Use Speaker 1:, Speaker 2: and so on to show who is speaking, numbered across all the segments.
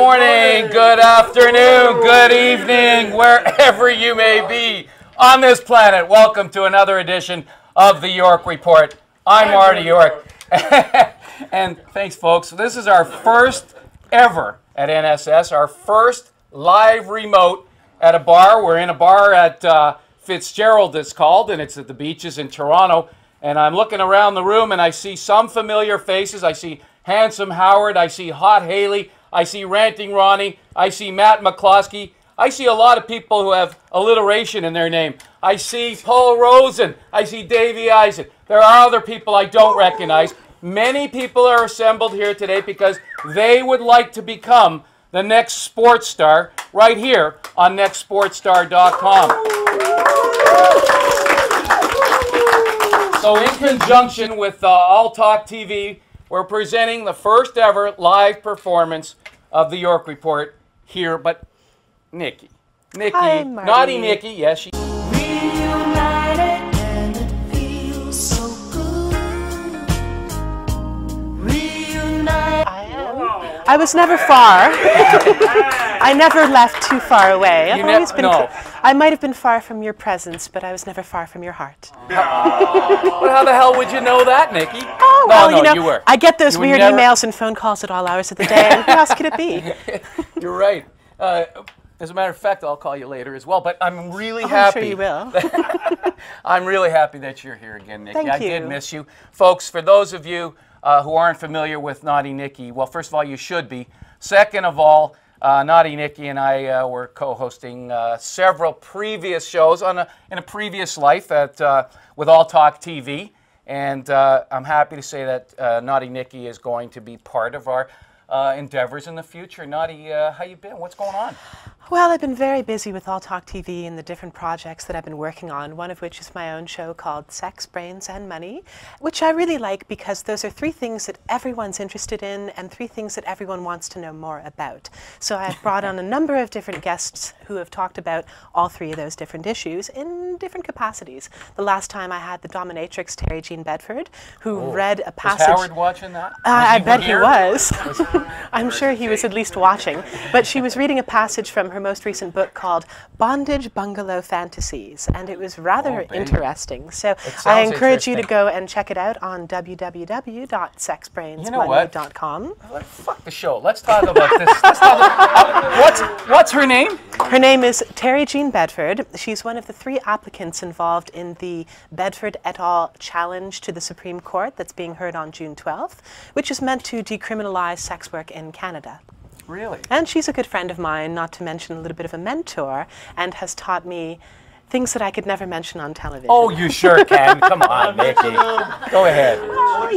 Speaker 1: morning, good afternoon, good evening, wherever you may be on this planet. Welcome to another edition of the York Report. I'm Marty York. And thanks, folks. This is our first ever at NSS, our first live remote at a bar. We're in a bar at Fitzgerald, it's called, and it's at the Beaches in Toronto. And I'm looking around the room and I see some familiar faces. I see Handsome Howard, I see Hot Haley, I see Ranting Ronnie, I see Matt McCloskey. I see a lot of people who have alliteration in their name. I see Paul Rosen, I see Davey Isaac. There are other people I don't recognize. Many people are assembled here today because they would like to become the next sports star right here on nextsportstar.com. So in conjunction with All Talk TV, we're presenting the first ever live performance of the York Report here. But Nikki,
Speaker 2: Hi, Marty.
Speaker 1: naughty Nikki, yes, she.
Speaker 3: Reunited and it feels so good. Reunited.
Speaker 2: I was never far. I never left too far away. I've always been.
Speaker 1: No.
Speaker 2: I might have been far from your presence, but I was never far from your heart.
Speaker 1: But how the hell would you know that, Nikki?
Speaker 2: Oh, well,
Speaker 1: no,
Speaker 2: you know,
Speaker 1: you were.
Speaker 2: I get those
Speaker 1: You were
Speaker 2: weird
Speaker 1: never-
Speaker 2: emails and phone calls at all hours of the day. And who else could it be?
Speaker 1: You're right. As a matter of fact, I'll call you later as well. But I'm really
Speaker 2: I'm
Speaker 1: happy.
Speaker 2: sure you will.
Speaker 1: I'm really happy that you're here again, Nikki.
Speaker 2: Thank
Speaker 1: I
Speaker 2: you.
Speaker 1: did miss you. Folks, for those of you who aren't familiar with Naughty Nikki, well, first of all, you should be. Second of all, Naughty Nikki and I were co-hosting several previous shows in a previous life with All Talk TV. And I'm happy to say that Naughty Nikki is going to be part of our endeavors in the future. Naughty, how you been? What's going on?
Speaker 2: Well, I've been very busy with All Talk TV and the different projects that I've been working on, one of which is my own show called Sex, Brains and Money, which I really like because those are three things that everyone's interested in and three things that everyone wants to know more about. So I've brought on a number of different guests who have talked about all three of those different issues in different capacities. The last time I had the dominatrix Terry Jean Bedford, who read a passage.
Speaker 1: Was Howard watching that?
Speaker 2: I bet he was. I'm sure he was at least watching. But she was reading a passage from her most recent book called Bondage Bungalow Fantasies, and it was rather interesting. So I encourage you to go and check it out on www.sexbrainsmoney.com.
Speaker 1: Fuck the show. Let's talk about this. Let's talk about, what's her name?
Speaker 2: Her name is Terry Jean Bedford. She's one of the three applicants involved in the Bedford et al. Challenge to the Supreme Court that's being heard on June 12th, which is meant to decriminalize sex work in Canada.
Speaker 1: Really?
Speaker 2: And she's a good friend of mine, not to mention a little bit of a mentor, and has taught me things that I could never mention on television.
Speaker 1: Oh, you sure can. Come on, Nikki. Go ahead.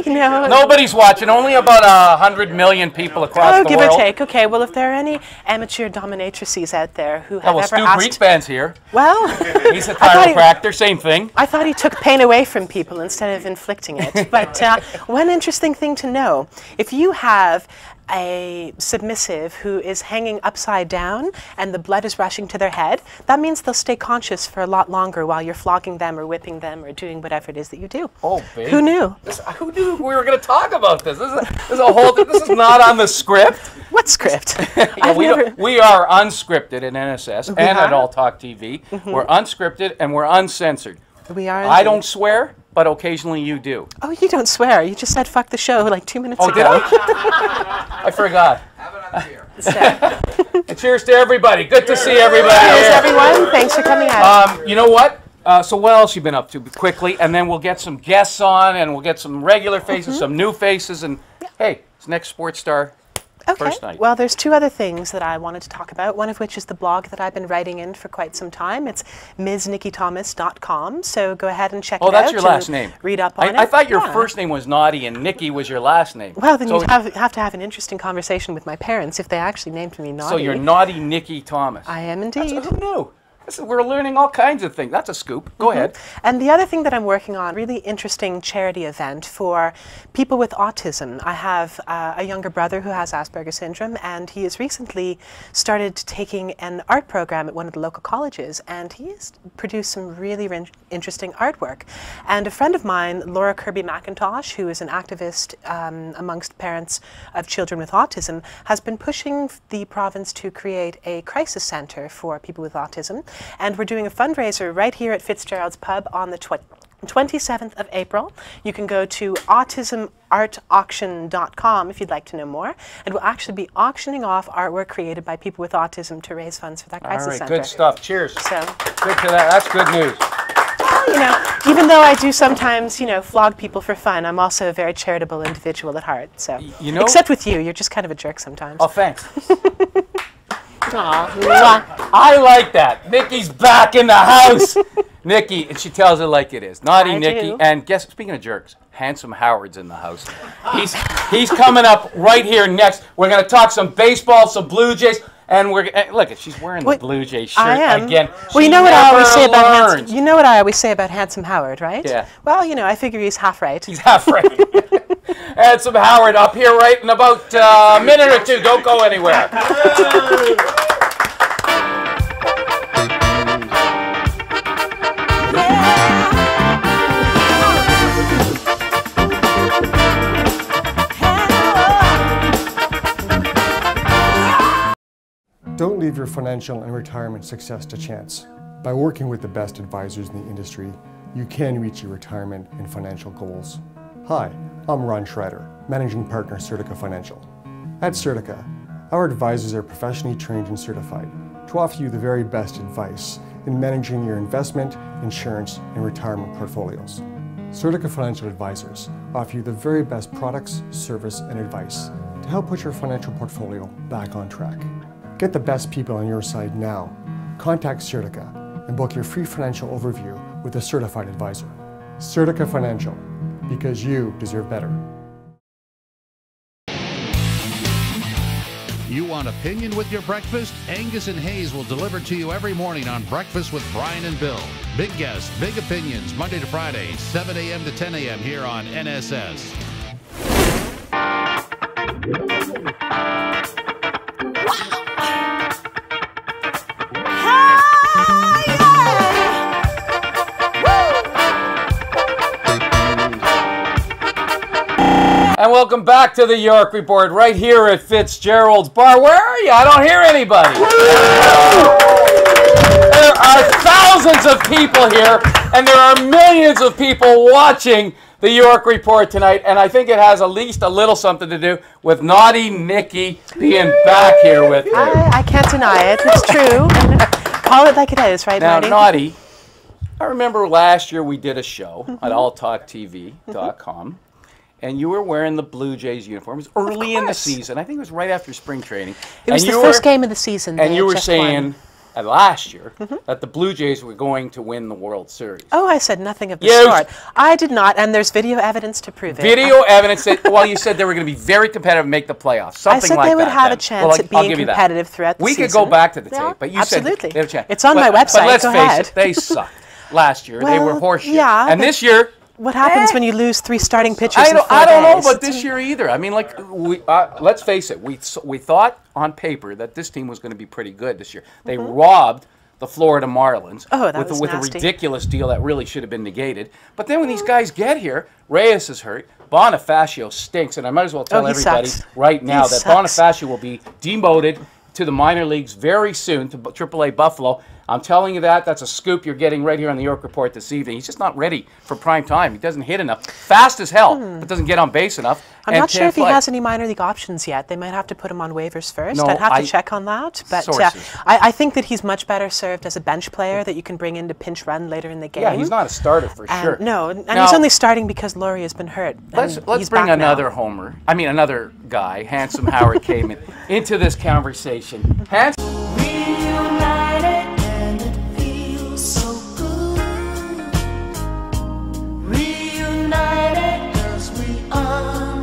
Speaker 2: You know,
Speaker 1: Nobody's watching. Only about 100 million people across the
Speaker 2: give
Speaker 1: world.
Speaker 2: or take. Okay, well, if there are any amateur dominatrices out there who have ever
Speaker 1: Stu
Speaker 2: asked...
Speaker 1: Greenspan's here.
Speaker 2: Well,
Speaker 1: He's a chiropractor. Same thing.
Speaker 2: I thought he took pain away from people instead of inflicting it. But one interesting thing to know, if you have a submissive who is hanging upside down and the blood is rushing to their head, that means they'll stay conscious for a lot longer while you're flogging them or whipping them or doing whatever it is that you do.
Speaker 1: Oh, baby.
Speaker 2: Who knew?
Speaker 1: Who knew we were going to talk about this? This is a whole. This is not on the script.
Speaker 2: What script?
Speaker 1: Yeah, we are unscripted at NSS and at All Talk TV. We're unscripted and we're uncensored.
Speaker 2: We are.
Speaker 1: I don't swear, but occasionally you do.
Speaker 2: Oh, you don't swear. You just said fuck the show like 2 minutes ago.
Speaker 1: Did I? I forgot.
Speaker 4: Have another beer.
Speaker 1: And cheers to everybody. Good to see everybody
Speaker 2: Thanks,
Speaker 1: here.
Speaker 2: everyone. Thanks for coming out.
Speaker 1: You know what? So what else you been up to quickly? And then we'll get some guests on, and we'll get some regular faces, some new faces, and hey, it's next Sports Star.
Speaker 2: Okay.
Speaker 1: First night.
Speaker 2: Well, there's two other things that I wanted to talk about, one of which is the blog that I've been writing in for quite some time. It's MsNikkiThomas.com, so go ahead and check it out.
Speaker 1: Oh, that's your last name.
Speaker 2: Read up on it.
Speaker 1: I thought your first name was Naughty and Nikki was your last name.
Speaker 2: Well, then
Speaker 1: so
Speaker 2: you'd have to have an interesting conversation with my parents if they actually named me Naughty.
Speaker 1: So you're Naughty Nikki Thomas.
Speaker 2: I am indeed.
Speaker 1: Who knew? We're learning all kinds of things. That's a scoop. Go ahead.
Speaker 2: And the other thing that I'm working on, really interesting charity event for people with autism. I have a younger brother who has Asperger's syndrome, and he has recently started taking an art program at one of the local colleges, and he has produced some really interesting artwork. And a friend of mine, Laura Kirby McIntosh, who is an activist amongst parents of children with autism, has been pushing the province to create a crisis center for people with autism. And we're doing a fundraiser right here at Fitzgerald's Pub on the 27th of April. You can go to autismartauction.com if you'd like to know more. And we'll actually be auctioning off artwork created by people with autism to raise funds for that crisis center.
Speaker 1: Good stuff. Cheers.
Speaker 2: So,
Speaker 1: good to that. That's good news.
Speaker 2: you know, even though I do sometimes, you know, flog people for fun, I'm also a very charitable individual at heart. So,
Speaker 1: you know,
Speaker 2: except with you, you're just kind of a jerk sometimes.
Speaker 1: Oh, thanks.
Speaker 2: Aw.
Speaker 1: I like that. Nikki's back in the house. Nikki, and she tells it like it is. Naughty
Speaker 2: I
Speaker 1: Nikki.
Speaker 2: do.
Speaker 1: And speaking of jerks, Handsome Howard's in the house. He's coming up right here next. We're going to talk some baseball, some Blue Jays. And look, she's wearing the Blue Jay shirt
Speaker 2: I am.
Speaker 1: again.
Speaker 2: Well, you know what I always say about Handsome Howard, right?
Speaker 1: Yeah.
Speaker 2: Well, you know, I figure he's half right.
Speaker 1: He's half right. Handsome Howard up here right in about a minute or two. Don't go anywhere.
Speaker 4: Don't leave your financial and retirement success to chance. By working with the best advisors in the industry, you can reach your retirement and financial goals. Hi, I'm Ron Schreider, Managing Partner, Certica Financial. At Certica, our advisors are professionally trained and certified to offer you the very best advice in managing your investment, insurance, and retirement portfolios. Certica Financial Advisors offer you the very best products, service, and advice to help put your financial portfolio back on track. Get the best people on your side now. Contact Certica and book your free financial overview with a certified advisor. Certica Financial, because you deserve better.
Speaker 5: You want opinion with your breakfast? Angus and Hayes will deliver to you every morning on Breakfast with Brian and Bill. Big guests, big opinions, Monday to Friday, 7 a.m. to 10 a.m. here on NSS.
Speaker 1: And welcome back to the York Report right here at Fitzgerald's Bar. Where are you? I don't hear anybody. There are thousands of people here, and there are millions of people watching the York Report tonight, and I think it has at least a little something to do with Naughty Nikki being back here with you.
Speaker 2: I can't deny it. It's true. Call it like it is, right,
Speaker 1: Now,
Speaker 2: Marty?
Speaker 1: Naughty, I remember last year we did a show at alltalktv.com. And you were wearing the Blue Jays uniform. It was early in the season. I think it was right after spring training.
Speaker 2: It was the first game of the season.
Speaker 1: And you were
Speaker 2: just
Speaker 1: saying last year that the Blue Jays were going to win the World Series.
Speaker 2: Oh, I said nothing of the sort. I did not, and there's video evidence to prove it.
Speaker 1: Video evidence that, well, you said they were going to be very competitive and make the playoffs. Something
Speaker 2: I said
Speaker 1: like
Speaker 2: they would
Speaker 1: that,
Speaker 2: have a chance at being competitive throughout the season.
Speaker 1: We could go back to the tape, but you
Speaker 2: absolutely.
Speaker 1: said they had a chance.
Speaker 2: It's on my website.
Speaker 1: But let's
Speaker 2: go
Speaker 1: face
Speaker 2: ahead.
Speaker 1: it, they sucked last year. They were horseshit.
Speaker 2: Yeah,
Speaker 1: and this year,
Speaker 2: what happens when you lose 3 starting pitchers
Speaker 1: I
Speaker 2: in 4
Speaker 1: don't know
Speaker 2: days?
Speaker 1: about this year either. I mean, like, let's face it. We thought on paper that this team was going to be pretty good this year. They robbed the Florida Marlins with a ridiculous deal that really should have been negated. But then when these guys get here, Reyes is hurt. Bonifacio stinks, and I might as well tell everybody right now that Bonifacio will be demoted to the minor leagues very soon to AAA Buffalo. I'm telling you that. That's a scoop you're getting right here on the York Report this evening. He's just not ready for prime time. He doesn't hit enough. Fast as hell, but doesn't get on base enough.
Speaker 2: I'm not sure if he has any minor league options yet. They might have to put him on waivers first.
Speaker 1: No,
Speaker 2: I'd have to check on that. But I think that he's much better served as a bench player that you can bring in to pinch run later in the game.
Speaker 1: Yeah, he's not a starter for sure.
Speaker 2: No, and he's only starting because Laurie has been hurt.
Speaker 1: Let's bring another homer. I mean, another guy. Handsome Howard came into this conversation. Handsome.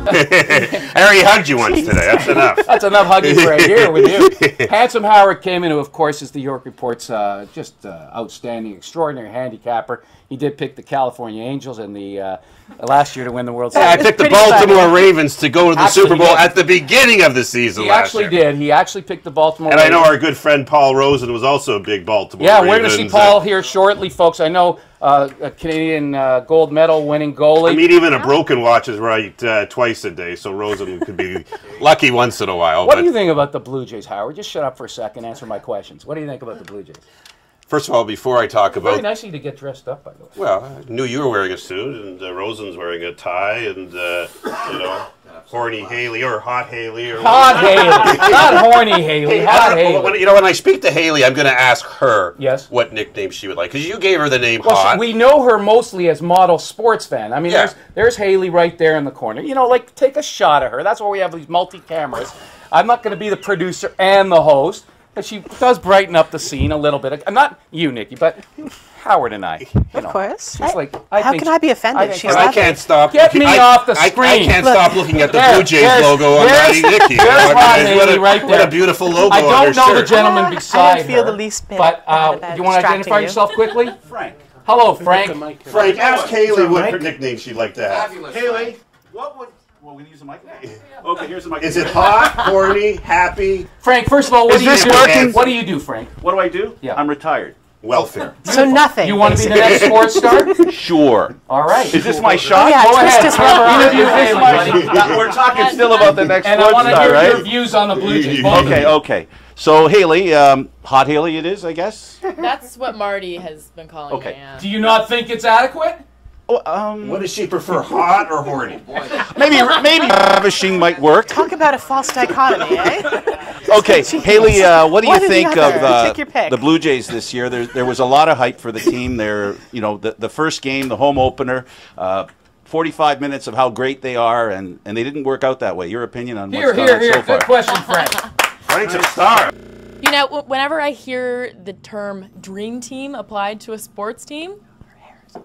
Speaker 6: And Harry hugged you once today. That's enough.
Speaker 1: That's enough hugging for a year with you. Handsome Howard came in, who, of course, is the York Report's just outstanding, extraordinary handicapper. He did pick the California Angels in the last year to win the World Series.
Speaker 6: I picked the Baltimore Ravens to go to the Super Bowl at the beginning of the season last year.
Speaker 1: He actually did. He actually picked the Baltimore
Speaker 6: And
Speaker 1: Ravens.
Speaker 6: I know our good friend Paul Rosen was also a big Baltimore
Speaker 1: Yeah,
Speaker 6: Ravens.
Speaker 1: we're going to see Paul here shortly, folks. I know a Canadian gold medal winning goalie.
Speaker 6: I mean, even a broken watch is right twice a day, so Rosen could be lucky once in a while.
Speaker 1: What do you think about the Blue Jays, Howard? Just shut up for a second and answer my questions. What do you think about the Blue Jays?
Speaker 6: First of all, before I talk about...
Speaker 1: Very nice of you to get dressed up, by the way.
Speaker 6: Well, I knew you were wearing a suit, and Rosen's wearing a tie, and, you know, horny Haley, or hot Haley. Or
Speaker 1: Hot Haley. Not horny Haley. Hot Haley.
Speaker 6: You know, when I speak to Haley, I'm going to ask her
Speaker 1: Yes.
Speaker 6: what nickname she would like, because you gave her the name
Speaker 1: Well,
Speaker 6: Hot.
Speaker 1: we know her mostly as model sports fan. I mean, there's Haley right there in the corner. You know, like, take a shot of her. That's why we have these multi-cameras. I'm not going to be the producer and the host, but she does brighten up the scene a little bit. Not you, Nikki, but Howard and I.
Speaker 2: Of course.
Speaker 1: She's like,
Speaker 2: How can I be offended? She's
Speaker 6: I
Speaker 2: lovely.
Speaker 6: can't stop.
Speaker 1: Get me off the
Speaker 6: I
Speaker 1: screen.
Speaker 6: can't
Speaker 2: Look.
Speaker 6: stop looking at the
Speaker 1: There,
Speaker 6: Blue Jays
Speaker 1: there's-
Speaker 6: logo on
Speaker 1: there's-
Speaker 6: Marty Nikki.
Speaker 1: there's Hot
Speaker 6: what,
Speaker 1: Haley
Speaker 6: a,
Speaker 1: right
Speaker 6: what
Speaker 1: there.
Speaker 6: a beautiful logo
Speaker 1: I
Speaker 6: on
Speaker 1: don't
Speaker 6: her
Speaker 1: know the
Speaker 6: shirt.
Speaker 1: gentleman beside
Speaker 2: I don't feel
Speaker 1: her,
Speaker 2: the least bit
Speaker 1: but
Speaker 2: bad about
Speaker 1: you want to
Speaker 2: distracting
Speaker 1: identify
Speaker 2: you.
Speaker 1: yourself quickly?
Speaker 7: Frank.
Speaker 1: Hello, Frank.
Speaker 6: Frank, ask Haley what her nickname she'd like to have.
Speaker 7: Haley, what would... Well, we use the mic now. Okay, here's the mic.
Speaker 6: Is it hot, horny, happy,
Speaker 1: Frank, first of all, what
Speaker 6: Is
Speaker 1: do you
Speaker 6: this
Speaker 1: do?
Speaker 6: working?
Speaker 1: What do you do, Frank?
Speaker 7: What do I do?
Speaker 1: Yeah.
Speaker 7: I'm retired.
Speaker 6: welfare?
Speaker 2: So nothing.
Speaker 1: You want to be the next sports star?
Speaker 7: Sure.
Speaker 1: All right.
Speaker 7: Is this my shot?
Speaker 2: yeah,
Speaker 1: Go
Speaker 2: twist
Speaker 1: ahead.
Speaker 2: his rubber
Speaker 1: Interview
Speaker 2: arm.
Speaker 1: Haley, buddy.
Speaker 7: We're talking still about the next
Speaker 1: And I
Speaker 7: sports
Speaker 1: want to
Speaker 7: star,
Speaker 1: hear your
Speaker 7: right?
Speaker 1: views on the Blue Jays. both of
Speaker 7: Okay,
Speaker 1: you.
Speaker 7: okay. So Haley, hot Haley it is, I guess.
Speaker 8: That's what Marty has been calling
Speaker 7: Okay.
Speaker 8: me. Yeah.
Speaker 1: Do you not think it's adequate?
Speaker 6: What does she prefer, hot or horny?
Speaker 7: Maybe ravishing might work.
Speaker 2: Talk about a false dichotomy, eh?
Speaker 7: Okay, Haley, what do you
Speaker 2: One or the
Speaker 7: think
Speaker 2: other.
Speaker 7: of
Speaker 2: Take your pick.
Speaker 7: the Blue Jays this year? There was a lot of hype for the team. The first game, the home opener, 45 minutes of how great they are, and they didn't work out that way. Your opinion on what's gone on so far?
Speaker 1: Good question, Frank.
Speaker 6: Frank's a star.
Speaker 8: You know, whenever I hear the term dream team applied to a sports team,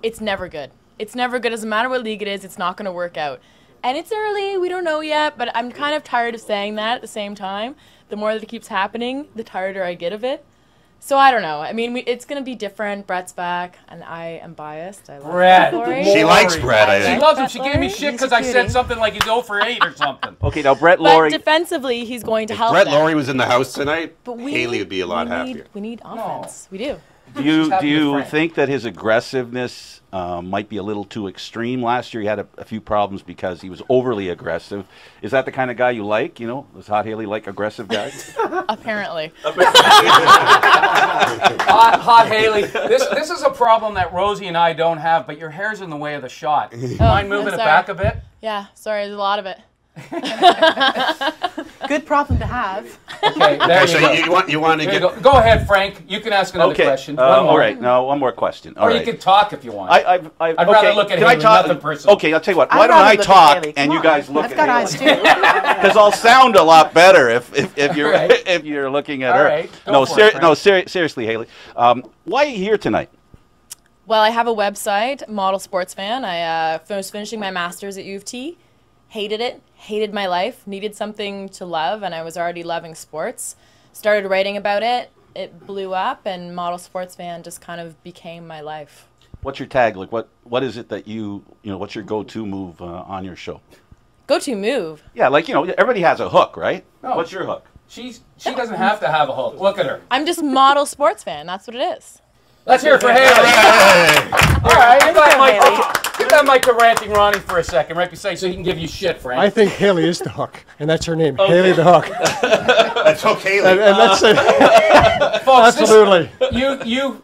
Speaker 8: it's never good. It's never good. Doesn't matter what league it is, it's not going to work out. And it's early, we don't know yet, but I'm kind of tired of saying that at the same time. The more that it keeps happening, the tireder I get of it. So I don't know. I mean, it's going to be different. Brett's back, and I am biased. I love
Speaker 1: Brett.
Speaker 8: Lori.
Speaker 6: She likes Brett, I
Speaker 1: She
Speaker 6: think.
Speaker 1: loves him. She gave me shit
Speaker 2: He's
Speaker 1: because
Speaker 2: a
Speaker 1: I said
Speaker 2: cutie.
Speaker 1: something like he's 0 for 8 or something.
Speaker 7: Okay, now Brett
Speaker 8: But
Speaker 7: Laurie.
Speaker 8: defensively, he's going to help
Speaker 6: Brett
Speaker 8: them.
Speaker 6: Laurie was in the house tonight.
Speaker 8: But
Speaker 6: Haley would be a lot happier.
Speaker 8: We need offense. We do.
Speaker 7: Do you
Speaker 1: happy
Speaker 7: do
Speaker 1: with
Speaker 7: you
Speaker 1: Frank.
Speaker 7: think that his aggressiveness might be a little too extreme? Last year he had a few problems because he was overly aggressive. Is that the kind of guy you like? You know, does Hot Haley like aggressive guys?
Speaker 8: Apparently.
Speaker 1: Hot Haley. This is a problem that Rosie and I don't have, but your hair's in the way of the shot. Mind moving it
Speaker 8: sorry.
Speaker 1: back a bit?
Speaker 8: Yeah, sorry, there's a lot of it.
Speaker 2: Good problem to have.
Speaker 1: Okay, there
Speaker 6: So
Speaker 1: you go.
Speaker 6: you want to
Speaker 1: There you
Speaker 6: get...
Speaker 1: go. Go ahead, Frank. You can ask another
Speaker 7: Okay.
Speaker 1: question.
Speaker 7: All
Speaker 1: more.
Speaker 7: right. No, one more question. All
Speaker 1: Or
Speaker 7: right.
Speaker 1: you can talk if you want.
Speaker 7: I'd
Speaker 1: rather look at
Speaker 7: can I
Speaker 1: Haley,
Speaker 7: talk?
Speaker 1: nothing personal.
Speaker 7: Okay, I'll tell you what.
Speaker 2: I'd
Speaker 7: Why don't
Speaker 2: rather
Speaker 7: I
Speaker 2: look at
Speaker 7: talk
Speaker 2: Haley.
Speaker 7: and
Speaker 2: Come
Speaker 7: you
Speaker 2: on.
Speaker 7: guys look
Speaker 2: I've
Speaker 7: at
Speaker 2: got
Speaker 7: Haley?
Speaker 2: eyes too.
Speaker 7: Because I'll sound a lot better if you're
Speaker 1: All right.
Speaker 7: if you're looking at
Speaker 1: All
Speaker 7: her.
Speaker 1: right. Go for it, Frank.
Speaker 7: Seriously, Haley. Why are you here tonight?
Speaker 8: Well, I have a website, Model Sports Fan. I was finishing my master's at U of T. Hated it, hated my life, needed something to love, and I was already loving sports. Started writing about it, it blew up, and Model Sports Fan just kind of became my life.
Speaker 7: What's your tag? Like what is it that you know? What's your go-to move on your show?
Speaker 8: Go-to move.
Speaker 7: Yeah, like everybody has a hook, right?
Speaker 1: No.
Speaker 7: What's your hook?
Speaker 1: She doesn't have to have a hook. Look at her.
Speaker 8: I'm just Model Sports Fan, that's what it is.
Speaker 1: Let's hear it for Haley. All right, give that mic to Ranting Ronnie for a second, right beside, so he can give you shit, Frank.
Speaker 4: I think Haley is the hook, and that's her name, Haley the Hook.
Speaker 6: That's okay, Haley.
Speaker 4: And that's it.
Speaker 1: Folks,
Speaker 4: Absolutely.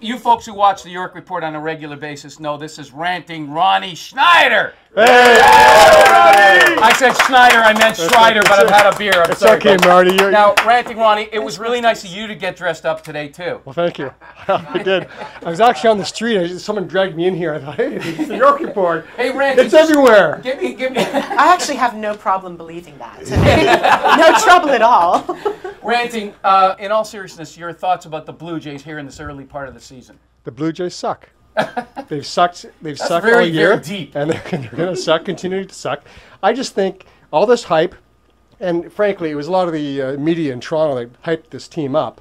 Speaker 1: You folks who watch the York Report on a regular basis know this is Ranting Ronnie Schneider. I said Schneider, I meant Schreider, but I've had a beer. I'm
Speaker 4: It's
Speaker 1: sorry.
Speaker 4: okay,
Speaker 1: folks.
Speaker 4: Marty.
Speaker 1: Now, Ranting Ronnie, it was really nice of you to get dressed up today, too.
Speaker 4: Well, thank you. I did. I was actually on the street. Someone dragged me in here. I thought, hey, it's the York Report.
Speaker 1: Hey, Ranting.
Speaker 4: It's everywhere.
Speaker 1: Give me.
Speaker 2: I actually have no problem believing that. No trouble at all.
Speaker 1: Ranting, in all seriousness, your thoughts about the Blue Jays here in this early part of the season?
Speaker 4: The Blue Jays suck. They've sucked. They've sucked all
Speaker 1: very,
Speaker 4: year,
Speaker 1: very deep.
Speaker 4: and they're going to suck. Continue to suck. I just think all this hype, and frankly, it was a lot of the media in Toronto that hyped this team up.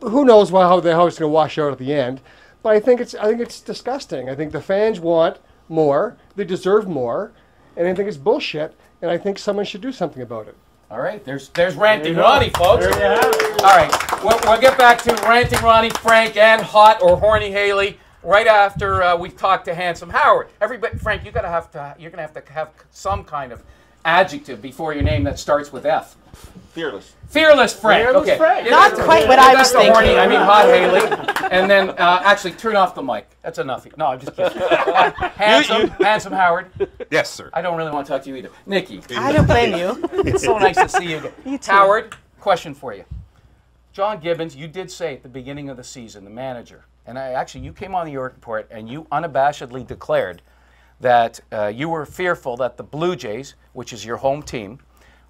Speaker 4: Who knows how it's going to wash out at the end? But I think it's disgusting. I think the fans want more. They deserve more, and I think it's bullshit. And I think someone should do something about it.
Speaker 1: All right, there's Ranting Ronnie, folks. There you have it. All right, we'll get back to Ranting Ronnie, Frank, and Hot or Horny Haley right after we've talked to Handsome Howard. Everybody, Frank, you're gonna have to have some kind of adjective before your name that starts with F.
Speaker 7: Fearless.
Speaker 1: Fearless Frank. Okay.
Speaker 2: Not quite what I was thinking.
Speaker 1: Horny, I mean Hot Haley. And then actually turn off the mic. That's enough. No, I'm just kidding. Handsome Howard.
Speaker 6: Yes, sir.
Speaker 1: I don't really want to talk to you either. Nikki.
Speaker 2: I don't blame you.
Speaker 1: It's so nice to see you again.
Speaker 2: You too.
Speaker 1: Howard, question for you. John Gibbons, you did say at the beginning of the season, the manager, and you came on the York Report and you unabashedly declared that you were fearful that the Blue Jays, which is your home team,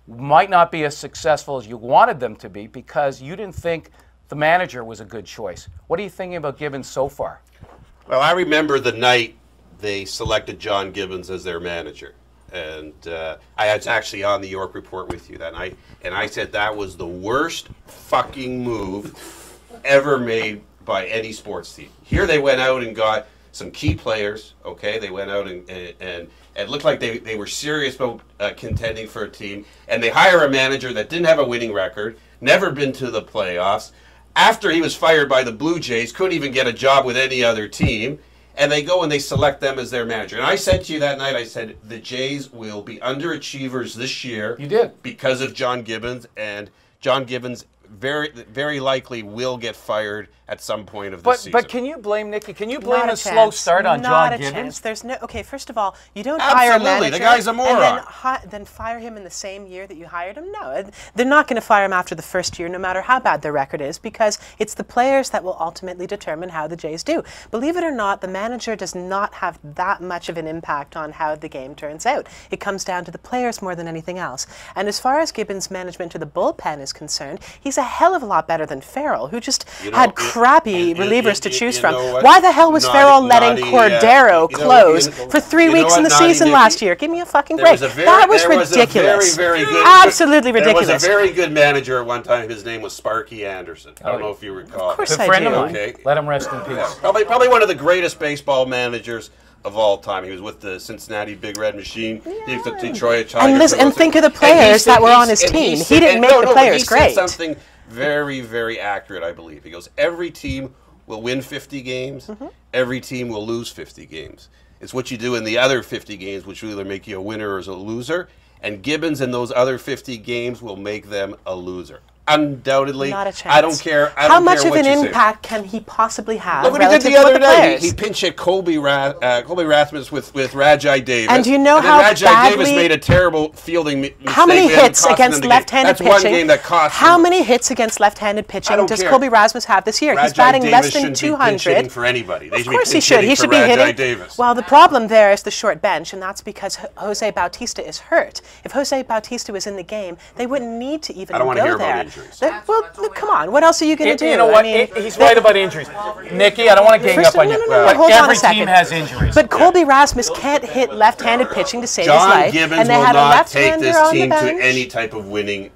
Speaker 1: might not be as successful as you wanted them to be because you didn't think the manager was a good choice. What are you thinking about Gibbons so far?
Speaker 6: Well, I remember the night they selected John Gibbons as their manager. And I was actually on the York Report with you that night, and I said that was the worst fucking move ever made by any sports team. Here they went out and got some key players, okay? They went out and it looked like they were serious about contending for a team, and they hire a manager that didn't have a winning record, never been to the playoffs. After he was fired by the Blue Jays, couldn't even get a job with any other team, and they go and they select them as their manager. And I said to you that night, I said, the Jays will be underachievers this year.
Speaker 1: You did.
Speaker 6: Because of John Gibbons, and John Gibbons very likely will get fired at some point of the season.
Speaker 1: But can you blame Nikki? Can you blame a slow start on John Gibbons?
Speaker 2: Not a chance. There's no. Okay, first of all, you don't
Speaker 6: Absolutely.
Speaker 2: hire a manager.
Speaker 6: The guy's a moron.
Speaker 2: And then fire him in the same year that you hired him. No, they're not going to fire him after the first year, no matter how bad their record is, because it's the players that will ultimately determine how the Jays do. Believe it or not, the manager does not have that much of an impact on how the game turns out. It comes down to the players more than anything else. And as far as Gibbons' management to the bullpen is concerned, he's a hell of a lot better than Farrell, who just had crappy relievers to choose from. Why the hell was Farrell letting Cordero close for 3 weeks in the season last year? Give me a fucking break. That was ridiculous. Absolutely ridiculous.
Speaker 6: There was a very good manager at one time. His name was Sparky Anderson. I don't know if you recall.
Speaker 2: Of course
Speaker 1: I do.
Speaker 6: Okay.
Speaker 1: Let him rest in peace.
Speaker 6: Yeah. Probably one of the greatest baseball managers of all time. He was with the Cincinnati Big Red Machine. He was the Detroit Tigers.
Speaker 2: And think of the players that were on his team. He didn't make the players great.
Speaker 6: He said something very, very accurate, I believe. He goes, every team will win 50 games. Every team will lose 50 games. It's what you do in the other 50 games, which will either make you a winner or a loser. And Gibbons in those other 50 games will make them a loser. Undoubtedly.
Speaker 2: Not a chance.
Speaker 6: I don't care.
Speaker 2: How much of an impact can he possibly have?
Speaker 6: Look what he did the other night. He pinch hit Colby Rasmus with Rajai Davis.
Speaker 2: And do you know
Speaker 6: and
Speaker 2: how
Speaker 6: Rajai
Speaker 2: badly
Speaker 6: Davis made a terrible fielding mistake.
Speaker 2: How many hits against left-handed pitching?
Speaker 6: That's one game that cost
Speaker 2: How
Speaker 6: him.
Speaker 2: many hits against left-handed pitching does
Speaker 6: care.
Speaker 2: Colby Rasmus have this year?
Speaker 6: Rajai
Speaker 2: He's batting
Speaker 6: Davis
Speaker 2: less than
Speaker 6: shouldn't
Speaker 2: 200.
Speaker 6: be pinch hitting for anybody. They
Speaker 2: Of course he should. He should be hitting.
Speaker 6: Davis.
Speaker 2: Well, the problem there is the short bench, and that's because Jose Bautista is hurt. If Jose Bautista was in the game, they wouldn't need to even go there.
Speaker 6: I don't want to hear about injuries.
Speaker 2: Well, come on. What else are you going to do?
Speaker 1: You know what? He's right about injuries. Nikki, I don't want to gang up on you. But
Speaker 2: hold on a
Speaker 1: every
Speaker 2: second.
Speaker 1: team has injuries.
Speaker 2: But Colby Rasmus can't hit left-handed pitching to save his
Speaker 6: John
Speaker 2: life.
Speaker 6: Gibbons
Speaker 2: And they
Speaker 6: will
Speaker 2: had a
Speaker 6: not take
Speaker 2: left-hander
Speaker 6: this
Speaker 2: on the
Speaker 6: team to
Speaker 2: bench.
Speaker 6: any type of winning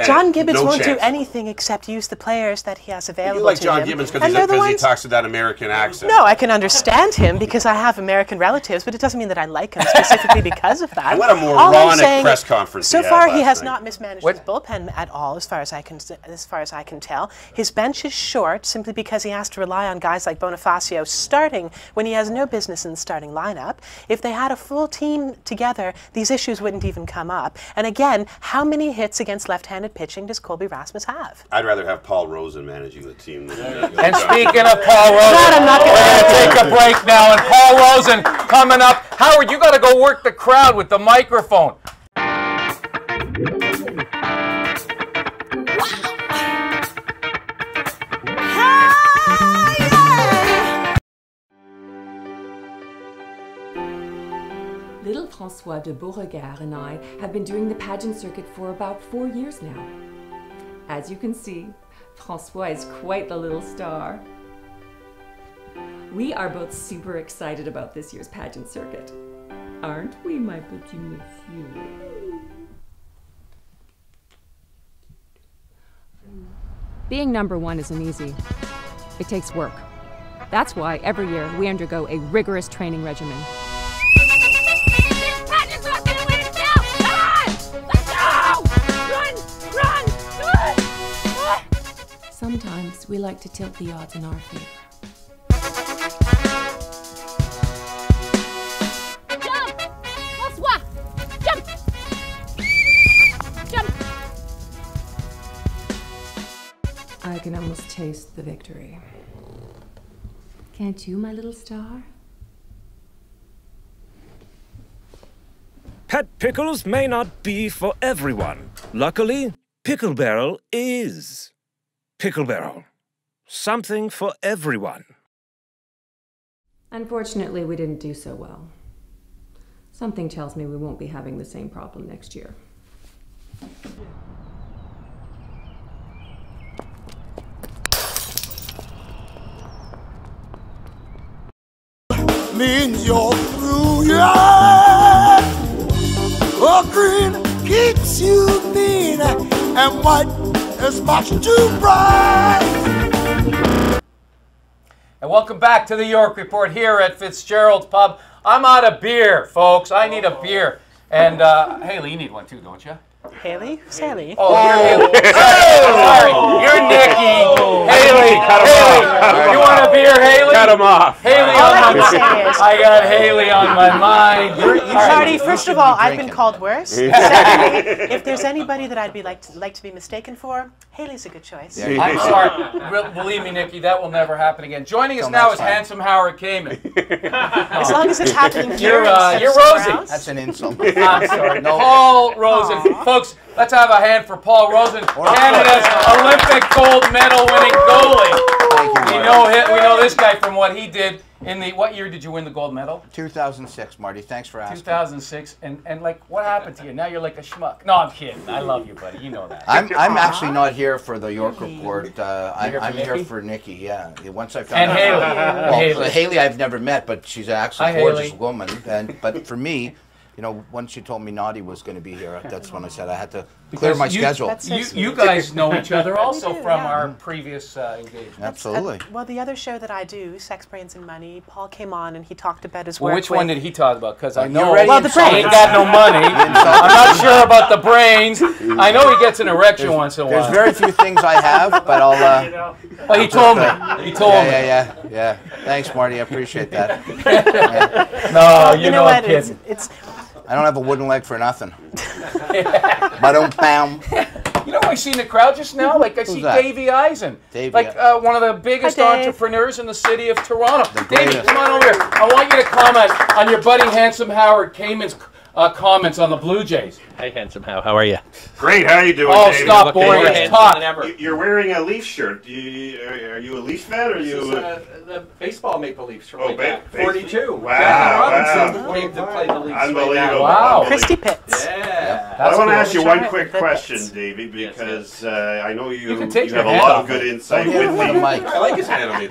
Speaker 2: John Gibbons
Speaker 6: no
Speaker 2: won't do
Speaker 6: chance.
Speaker 2: anything except use the players that he has available
Speaker 6: You like
Speaker 2: to
Speaker 6: John
Speaker 2: him.
Speaker 6: Gibbons
Speaker 2: And they're the
Speaker 6: because he
Speaker 2: ones-
Speaker 6: talks with that American accent.
Speaker 2: No, I can understand him because I have American relatives, but it doesn't mean that I like him specifically because of that.
Speaker 6: And what a
Speaker 2: All I'm
Speaker 6: moronic
Speaker 2: saying
Speaker 6: press
Speaker 2: is,
Speaker 6: conference
Speaker 2: So
Speaker 6: he had
Speaker 2: far, he
Speaker 6: last
Speaker 2: has
Speaker 6: night.
Speaker 2: not mismanaged his bullpen at all, as far as I can tell. His bench is short simply because he has to rely on guys like Bonifacio starting when he has no business in the starting lineup. If they had a full team together, these issues wouldn't even come up. And again, how many hits against left-handed pitching does Colby Rasmus have?
Speaker 6: I'd rather have Paul Rosen managing the team than
Speaker 1: And speaking of Paul Rosen,
Speaker 2: I'm not
Speaker 1: we're
Speaker 2: gonna
Speaker 1: going to take a break now. And Paul Rosen coming up. Howard, you got to go work the crowd with the microphone.
Speaker 9: Little Francois de Beauregard and I have been doing the pageant circuit for about 4 years now. As you can see, Francois is quite the little star. We are both super excited about this year's pageant circuit. Aren't we, my petit monsieur? Being number one isn't easy. It takes work. That's why every year we undergo a rigorous training regimen.
Speaker 3: This pageant's not gonna win itself! Come on! Let's go! Run! Run! Run!
Speaker 9: Sometimes we like to tilt the odds in our favor.
Speaker 3: Jump! François! Jump! Jump!
Speaker 9: I can almost taste the victory. Can't you, my little star?
Speaker 10: Pet pickles may not be for everyone. Luckily, Pickle Barrel is. Pickle Barrel. Something for everyone.
Speaker 9: Unfortunately, we didn't do so well. Something tells me we won't be having the same problem next year.
Speaker 11: Means you're through, yeah. A green keeps you mean, and white is much too bright.
Speaker 1: And welcome back to the York Report here at Fitzgerald's Pub. I'm out of beer, folks. I need a beer. And Haley, you need one too, don't you?
Speaker 2: Haley? Who's Haley?
Speaker 1: Oh, you're Haley. Sorry, you're Nikki. Haley, you want a beer, Haley?
Speaker 6: Cut him off.
Speaker 1: Haley
Speaker 2: All
Speaker 1: on
Speaker 2: I
Speaker 1: my
Speaker 2: can say is,
Speaker 1: I got Haley on my mind.
Speaker 2: Marty, first of all, I've been called worse. Secondly, if there's anybody that I'd be like to be mistaken for, Haley's a good choice.
Speaker 1: I'm sorry. Believe me, Nikki, that will never happen again. Joining us now is handsome Howard Kamen.
Speaker 2: As long as it's happening here.
Speaker 1: You're Rosie.
Speaker 12: That's an insult.
Speaker 1: I'm sorry. No. Paul Rosen. Folks, let's have a hand for Paul Rosen, Canada's Olympic gold medal winning goalie. We know this guy from what he did in the, what year did you win the gold medal?
Speaker 12: 2006, Marty. Thanks for asking.
Speaker 1: 2006. And like, what happened to you? Now you're like a schmuck. No, I'm kidding. I love you, buddy. You know that.
Speaker 12: I'm actually not here for the York Report. I'm here for Nikki. Yeah. Once I found
Speaker 1: and
Speaker 12: out.
Speaker 1: Haley.
Speaker 12: Well, Haley I've never met, but she's actually a gorgeous
Speaker 1: Haley.
Speaker 12: woman. But for me, you know, once you told me Naughty was going to be here, that's when I said I had to clear my schedule.
Speaker 1: You guys know each other also from our previous engagement.
Speaker 12: Absolutely.
Speaker 2: Well, the other show that I do, Sex, Brains, and Money, Paul came on and he talked about his work.
Speaker 1: Which one did he talk about? Because I know
Speaker 2: well, the
Speaker 1: he ain't got no money. I'm not sure about the brains. I know he gets an erection once in a while.
Speaker 12: There's very few things I have, but I'll...
Speaker 1: well, he told me. He told me.
Speaker 12: Yeah. Thanks, Marty. I appreciate that.
Speaker 1: No, you know
Speaker 2: what?
Speaker 1: I'm kidding.
Speaker 12: I don't have a wooden leg for nothing. Ba-dum-bam.
Speaker 1: You know who I see in the crowd just now? Like I see Davey Eisen. Like one of the biggest entrepreneurs in the city of Toronto. Davey, come on over here. I want you to comment on your buddy Handsome Howard Kamen's comments on the Blue Jays.
Speaker 13: Hey, Handsome How are you?
Speaker 14: Great. How are you doing,
Speaker 1: Oh,
Speaker 14: David?
Speaker 1: stop boring. Talk.
Speaker 14: You're wearing a Leaf shirt. Are you a Leaf fan or are you?
Speaker 13: The baseball Maple Leafs from
Speaker 14: Oh,
Speaker 13: 42.
Speaker 14: Wow.
Speaker 13: Came to play the Leafs.
Speaker 14: Unbelievable.
Speaker 1: Wow.
Speaker 2: Christy Pitts.
Speaker 13: Yeah.
Speaker 14: I want to ask you one quick question, Davey, because I know you have a lot of good insight with me.
Speaker 6: I like his hand on me.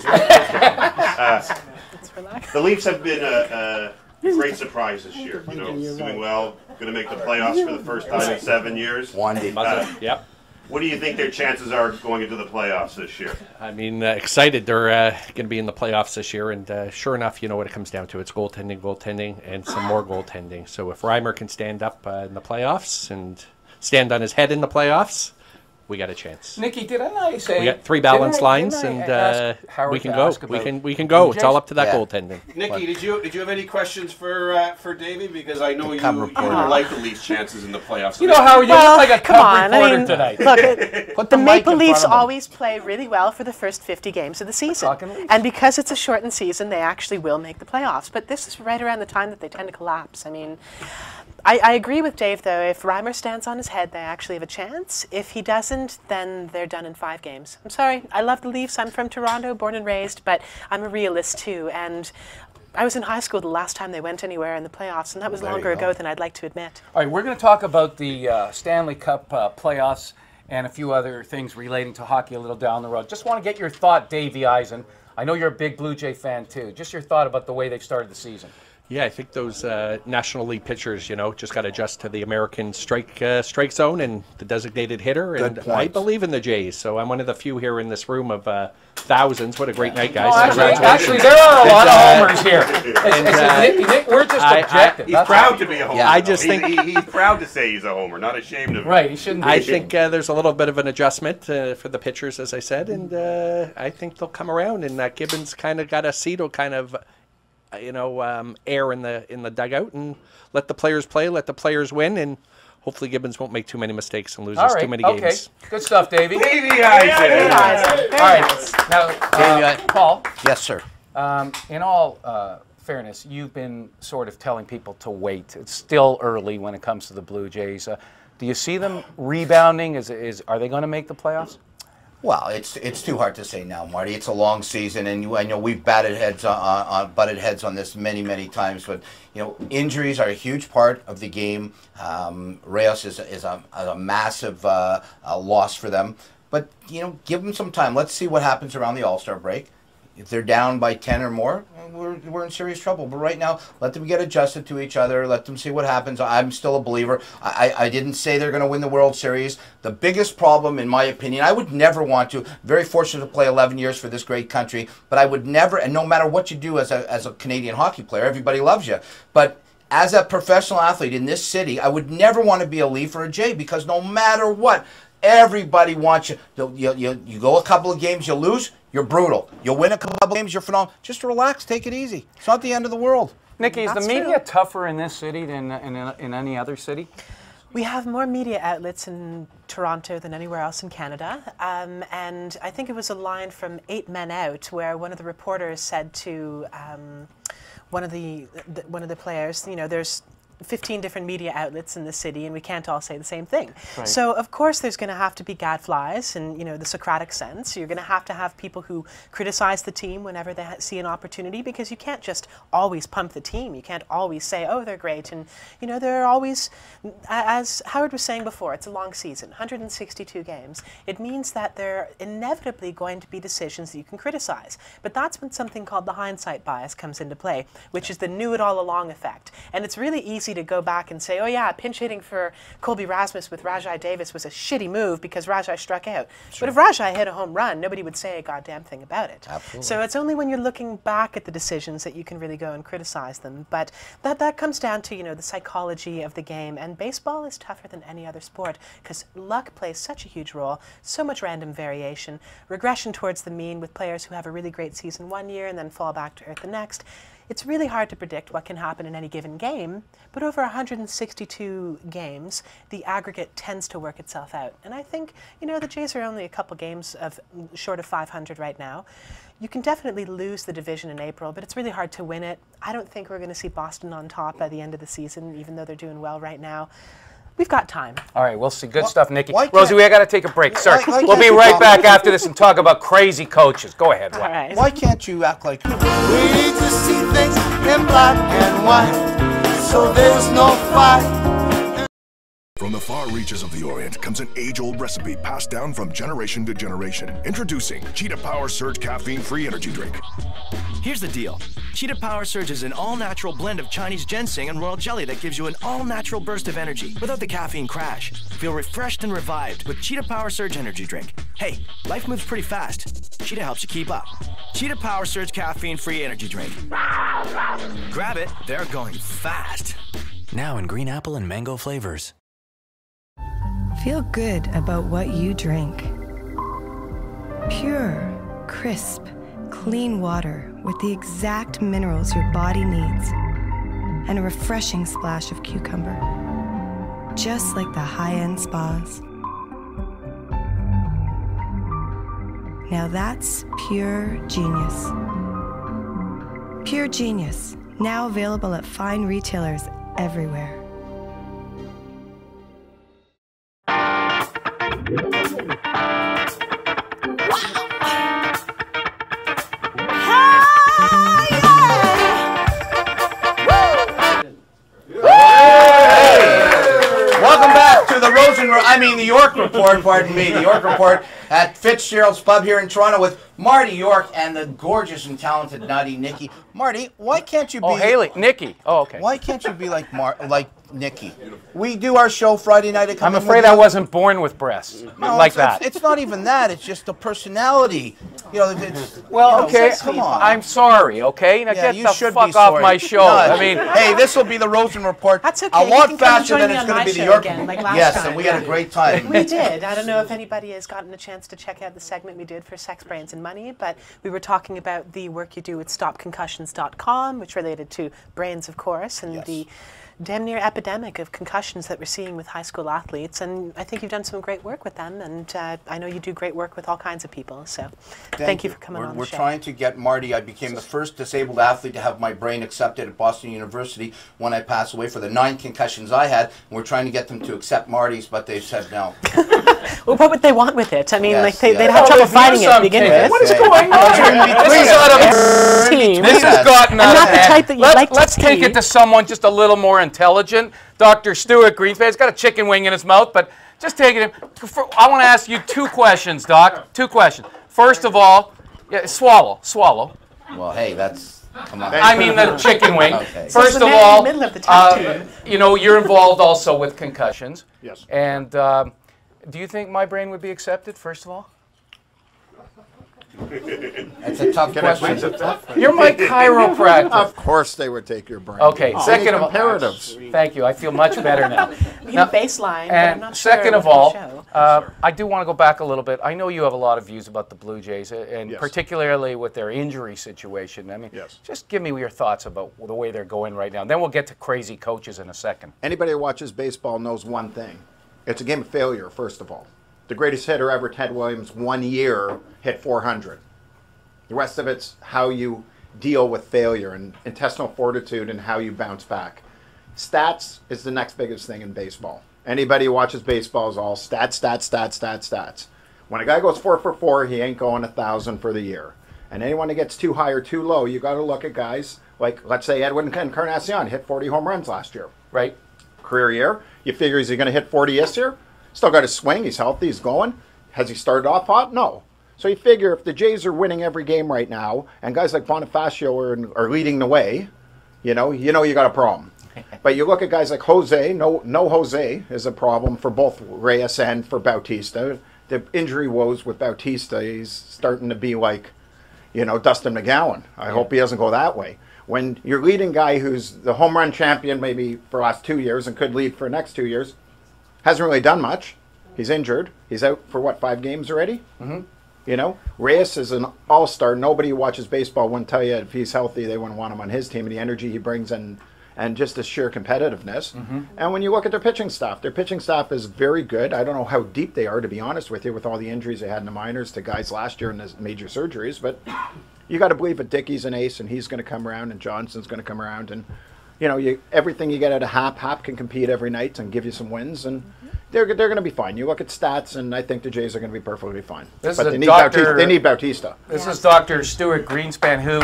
Speaker 14: The Leafs have been a great surprise this year. You know, doing well, going to make the playoffs for the first time in 7 years.
Speaker 13: Yep.
Speaker 14: What do you think their chances are going into the playoffs this year?
Speaker 13: I mean, excited. They're going to be in the playoffs this year, and sure enough, you know what it comes down to. It's goaltending, and some more goaltending. So if Reimer can stand up in the playoffs and stand on his head in the playoffs, we got a chance.
Speaker 1: Nikki, did I not say
Speaker 13: we got 3 balanced lines, and we can go. We can go. It's all up to that goaltending.
Speaker 6: Nikki, did you have any questions for Davey? Because I know you like the Leafs' chances in the playoffs.
Speaker 1: You know how you look like a cub reporter
Speaker 2: tonight.
Speaker 1: tonight.
Speaker 2: Look, the Maple Leafs always play really well for the first 50 games of the season. And because it's a shortened season, they actually will make the playoffs. But this is right around the time that they tend to collapse. I mean, I agree with Dave, though. If Reimer stands on his head, they actually have a chance. If he doesn't, then they're done in 5 games. I'm sorry. I love the Leafs. I'm from Toronto, born and raised, but I'm a realist, too. And I was in high school the last time they went anywhere in the playoffs, and that was longer ago than I'd like to admit.
Speaker 1: All right, we're going to talk about the Stanley Cup playoffs and a few other things relating to hockey a little down the road. Just want to get your thought, Davey Eisen. I know you're a big Blue Jay fan, too. Just your thought about the way they've started the season.
Speaker 13: Yeah, I think those National League pitchers, just got to adjust to the American strike zone and the designated hitter. And I believe in the Jays, so I'm one of the few here in this room of thousands. What a great night, guys!
Speaker 1: Actually, there are a lot of homers here. Nick, we're just objective.
Speaker 14: He's proud to be a homer.
Speaker 13: Yeah. I just think
Speaker 14: he's proud to say he's a homer, not ashamed of it.
Speaker 1: Right, he shouldn't be.
Speaker 13: I think there's a little bit of an adjustment for the pitchers, as I said, and I think they'll come around. And Gibbons kind of got a seat, kind of. Air in the dugout, and let the players play, let the players win, and hopefully Gibbons won't make too many mistakes and lose us too many games.
Speaker 1: Good stuff, Davey.
Speaker 14: Davey Eisen.
Speaker 1: All right, now, Paul.
Speaker 12: Yes, sir.
Speaker 1: In all fairness, you've been sort of telling people to wait. It's still early when it comes to the Blue Jays. Do you see them rebounding? Are they going to make the playoffs?
Speaker 12: Well, it's too hard to say now, Marty. It's a long season, and I know we've butted heads on this many times. But injuries are a huge part of the game. Reyes is a massive loss for them. But give them some time. Let's see what happens around the All-Star break. If they're down by 10 or more, we're in serious trouble. But right now, let them get adjusted to each other. Let them see what happens. I'm still a believer. I didn't say they're going to win the World Series. The biggest problem, in my opinion, I would never want to. Very fortunate to play 11 years for this great country. But I would never, and no matter what you do as a Canadian hockey player, everybody loves you. But as a professional athlete in this city, I would never want to be a Leaf or a Jay, because no matter what, everybody wants you. You go a couple of games, you lose, you're brutal. You'll win a couple of games, you're phenomenal. Just relax, take it easy. It's not the end of the world.
Speaker 1: Nikki, is the media tougher in this city than in any other city?
Speaker 2: We have more media outlets in Toronto than anywhere else in Canada, and I think it was a line from 8 Men Out where one of the reporters said to one of the players, there's 15 different media outlets in the city, and we can't all say the same thing. Right. So of course there's going to have to be gadflies and the Socratic sense. You're going to have people who criticize the team whenever they see an opportunity, because you can't just always pump the team. You can't always say, oh, they're great. And they're always, as Howard was saying before, it's a long season, 162 games. It means that there are inevitably going to be decisions that you can criticize. But that's when something called the hindsight bias comes into play, which is the knew it all along effect. And it's really easy to go back and say, oh yeah, pinch hitting for Colby Rasmus with Rajai Davis was a shitty move because Rajai struck out. Sure. But if Rajai hit a home run, nobody would say a goddamn thing about it.
Speaker 12: Absolutely.
Speaker 2: So it's only when you're looking back at the decisions that you can really go and criticize them. But that comes down to, the psychology of the game. And baseball is tougher than any other sport because luck plays such a huge role, so much random variation, regression towards the mean with players who have a really great season one year and then fall back to earth the next. It's really hard to predict what can happen in any given game, but over 162 games, the aggregate tends to work itself out. And I think, the Jays are only a couple games short of 500 right now. You can definitely lose the division in April, but it's really hard to win it. I don't think we're going to see Boston on top by the end of the season, even though they're doing well right now. We've got time.
Speaker 1: All right, we'll see. Good stuff, Nikki. Rosie, we got to take a break. Sorry. We'll be right back after this and talk about crazy coaches. Go ahead.
Speaker 2: All right.
Speaker 12: Why can't you act like...
Speaker 11: We need to see things in black and white, so there's no fight.
Speaker 15: From the far reaches of the Orient comes an age-old recipe passed down from generation to generation. Introducing Cheetah Power Surge Caffeine-Free Energy Drink.
Speaker 16: Here's the deal. Cheetah Power Surge is an all-natural blend of Chinese ginseng and royal jelly that gives you an all-natural burst of energy without the caffeine crash. Feel refreshed and revived with Cheetah Power Surge Energy Drink. Hey, life moves pretty fast. Cheetah helps you keep up. Cheetah Power Surge Caffeine-Free Energy Drink. Grab it, they're going fast.
Speaker 17: Now in green apple and mango flavors.
Speaker 18: Feel good about what you drink. Pure, crisp, clean water with the exact minerals your body needs. And a refreshing splash of cucumber. Just like the high-end spas. Now that's pure genius. Pure Genius, now available at fine retailers everywhere.
Speaker 12: Welcome back to the York Report, pardon me, the York Report at Fitzgerald's Pub here in Toronto with Marty York and the gorgeous and talented nutty Nikki. Marty, why can't you be...
Speaker 1: Oh, Haley. Nikki. Oh, okay.
Speaker 12: Why can't you be like Nikki? We do our show Friday night.
Speaker 1: I'm afraid I wasn't born with breasts like that.
Speaker 12: It's not even that. It's just the personality. You know, it's...
Speaker 1: Well, okay.
Speaker 12: Come on.
Speaker 1: I'm sorry, okay? Now
Speaker 12: Yeah,
Speaker 1: get
Speaker 12: you
Speaker 1: the
Speaker 12: should
Speaker 1: fuck
Speaker 12: be
Speaker 1: off
Speaker 12: sorry.
Speaker 1: my show.
Speaker 12: No,
Speaker 1: I mean...
Speaker 12: Hey, this will be the Rosen Report.
Speaker 2: That's okay.
Speaker 12: A
Speaker 2: You
Speaker 12: lot
Speaker 2: can come
Speaker 12: faster
Speaker 2: join
Speaker 12: than
Speaker 2: me
Speaker 12: it's
Speaker 2: on
Speaker 12: going
Speaker 2: my
Speaker 12: to be the
Speaker 2: show
Speaker 12: York
Speaker 2: again,
Speaker 12: Report.
Speaker 2: like last
Speaker 12: Yes,
Speaker 2: time.
Speaker 12: and we had a great time.
Speaker 2: We did. I don't know if anybody has gotten a chance to check out the segment we did for Sex, Brains, and Money, but we were talking about the work you do at StopConcussions.com, which related to brains, of course, and the damn near epidemic of concussions that we're seeing with high school athletes. And I think you've done some great work with them, and I know you do great work with all kinds of people. So thank you for coming on the show.
Speaker 12: We're trying to get Marty. I became the first disabled athlete to have my brain accepted at Boston University when I passed away for the 9 concussions I had. And we're trying to get them to accept Marty's, but they've said no.
Speaker 2: Well, what would they want with it? I mean,
Speaker 12: Yes,
Speaker 2: like they'd
Speaker 12: yes.
Speaker 2: have trouble finding it to begin with.
Speaker 1: What is going on? This has gotten out of hand. Let's take it to someone just a little more intelligent. Dr. Stuart Greenspan's got a chicken wing in his mouth, but just take it. I want to ask you 2 questions, Doc. 2 questions. First of all, swallow.
Speaker 12: Well, hey, that's... Come on.
Speaker 1: I mean the chicken wing.
Speaker 12: Okay.
Speaker 1: First of all, you know, you're involved also with concussions.
Speaker 19: Yes.
Speaker 1: And do you think my brain would be accepted, first of all?
Speaker 12: That's a tough question.
Speaker 1: You're my chiropractor.
Speaker 19: Of course they would take your brain.
Speaker 1: Okay, second of all,
Speaker 19: comparatives.
Speaker 1: Thank you. I feel much better now.
Speaker 2: Now, baseline, but I'm not sure
Speaker 1: second of
Speaker 2: what
Speaker 1: all,
Speaker 2: the show.
Speaker 1: I do want to go back a little bit. I know you have a lot of views about the Blue Jays, and
Speaker 19: Yes.
Speaker 1: particularly with their injury situation. I mean,
Speaker 19: Yes.
Speaker 1: just give me your thoughts about the way they're going right now. Then we'll get to crazy coaches in a second.
Speaker 19: Anybody who watches baseball knows one thing. It's a game of failure, first of all. The greatest hitter ever, Ted Williams, 1 year hit 400. The rest of it's how you deal with failure and intestinal fortitude and how you bounce back. Stats is the next biggest thing in baseball. Anybody who watches baseball is all stats. When a guy goes 4 for 4, he ain't going 1,000 for the year. And anyone that gets too high or too low, you got to look at guys like, let's say, Edwin Encarnacion hit 40 home runs last year.
Speaker 1: Right.
Speaker 19: Career year. You figure, is he going to hit 40 this year? Still got his swing. He's healthy. He's going. Has he started off hot? No. So you figure if the Jays are winning every game right now, and guys like Bonifacio are leading the way, you know you got a problem. But you look at guys like Jose. No Jose is a problem for both Reyes and for Bautista. The injury woes with Bautista, he's starting to be like, Dustin McGowan. I hope he doesn't go that way. When your leading guy who's the home run champion maybe for the last 2 years and could lead for the next 2 years, hasn't really done much. He's injured. He's out for, 5 games already? Mm-hmm. Reyes is an all-star. Nobody who watches baseball wouldn't tell you if he's healthy, they wouldn't want him on his team, and the energy he brings and just the sheer competitiveness.
Speaker 1: Mm-hmm.
Speaker 19: And when you look at their pitching staff is very good. I don't know how deep they are, to be honest with you, with all the injuries they had in the minors to guys last year and the major surgeries. But you got to believe that Dickey's an ace, and he's going to come around, and Johnson's going to come around. And, everything you get out of Hap can compete every night and give you some wins. And they're going to be fine. You look at stats, and I think the Jays are going to be perfectly fine. But they need Bautista.
Speaker 1: This is Dr. Stuart Greenspan, who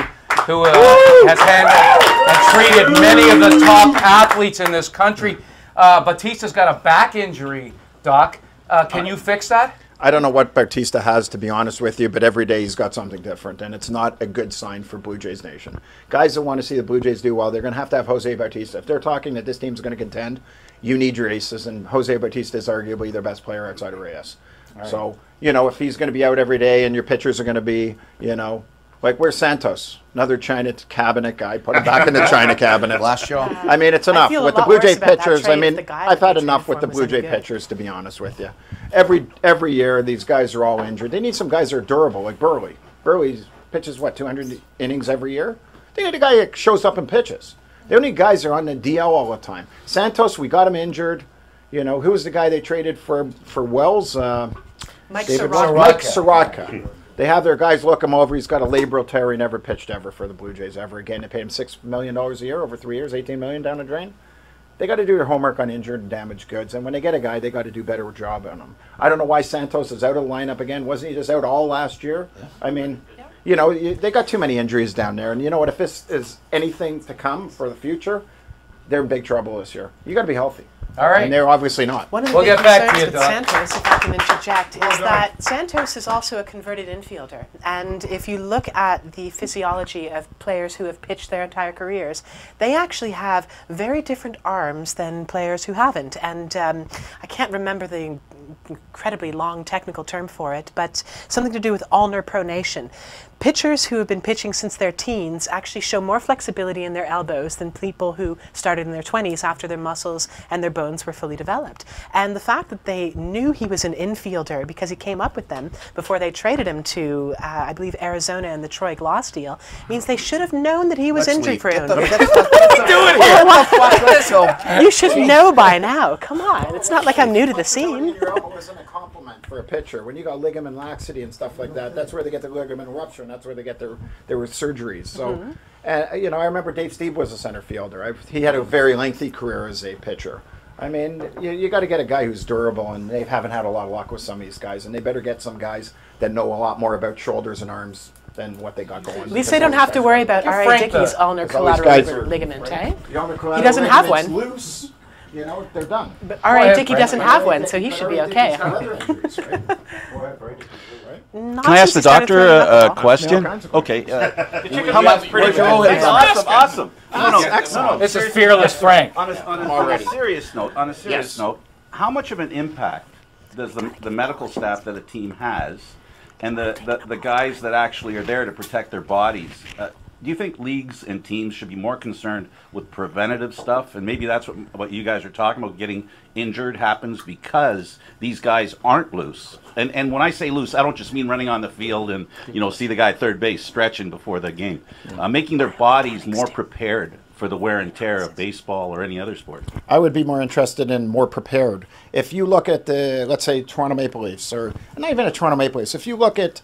Speaker 1: has handled and treated many of the top athletes in this country. Bautista's got a back injury, Doc. Can you fix that?
Speaker 19: I don't know what Bautista has, to be honest with you, but every day he's got something different, and it's not a good sign for Blue Jays Nation. Guys that want to see the Blue Jays do well, they're going to have Jose Bautista. If they're talking that this team's going to contend, you need your aces, and Jose Bautista is arguably their best player outside of Reyes. Right. So, if he's going to be out every day and your pitchers are going to be, like, where's Santos? Another China cabinet guy. Put him back in the China cabinet.
Speaker 12: Last show.
Speaker 19: I mean, it's enough. With the Blue Jay pitchers, I've had enough with the Blue Jay pitchers, to be honest with you. Every year, these guys are all injured. They need some guys that are durable, like Burley. Burley pitches, 200 innings every year? They need a guy that shows up and pitches. They don't need guys that are on the DL all the time. Santos, we got him injured. Who was the guy they traded for Wells?
Speaker 2: Mike
Speaker 19: Sorotka. They have their guys look him over. He's got a labral tear. He never pitched ever for the Blue Jays ever again. They paid him $6 million a year over 3 years, $18 million down the drain. They got to do their homework on injured and damaged goods. And when they get a guy, they got to do a better job on him. I don't know why Santos is out of the lineup again. Wasn't he just out all last year? Yeah. I mean, they got too many injuries down there. And you know what? If this is anything to come for the future, they're in big trouble this year. You got to be healthy.
Speaker 1: All right.
Speaker 19: And they're obviously not.
Speaker 2: One of the
Speaker 1: We'll
Speaker 2: big
Speaker 1: get back to
Speaker 2: concerns
Speaker 1: you,
Speaker 2: with
Speaker 1: Doc.
Speaker 2: Santos, if I can interject, is that Santos is also a converted infielder. And if you look at the physiology of players who have pitched their entire careers, they actually have very different arms than players who haven't. And I can't remember the incredibly long technical term for it, but something to do with ulnar pronation. Pitchers who have been pitching since their teens actually show more flexibility in their elbows than people who started in their 20s after their muscles and their bones were fully developed. And the fact that they knew he was an infielder because he came up with them before they traded him to, I believe, Arizona and the Troy Gloss deal, means they should have known that he was injury prone. You should know by now. Come on. It's not like I'm new to the scene.
Speaker 19: Your elbow isn't a compliment for a pitcher. When you got ligament laxity and stuff like that, that's where they get the ligament rupture, and that's where they get their surgeries. So, you know, I remember Dave Steve was a center fielder. He had a very lengthy career as a pitcher. I mean, you got to get a guy who's durable, and they haven't had a lot of luck with some of these guys, and they better get some guys that know a lot more about shoulders and arms than what they got going.
Speaker 2: At least they don't have to worry about R.A. Dickey's ulnar collateral ligament, eh? He doesn't have one.
Speaker 19: Loose. You know, they're done.
Speaker 2: But R.A. Dickey doesn't have one, so he should be okay.
Speaker 7: Can I ask the doctor a question? Okay. How much? Awesome. No.
Speaker 1: This is Fearless Frank.
Speaker 7: On a serious note, how much of an impact does the medical staff that a team has, and the guys that actually are there to protect their bodies? Do you think leagues and teams should be more concerned with preventative stuff? And maybe that's what you guys are talking about, getting injured happens because these guys aren't loose. And when I say loose, I don't just mean running on the field and, you know, see the guy at third base stretching before the game. Making their bodies more prepared for the wear and tear of baseball or any other sport.
Speaker 19: I would be more interested in more prepared. If you look at the, let's say, Toronto Maple Leafs, or not even a Toronto Maple Leafs, if you look at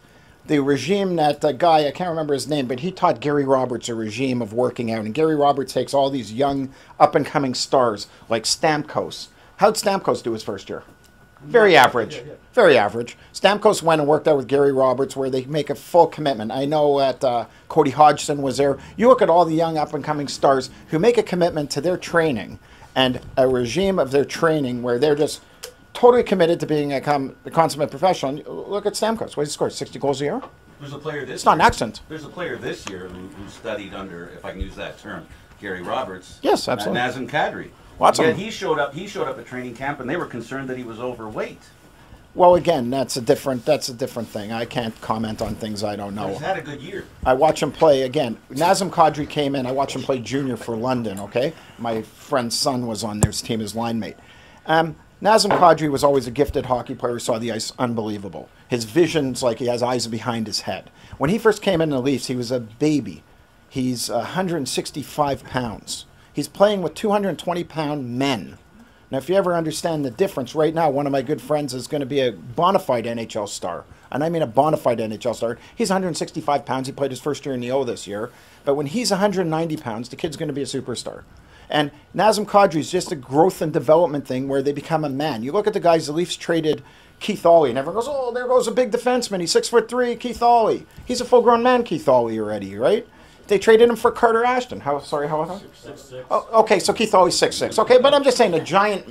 Speaker 19: the regime that guy, I can't remember his name, but he taught Gary Roberts a regime of working out. And Gary Roberts takes all these young, up-and-coming stars like Stamkos. How'd Stamkos do his first year? Very average. Very average. Stamkos went and worked out with Gary Roberts where they make a full commitment. I know that Cody Hodgson was there. You look at all the young, up-and-coming stars who make a commitment to their training and a regime of their training where they're just totally committed to being a consummate professional. Look at Stamkos. What does he score? 60 goals a year?
Speaker 7: There's a player this
Speaker 19: It's not an accent.
Speaker 7: There's a player this year who studied under, if I can use that term, Gary Roberts.
Speaker 19: Yes, absolutely.
Speaker 7: Nazem Kadri.
Speaker 19: Yet
Speaker 7: he showed up at training camp, and they were concerned that he was overweight.
Speaker 19: Well, again, that's a different thing. I can't comment on things I don't know.
Speaker 7: He's had a good year.
Speaker 19: I watch him play again. Nazem Kadri came in. I watched him play junior for London. Okay, my friend's son was on their team as line mate. Nazem Kadri was always a gifted hockey player who saw the ice unbelievable. His vision's like he has eyes behind his head. When he first came in the Leafs, he was a baby. He's 165 pounds. He's playing with 220-pound men. Now, if you ever understand the difference, right now, one of my good friends is going to be a bona fide NHL star. And I mean a bona fide NHL star. He's 165 pounds. He played his first year in the O this year. But when he's 190 pounds, the kid's going to be a superstar. And Nazem Kadri is just a growth and development thing where they become a man. You look at the guys the Leafs traded Keith Ollie, and everyone goes, oh, there goes a big defenseman. He's 6'3", Keith Ollie. He's a full-grown man, Keith Ollie, already, right? They traded him for Carter Ashton. How? 6'6". Oh, okay, so Keith Ollie's 6'6". Okay, but I'm just saying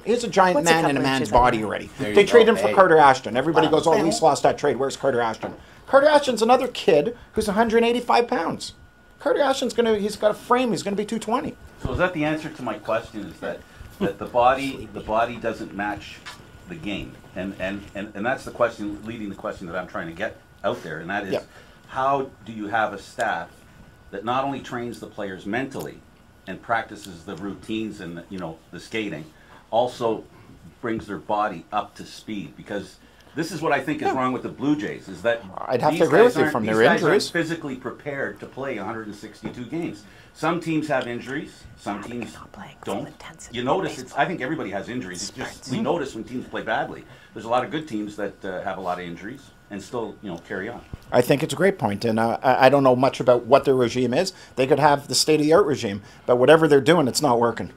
Speaker 19: he's a giant man in a man's body already. They traded him for Carter Ashton. Everybody goes, oh, Leafs lost that trade. Where's Carter Ashton? Carter Ashton's another kid who's 185 pounds. Carter Ashton's he's got a frame, he's going to be 220.
Speaker 7: So is that the answer to my question, is that the body doesn't match the game? And that's the question, leading the question that I'm trying to get out there, and that is, how do you have a staff that not only trains the players mentally and practices the routines and the skating, also brings their body up to speed? Because this is what I think is wrong with the Blue Jays, is that
Speaker 19: I'd have to agree with you from their injuries.
Speaker 7: Aren't physically prepared to play 162 games. Some teams have injuries, some teams don't. You notice, I think everybody has injuries. It's just we notice when teams play badly. There's a lot of good teams that have a lot of injuries and still carry on.
Speaker 19: I think it's a great point, and I don't know much about what their regime is. They could have the state-of-the-art regime, but whatever they're doing, it's not working.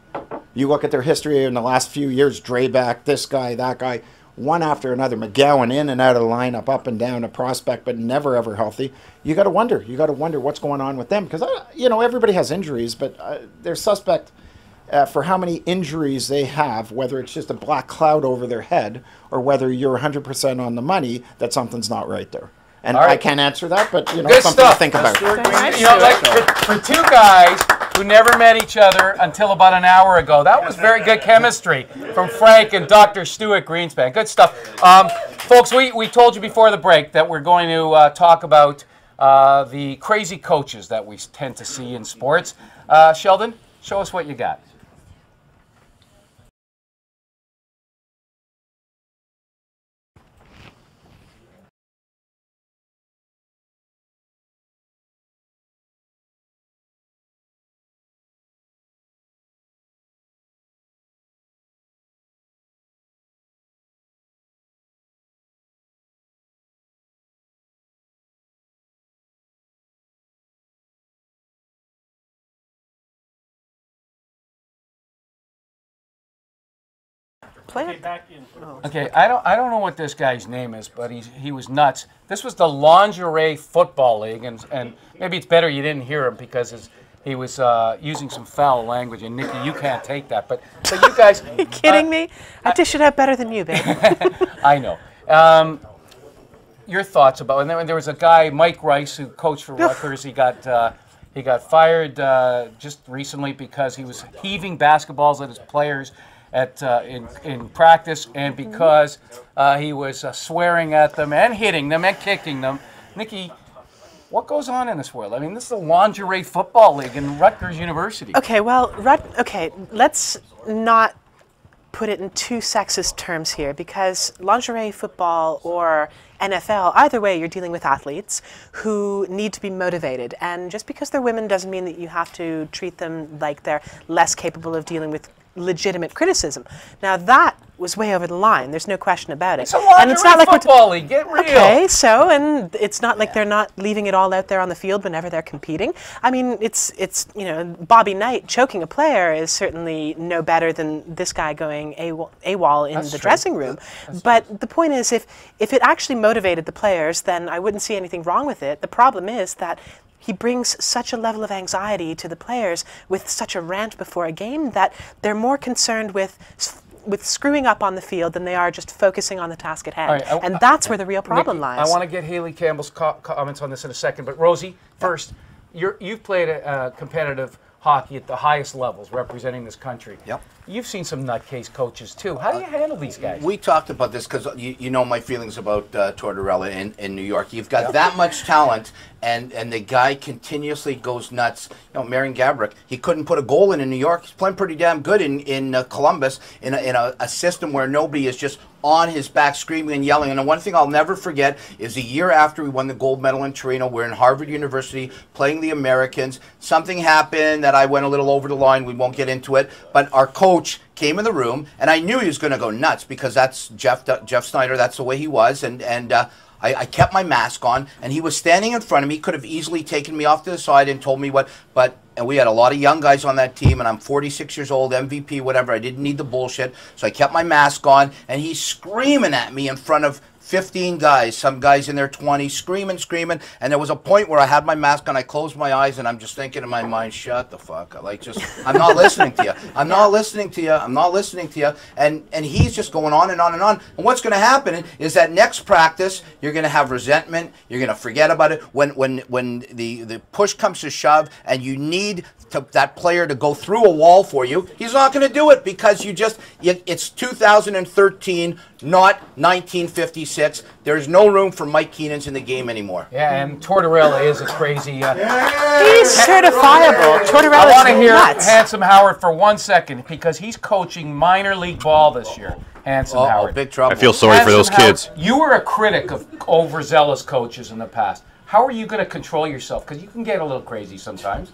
Speaker 19: You look at their history in the last few years, Drayback, this guy, that guy, one after another, McGowan in and out of the lineup, up and down, a prospect, but never ever healthy. You got to wonder. You got to wonder what's going on with them, because everybody has injuries, but they're suspect. for how many injuries they have, whether it's just a black cloud over their head or whether you're 100% on the money, that something's not right there. And I can't answer that, but you know,
Speaker 1: Good
Speaker 19: something
Speaker 1: stuff.
Speaker 19: to think about.
Speaker 1: You know, like for two guys who never met each other until about an hour ago, that was very good chemistry from Frank and Dr. Stu at Greenspan. Good stuff. Folks, we told you before the break that we're going to talk about the crazy coaches that we tend to see in sports. Sheldon, show us what you got. Okay, I don't know what this guy's name is, but he was nuts. This was the Lingerie Football League, and maybe it's better you didn't hear him because he was using some foul language. And Nikki, you can't take that, but you guys.
Speaker 2: Are you kidding me? I dish it out better than you, babe.
Speaker 1: I know. Your thoughts about? And then there was a guy, Mike Rice, who coached for Rutgers. He got fired just recently because he was heaving basketballs at his players in practice, and because he was swearing at them and hitting them and kicking them. Nikki, what goes on in this world? I mean, this is the Lingerie Football League in Rutgers University.
Speaker 2: Okay, well, let's not put it in too sexist terms here, because lingerie football or NFL, either way, you're dealing with athletes who need to be motivated. And just because they're women doesn't mean that you have to treat them like they're less capable of dealing with legitimate criticism. Now that was way over the line. There's no question about it.
Speaker 1: It's a lingerie football league. Get real.
Speaker 2: Okay, so, and it's not like they're not leaving it all out there on the field whenever they're competing. I mean, it's you know, Bobby Knight choking a player is certainly no better than this guy going AWOL in the dressing room. But the point is, if it actually motivated the players, then I wouldn't see anything wrong with it. The problem is that he brings such a level of anxiety to the players with such a rant before a game that they're more concerned with screwing up on the field than they are just focusing on the task at hand.
Speaker 1: Right,
Speaker 2: and that's where the real problem
Speaker 1: Nikki,
Speaker 2: lies.
Speaker 1: I want to get Haley Campbell's comments on this in a second, but Rosie, first, you've played competitive hockey at the highest levels representing this country.
Speaker 12: Yep.
Speaker 1: You've seen some nutcase coaches too. How do you handle these guys?
Speaker 12: We talked about this because you know my feelings about Tortorella in New York. You've got that much talent, and the guy continuously goes nuts. You know, Marion Gaborik, he couldn't put a goal in New York. He's playing pretty damn good in Columbus in a system where nobody is just on his back screaming and yelling. And the one thing I'll never forget is a year after we won the gold medal in Torino, we're in Harvard University playing the Americans. Something happened that I went a little over the line. We won't get into it. But our coach came in the room, and I knew he was going to go nuts because that's Jeff Snyder. That's the way he was. And I kept my mask on, and he was standing in front of me. Could have easily taken me off to the side and told me what, and we had a lot of young guys on that team, and I'm 46 years old, MVP, whatever. I didn't need the bullshit, so I kept my mask on, and he's screaming at me in front of 15 guys, some guys in their 20s, screaming, and there was a point where I had my mask on, I closed my eyes, and I'm just thinking in my mind, shut the fuck up. Like, just, I'm not listening to you. I'm not listening to you. I'm not listening to you. And he's just going on and on and on. And what's going to happen is that next practice, you're going to have resentment. You're going to forget about it. When the push comes to shove, and you need that player to go through a wall for you, he's not going to do it because it's 2013, not 1956. There's no room for Mike Keenan's in the game anymore.
Speaker 1: Yeah, and Tortorella is a crazy...
Speaker 2: He's certifiable. Tortorella
Speaker 1: I want to hear
Speaker 2: nuts.
Speaker 1: Handsome Howard for 1 second because he's coaching minor league ball this year. Handsome Howard.
Speaker 12: Big trouble.
Speaker 14: I feel sorry for those kids.
Speaker 1: You were a critic of overzealous coaches in the past. How are you going to control yourself? Because you can get a little crazy sometimes.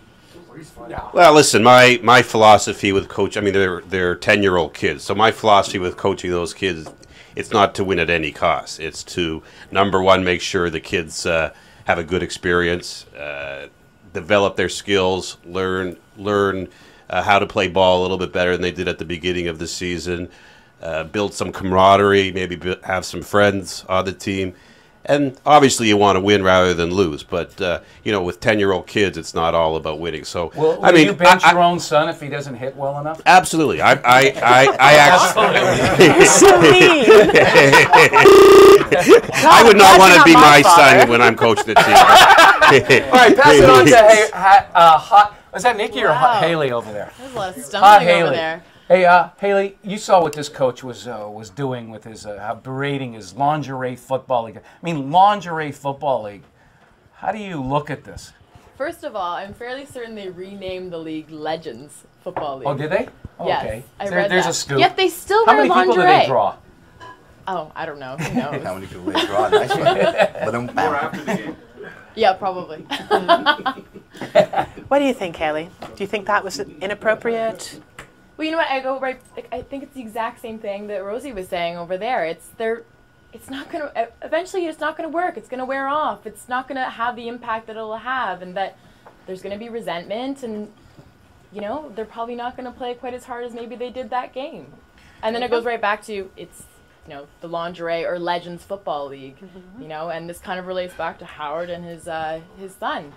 Speaker 14: Well, listen, my philosophy with coach, I mean, they're 10-year-old kids. So my philosophy with coaching those kids, it's not to win at any cost. It's to, number one, make sure the kids have a good experience, develop their skills, learn how to play ball a little bit better than they did at the beginning of the season, build some camaraderie, maybe have some friends on the team. And obviously you want to win rather than lose, but you know, with 10-year-old kids, it's not all about winning. So
Speaker 1: Will
Speaker 14: I mean,
Speaker 1: you bench your own son if he doesn't hit well enough?
Speaker 14: Absolutely. I actually. I would not want to be my son when I'm coaching the team.
Speaker 1: All right, pass it on to is that Nikki or Haley over there?
Speaker 8: There's a lot of stumbling over
Speaker 1: Haley.
Speaker 8: there.
Speaker 1: Hey, Haley, you saw what this coach was doing with his berating his lingerie football league. I mean, lingerie football league. How do you look at this?
Speaker 8: First of all, I'm fairly certain they renamed the league Legends Football League.
Speaker 1: Oh, did they? Oh,
Speaker 8: Yes,
Speaker 1: okay.
Speaker 8: I read
Speaker 1: There's
Speaker 8: that.
Speaker 1: a scoop.
Speaker 8: Yet they still
Speaker 1: How
Speaker 8: wear
Speaker 1: many people do
Speaker 8: lingerie.
Speaker 1: they draw?
Speaker 8: Oh, I don't know. Who knows?
Speaker 12: How many people they draw? Nice one. More after the game.
Speaker 8: Yeah, probably.
Speaker 2: What do you think, Haley? Do you think that was inappropriate?
Speaker 8: Well, you know what? I think it's the exact same thing that Rosie was saying over there. It's not going to, eventually it's not going to work. It's going to wear off. It's not going to have the impact that it'll have, and that there's going to be resentment, and, you know, they're probably not going to play quite as hard as maybe they did that game. And then it goes right back to, it's, you know, the lingerie or Legends Football League, you know, and this kind of relates back to Howard and his son.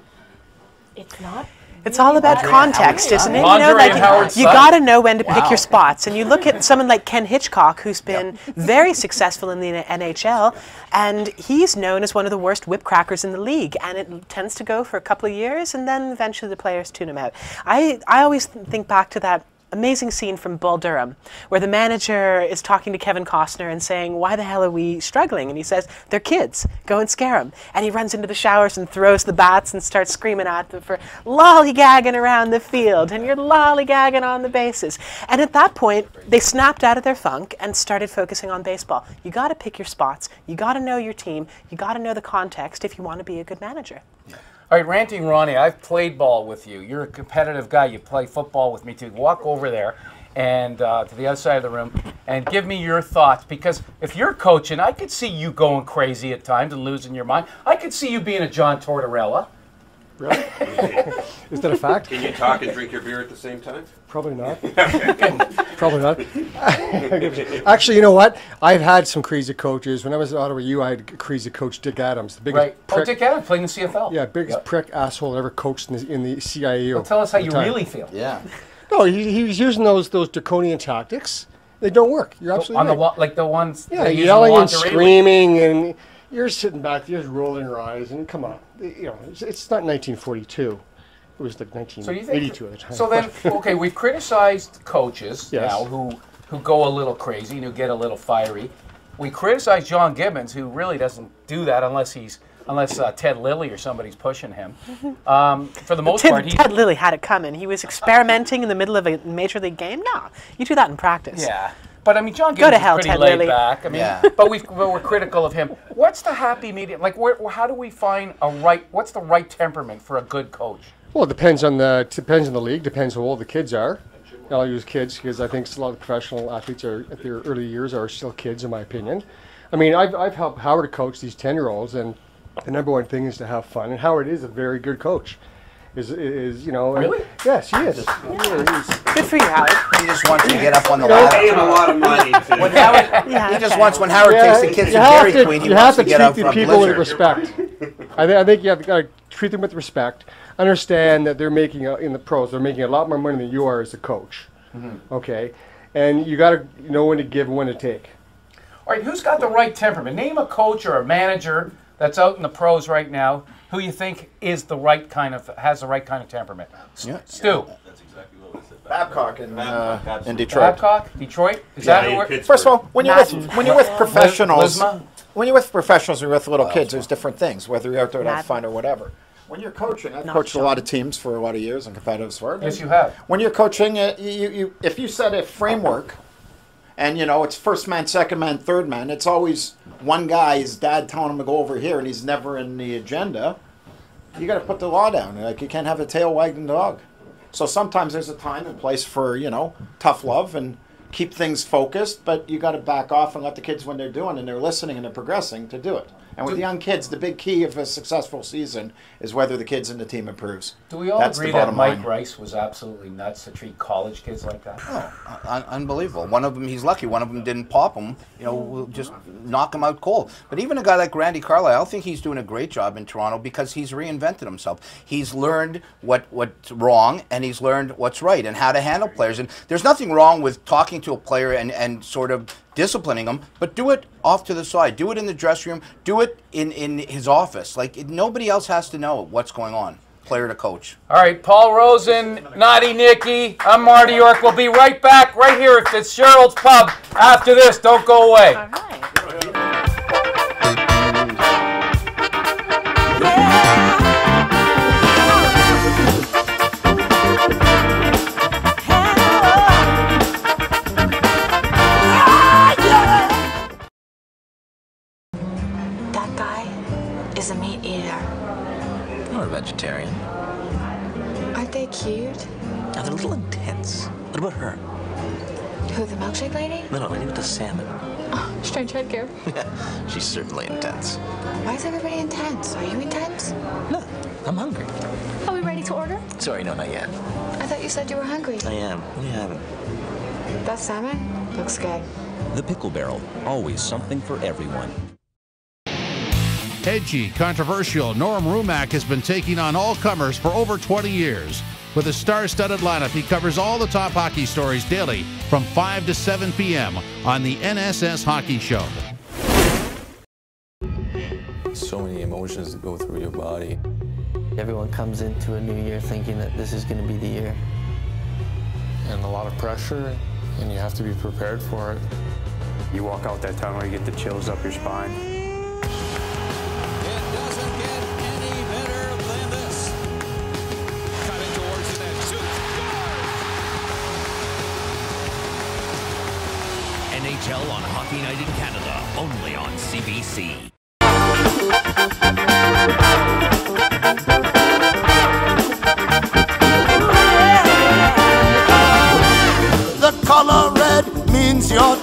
Speaker 8: It's not.
Speaker 2: It's all about context, isn't it?
Speaker 1: Lingerie and Howard's
Speaker 2: You
Speaker 1: son.
Speaker 2: got to know when to pick your spots. And you look at someone like Ken Hitchcock, who's been very successful in the NHL, and he's known as one of the worst whip crackers in the league. And it tends to go for a couple of years, and then eventually the players tune him out. I always think back to that amazing scene from Bull Durham, where the manager is talking to Kevin Costner and saying, why the hell are we struggling? And he says, they're kids, go and scare them. And he runs into the showers and throws the bats and starts screaming at them for lollygagging around the field, and you're lollygagging on the bases. And at that point, they snapped out of their funk and started focusing on baseball. You got to pick your spots, you got to know your team, you got to know the context if you want to be a good manager.
Speaker 1: All right, Ranting Ronnie, I've played ball with you. You're a competitive guy. You play football with me too. Walk over there and to the other side of the room and give me your thoughts. Because if you're coaching, I could see you going crazy at times and losing your mind. I could see you being a John Tortorella.
Speaker 4: Really? Is that a fact?
Speaker 14: Can you talk and drink your beer at the same time?
Speaker 4: Probably not. Probably not. Actually, you know what? I've had some crazy coaches. When I was at Ottawa U, I had a crazy coach, Dick Adams. The biggest prick,
Speaker 1: Dick Adams playing in the CFL.
Speaker 4: Yeah, biggest prick asshole ever coached in the CIAO.
Speaker 1: Well, tell us how you really feel.
Speaker 12: Yeah.
Speaker 4: No, he was using those draconian tactics. They don't work. You're absolutely right.
Speaker 1: Like the ones.
Speaker 4: Yeah, yelling and screaming, and you're sitting back, you're just rolling your eyes, and come on, you know, it's not 1942. It was like 1982 at the time.
Speaker 1: So then, okay, we've criticized coaches
Speaker 4: Yes.
Speaker 1: now who go a little crazy and who get a little fiery. We criticize John Gibbons, who really doesn't do that unless Ted Lilly or somebody's pushing him. For the most part,
Speaker 2: Ted Lilly had it coming. He was experimenting in the middle of a major league game. No, you do that in practice.
Speaker 1: Yeah. But I mean, John
Speaker 2: Go
Speaker 1: Gibbons
Speaker 2: to hell,
Speaker 1: is pretty
Speaker 2: Ted
Speaker 1: laid
Speaker 2: Lilly.
Speaker 1: back. I mean, but we're critical of him. What's the happy medium? Like, how do we find what's the right temperament for a good coach?
Speaker 4: Well, it depends on the league. Depends how old the kids are. I'll use kids because I think a lot of professional athletes are at their early years are still kids, in my opinion. I mean, I've helped Howard coach these 10-year-olds, and the number one thing is to have fun. And Howard is a very good coach. Is you know?
Speaker 1: Really?
Speaker 4: Yes, he is. Yeah,
Speaker 2: good for you, Howard.
Speaker 12: He just wants to get up on the ladder.
Speaker 14: Pay him a lot of money.
Speaker 12: When Howard, he just wants when Howard takes the kids to Dairy Queen, he wants to get up
Speaker 4: You have to treat the people with respect. I think you have got to treat them with respect. Understand that they're making in the pros, they're making a lot more money than you are as a coach.
Speaker 1: Mm-hmm.
Speaker 4: Okay, and you got to know when to give and when to take.
Speaker 1: All right, who's got the right temperament? Name a coach or a manager that's out in the pros right now who you think has the right kind of temperament.
Speaker 19: Yeah.
Speaker 1: Stu.
Speaker 19: That's exactly what I said. Babcock in Detroit.
Speaker 1: Babcock, Detroit. Is that who we're?
Speaker 19: First of all, when you're with professionals,
Speaker 1: Lisma?
Speaker 19: when you're with professionals, you're with little kids. There's different things, whether you're out there to have fun or whatever. When you're coaching, I've coached a lot of teams for a lot of years in competitive sport.
Speaker 1: Yes, you have.
Speaker 19: When you're coaching, if you set a framework, and you know it's first man, second man, third man, it's always one guy, his dad telling him to go over here, and he's never in the agenda. You got to put the law down. Like you can't have a tail wagging dog. So sometimes there's a time and place for tough love and keep things focused, but you got to back off and let the kids when they're doing and they're listening and they're progressing to do it. And with young kids, the big key of a successful season is whether the kids in the team improves.
Speaker 20: Do we all agree that Mike Rice was absolutely nuts to treat college kids like that?
Speaker 12: Oh, unbelievable. One of them, he's lucky. One of them didn't pop him. You know, we'll just knock him out cold. But even a guy like Randy Carlyle, I think he's doing a great job in Toronto because he's reinvented himself. He's learned what's wrong and he's learned what's right and how to handle players. And there's nothing wrong with talking to a player and sort of disciplining them, but do it off to the side. Do it in the dressing room. Do it in his office. Like, nobody else has to know what's going on, player to coach.
Speaker 1: All right, Paul Rosen, Naughty Nikki, I'm Marty York. We'll be right back right here at Fitzgerald's Pub after this. Don't go away.
Speaker 3: All right.
Speaker 21: Is a meat eater.
Speaker 22: I'm not a vegetarian.
Speaker 21: Aren't they cute?
Speaker 22: Now, they're a little intense. What about her?
Speaker 21: Who, the milkshake lady?
Speaker 22: No, lady with the salmon.
Speaker 21: Oh, strange headgear.
Speaker 22: She's certainly intense.
Speaker 21: Why is everybody intense? Are you intense?
Speaker 22: No, I'm hungry.
Speaker 21: Are we ready to order?
Speaker 22: Sorry, no, not yet.
Speaker 21: I thought you said you were hungry.
Speaker 22: I am. What do you have?
Speaker 21: That salmon looks good.
Speaker 23: The Pickle Barrel, always something for everyone.
Speaker 5: Edgy, controversial, Norm Rumack has been taking on all comers for over 20 years. With a star-studded lineup, he covers all the top hockey stories daily from 5 to 7 p.m. on the NSS Hockey Show.
Speaker 24: So many emotions that go through your body.
Speaker 25: Everyone comes into a new year thinking that this is going to be the year.
Speaker 26: And a lot of pressure, and you have to be prepared for it.
Speaker 27: You walk out that tunnel, you get the chills up your spine.
Speaker 23: NHL on Hockey Night in Canada, only on CBC.
Speaker 11: The color red means you're...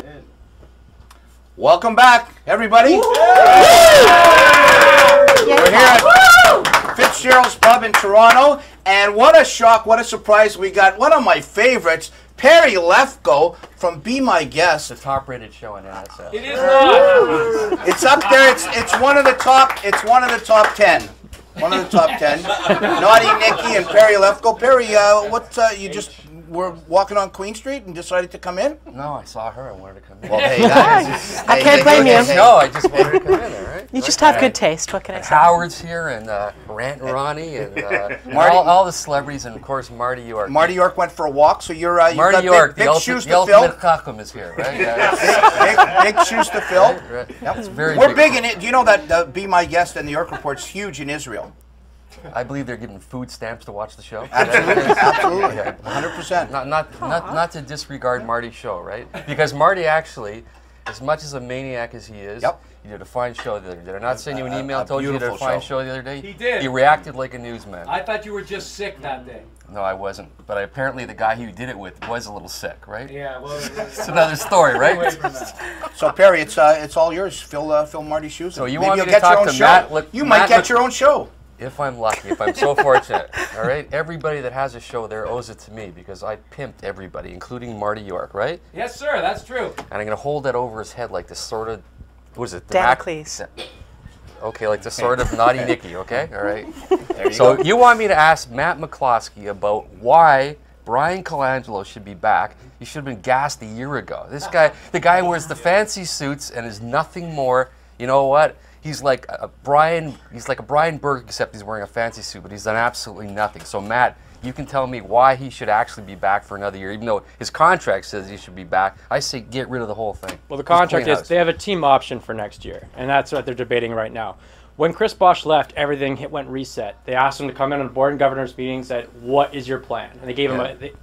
Speaker 12: Welcome back, everybody. We're here at Fitzgerald's Pub in Toronto, and what a shock, what a surprise we got. One of my favorites, Perry Lefko from Be My Guest.
Speaker 28: The top-rated show on NSS.
Speaker 1: It is not.
Speaker 12: It's up there. It's one of the top. It's one of the top 10. One of the top 10. Naughty Nikki and Perry Lefko. Perry, you just were walking on Queen Street and decided to come in?
Speaker 28: No, I saw her. I wanted to come in.
Speaker 12: Well, hey,
Speaker 2: I can't blame you.
Speaker 28: No, I just wanted to come in. All right.
Speaker 2: You just have good taste. What can I say?
Speaker 28: Howard's here and Rant and Ronnie and all the celebrities and of course Marty York.
Speaker 12: Marty York went for a walk, so you're
Speaker 28: Marty York,
Speaker 12: big shoes to
Speaker 28: the
Speaker 12: fill.
Speaker 28: ultimate Cockham is here, right?
Speaker 12: big shoes to fill.
Speaker 28: Right.
Speaker 12: Yep.
Speaker 28: It's very
Speaker 12: We're big in it. Do you know that Be My Guest and the York Report's huge in Israel?
Speaker 28: I believe they're giving food stamps to watch the show.
Speaker 12: Absolutely, absolutely, 100%.
Speaker 28: Not to disregard Marty's show, right? Because Marty actually, as much as a maniac as he is, he did a fine show the other day. Did I not send you an email and told you he did a fine show the other day?
Speaker 1: He did.
Speaker 28: He reacted like a newsman.
Speaker 1: I thought you were just sick that day.
Speaker 28: No, I wasn't. But apparently the guy he did it with was a little sick, right?
Speaker 1: Yeah, well,
Speaker 28: it's another story, right?
Speaker 12: So Perry, it's all yours. Fill Marty's shoes.
Speaker 28: So you
Speaker 12: Maybe
Speaker 28: want me
Speaker 12: you'll
Speaker 28: to
Speaker 12: get your
Speaker 28: talk
Speaker 12: own
Speaker 28: to
Speaker 12: show.
Speaker 28: Matt?
Speaker 12: You might get your own show.
Speaker 28: If I'm lucky, if I'm so fortunate, all right? Everybody that has a show there owes it to me because I pimped everybody, including Marty York, right?
Speaker 1: Yes, sir, that's true.
Speaker 28: And I'm going to hold that over his head like this sort of, what is it?
Speaker 2: Damocles.
Speaker 28: Okay, like the sort of Naughty Nikki, okay? All right. So you want me to ask Matt McCloskey about why Brian Colangelo should be back. He should have been gassed a year ago. This guy, the guy wears the fancy suits and is nothing more, you know what? He's like a Brian Burke, except he's wearing a fancy suit, but he's done absolutely nothing. So Matt, you can tell me why he should actually be back for another year, even though his contract says he should be back. I say get rid of the whole thing.
Speaker 29: Well, the contract is they have a team option for next year, and that's what they're debating right now. When Chris Bosch left, everything went reset. They asked him to come in on board and governors meetings, said, what is your plan? And they gave him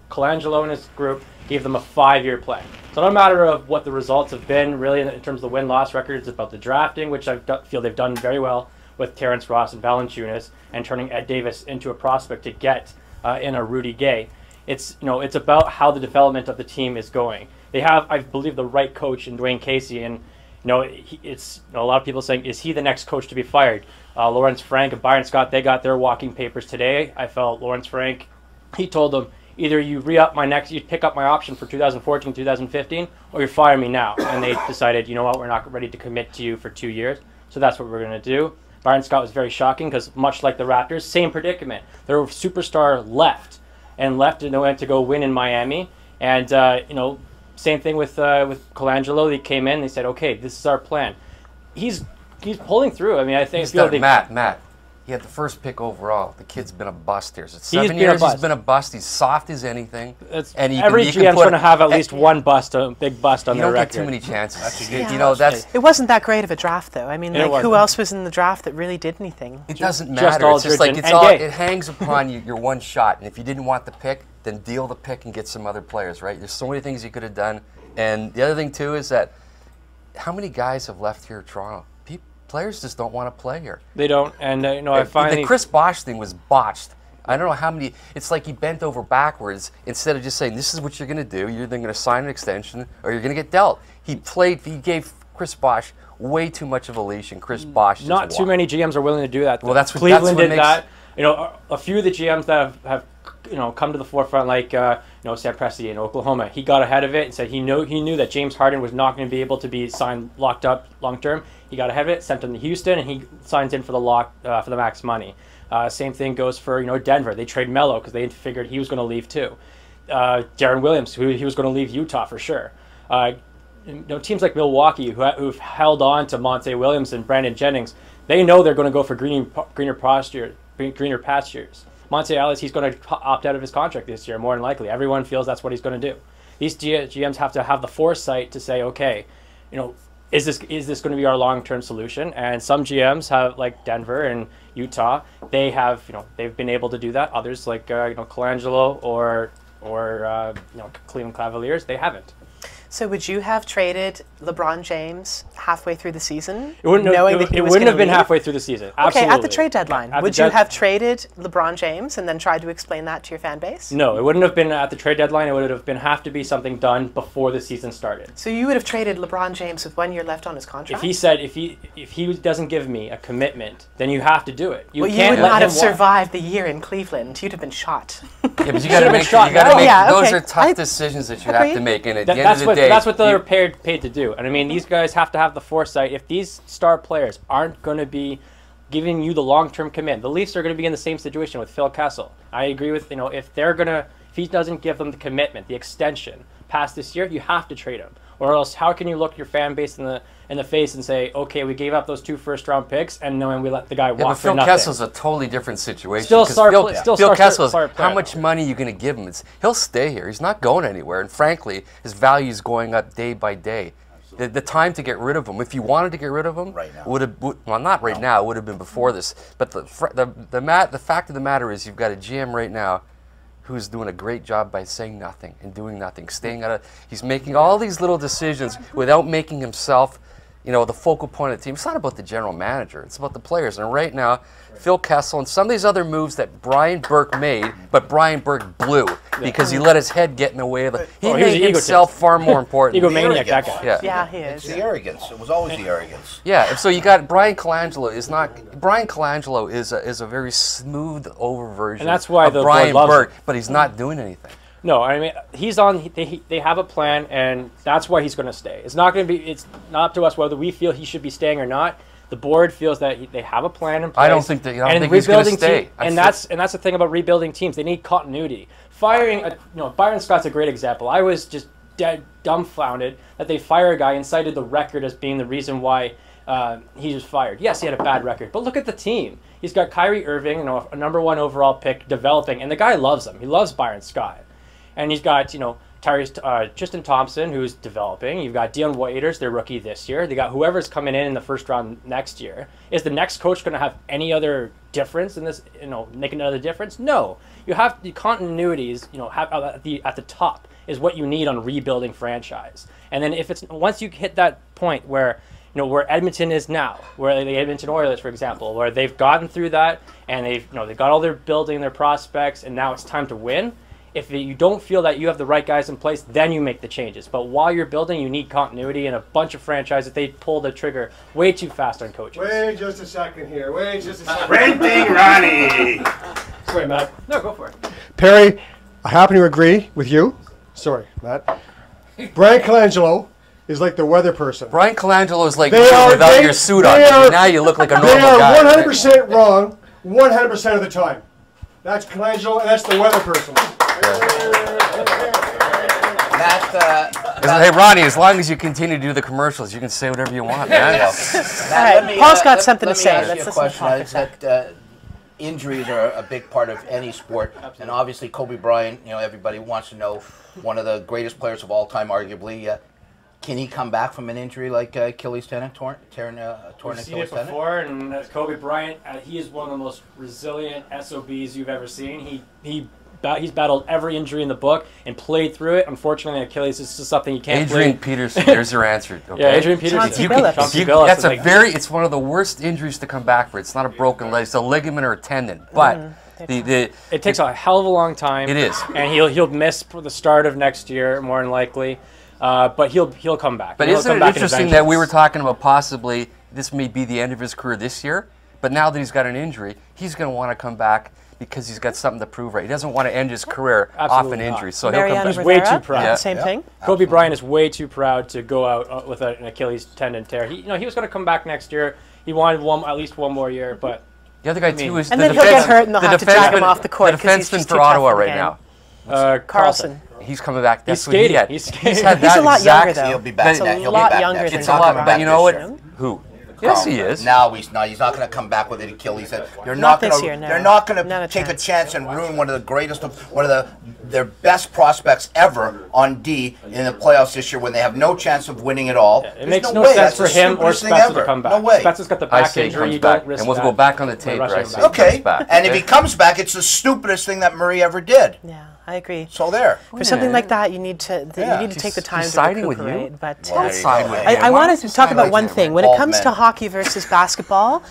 Speaker 29: Colangelo and his group gave them a 5-year plan. So no matter of what the results have been, really, in terms of the win-loss record, it's about the drafting, which I feel they've done very well with Terrence Ross and Valanciunas, and turning Ed Davis into a prospect to get in a Rudy Gay. It's about how the development of the team is going. They have, I believe, the right coach in Dwayne Casey, and it's a lot of people saying, is he the next coach to be fired? Lawrence Frank and Byron Scott, they got their walking papers today. I felt Lawrence Frank, he told them, either you you pick up my option for 2014, 2015, or you fire me now. And they decided, you know what, we're not ready to commit to you for 2 years. So that's what we're going to do. Byron Scott was very shocking because much like the Raptors, same predicament. Their superstar left and they went to go win in Miami. And, same thing with Colangelo. They came in, they said, okay, this is our plan. He's pulling through. I mean, I think...
Speaker 28: Matt, he had the first pick overall. The kid's been a bust here. It's 7 years he's been a bust. He's soft as anything.
Speaker 29: Every GM's going to have at least one bust, a big bust on their record.
Speaker 28: You don't get too many chances.
Speaker 2: It wasn't that great of a draft, though. I mean, who else was in the draft that really did anything?
Speaker 28: It doesn't matter. It's just like it hangs upon your one shot. And if you didn't want the pick, then deal the pick and get some other players, right? There's so many things you could have done. And the other thing, too, is that how many guys have left here at Toronto? Players just don't want to play here.
Speaker 29: They don't, and I find
Speaker 28: the Chris Bosh thing was botched. I don't know how many. It's like he bent over backwards instead of just saying, "This is what you're going to do. You're either going to sign an extension or you're going to get dealt." He gave Chris Bosh way too much of a leash, and Chris Bosh just
Speaker 29: not too many GMs are willing to do that.
Speaker 28: Well, that's what
Speaker 29: Cleveland did that. A few of the GMs that have come to the forefront, like Sam Presti in Oklahoma, he got ahead of it and said he knew that James Harden was not going to be able to be signed locked up long term. He got ahead of it, sent him to Houston, and he signs in for the max money. Same thing goes for Denver. They trade Melo because they figured he was going to leave too. Darren Williams, he was going to leave Utah for sure. Teams like Milwaukee who've held on to Monte Williams and Brandon Jennings, they know they're going to go for greener pastures. Monte Ellis, he's going to opt out of his contract this year, more than likely. Everyone feels that's what he's going to do. These GMs have to have the foresight to say, okay, is this going to be our long-term solution? And some GMs have, like Denver and Utah, they've been able to do that. Others, like Colangelo or Cleveland Cavaliers, they haven't.
Speaker 2: So would you have traded LeBron James halfway through the season?
Speaker 29: It wouldn't have been halfway through the season. Absolutely.
Speaker 2: Okay, at the trade deadline, would you have traded LeBron James and then tried to explain that to your fan base?
Speaker 29: No, it wouldn't have been at the trade deadline. It would have to be something done before the season started.
Speaker 2: So you would have traded LeBron James with 1 year left on his contract?
Speaker 29: If he said if he doesn't give me a commitment, then you have to do it.
Speaker 2: You would not have survived the year in Cleveland. You'd have been shot.
Speaker 28: Yeah, but you got to make those are tough decisions that you have to make, and at the end of the day,
Speaker 29: that's what they're paid to do. And I mean, these guys have to have the foresight. If these star players aren't going to be giving you the long-term commitment, the Leafs are going to be in the same situation with Phil Kessel. I agree with if he doesn't give them the commitment, the extension past this year, you have to trade him. Or else, how can you look your fan base in the face and say, okay, we gave up those 2 first-round picks, and then we let the guy walk for nothing?
Speaker 28: Phil Kessel's a totally different situation.
Speaker 29: Phil
Speaker 28: Kessel's, how much money are you going to give him? He'll stay here. He's not going anywhere. And frankly, his value is going up day by day. The time to get rid of him, if you wanted to get rid of him,
Speaker 12: right now.
Speaker 28: Not right now. It would have been before this. But the fact of the matter is, you've got a GM right now who's doing a great job by saying nothing and doing nothing, he's making all these little decisions without making himself, the focal point of the team. It's not about the general manager, it's about the players. And right now, Phil Kessel and some of these other moves that Brian Burke made, but Brian Burke blew because he let his head get in the way of it. He made himself far more important.
Speaker 29: Egomaniac, that guy.
Speaker 2: Yeah, he is.
Speaker 12: It's the arrogance. It was always the arrogance.
Speaker 28: Yeah, and so you got Brian Colangelo is a very smooth over version
Speaker 29: and that's why
Speaker 28: of Brian Burke, but he's not doing anything.
Speaker 29: No, I mean they have a plan, and that's why he's going to stay. It's not up to us whether we feel he should be staying or not. The board feels that they have a plan in place.
Speaker 28: I don't think he's going to stay.
Speaker 29: That's the thing about rebuilding teams. They need continuity. Firing, Byron Scott's a great example. I was just dumbfounded that they fire a guy and cited the record as being the reason why he was fired. Yes, he had a bad record, but look at the team. He's got Kyrie Irving, a #1 overall pick, developing, and the guy loves him. He loves Byron Scott, and he's got Tristan Thompson, who's developing. You've got Dion Waiters, their rookie this year. They got whoever's coming in the first round next year. Is the next coach going to have any other difference in this? Make another difference? No. You have the continuities. At the top is what you need on a rebuilding franchise. And then once you hit that point where where Edmonton is now, where the Edmonton Oilers, for example, where they've gotten through that and they've got all their building, their prospects, and now it's time to win. If you don't feel that you have the right guys in place, then you make the changes. But while you're building, you need continuity, and a bunch of franchises, they pull the trigger way too fast on coaches.
Speaker 4: Wait just a second here. Wait just a second.
Speaker 6: Renting Ronnie!
Speaker 29: Sorry, Matt. No, go for it.
Speaker 4: Perry, I happen to agree with you. Sorry, Matt. Brian Colangelo is like the weather person.
Speaker 28: Brian Colangelo is like without your suit on. Now you look like a normal guy.
Speaker 4: They are 100% wrong 100% of the time. That's Colangelo, and that's the weather person.
Speaker 28: Hey, Ronnie, as long as you continue to do the commercials, you can say whatever you want, man.
Speaker 2: All right, Paul's got something to say.
Speaker 12: Let's listen to Paul. Injuries are a big part of any sport, and obviously Kobe Bryant, everybody wants to know, one of the greatest players of all time, arguably. Can he come back from an injury like Achilles tendon, torn Achilles
Speaker 29: seen it before, and Kobe Bryant, he is one of the most resilient SOBs you've ever seen. He's battled every injury in the book and played through it. Unfortunately, Achilles is just something you can't.
Speaker 28: Adrian Peterson, there's your answer. Okay?
Speaker 29: Yeah, Adrian Peterson.
Speaker 28: That's it's one of the worst injuries to come back for. It's not a broken leg; it's a ligament or a tendon. But
Speaker 29: it takes a hell of a long time.
Speaker 28: It is,
Speaker 29: and he'll miss for the start of next year, more than likely. But he'll come back.
Speaker 28: But isn't it interesting that we were talking about possibly this may be the end of his career this year? But now that he's got an injury, he's going to want to come back because he's got something to prove. Right? He doesn't want to end his career off an injury. So he'll come back.
Speaker 29: He's way too proud.
Speaker 2: Yeah. Same thing.
Speaker 29: Kobe Bryant is way too proud to go out with an Achilles tendon tear. He was going to come back next year. He wanted at least one more year, but
Speaker 28: the other guy too is
Speaker 2: and then he'll get hurt and they'll have to drag him off the court.
Speaker 28: The defenseman for Ottawa right now,
Speaker 2: Carlson.
Speaker 28: He's coming back.
Speaker 29: He's skating.
Speaker 28: He's had that
Speaker 2: a lot younger, though.
Speaker 12: He'll be back.
Speaker 2: He's a lot younger than
Speaker 28: It's a lot. But you know what? Who? Yes, he is.
Speaker 12: Now he's not going to come back with an Achilles. They're
Speaker 2: not this year. No.
Speaker 12: They're not going to take a chance and ruin one of their best prospects ever on D in the playoffs this year when they have no chance of winning at all.
Speaker 29: It makes no sense for him or Spencer to come back.
Speaker 12: No way.
Speaker 29: Spencer's got the back injury. You don't risk
Speaker 28: and we'll go back on the tape.
Speaker 12: Okay. And if he comes back, it's the stupidest thing that Murray ever did.
Speaker 2: Yeah. I agree.
Speaker 12: So there.
Speaker 2: For something like that, you need to take the time to recuperate. But
Speaker 28: I
Speaker 2: wanted to talk about one thing. When it comes to hockey versus basketball,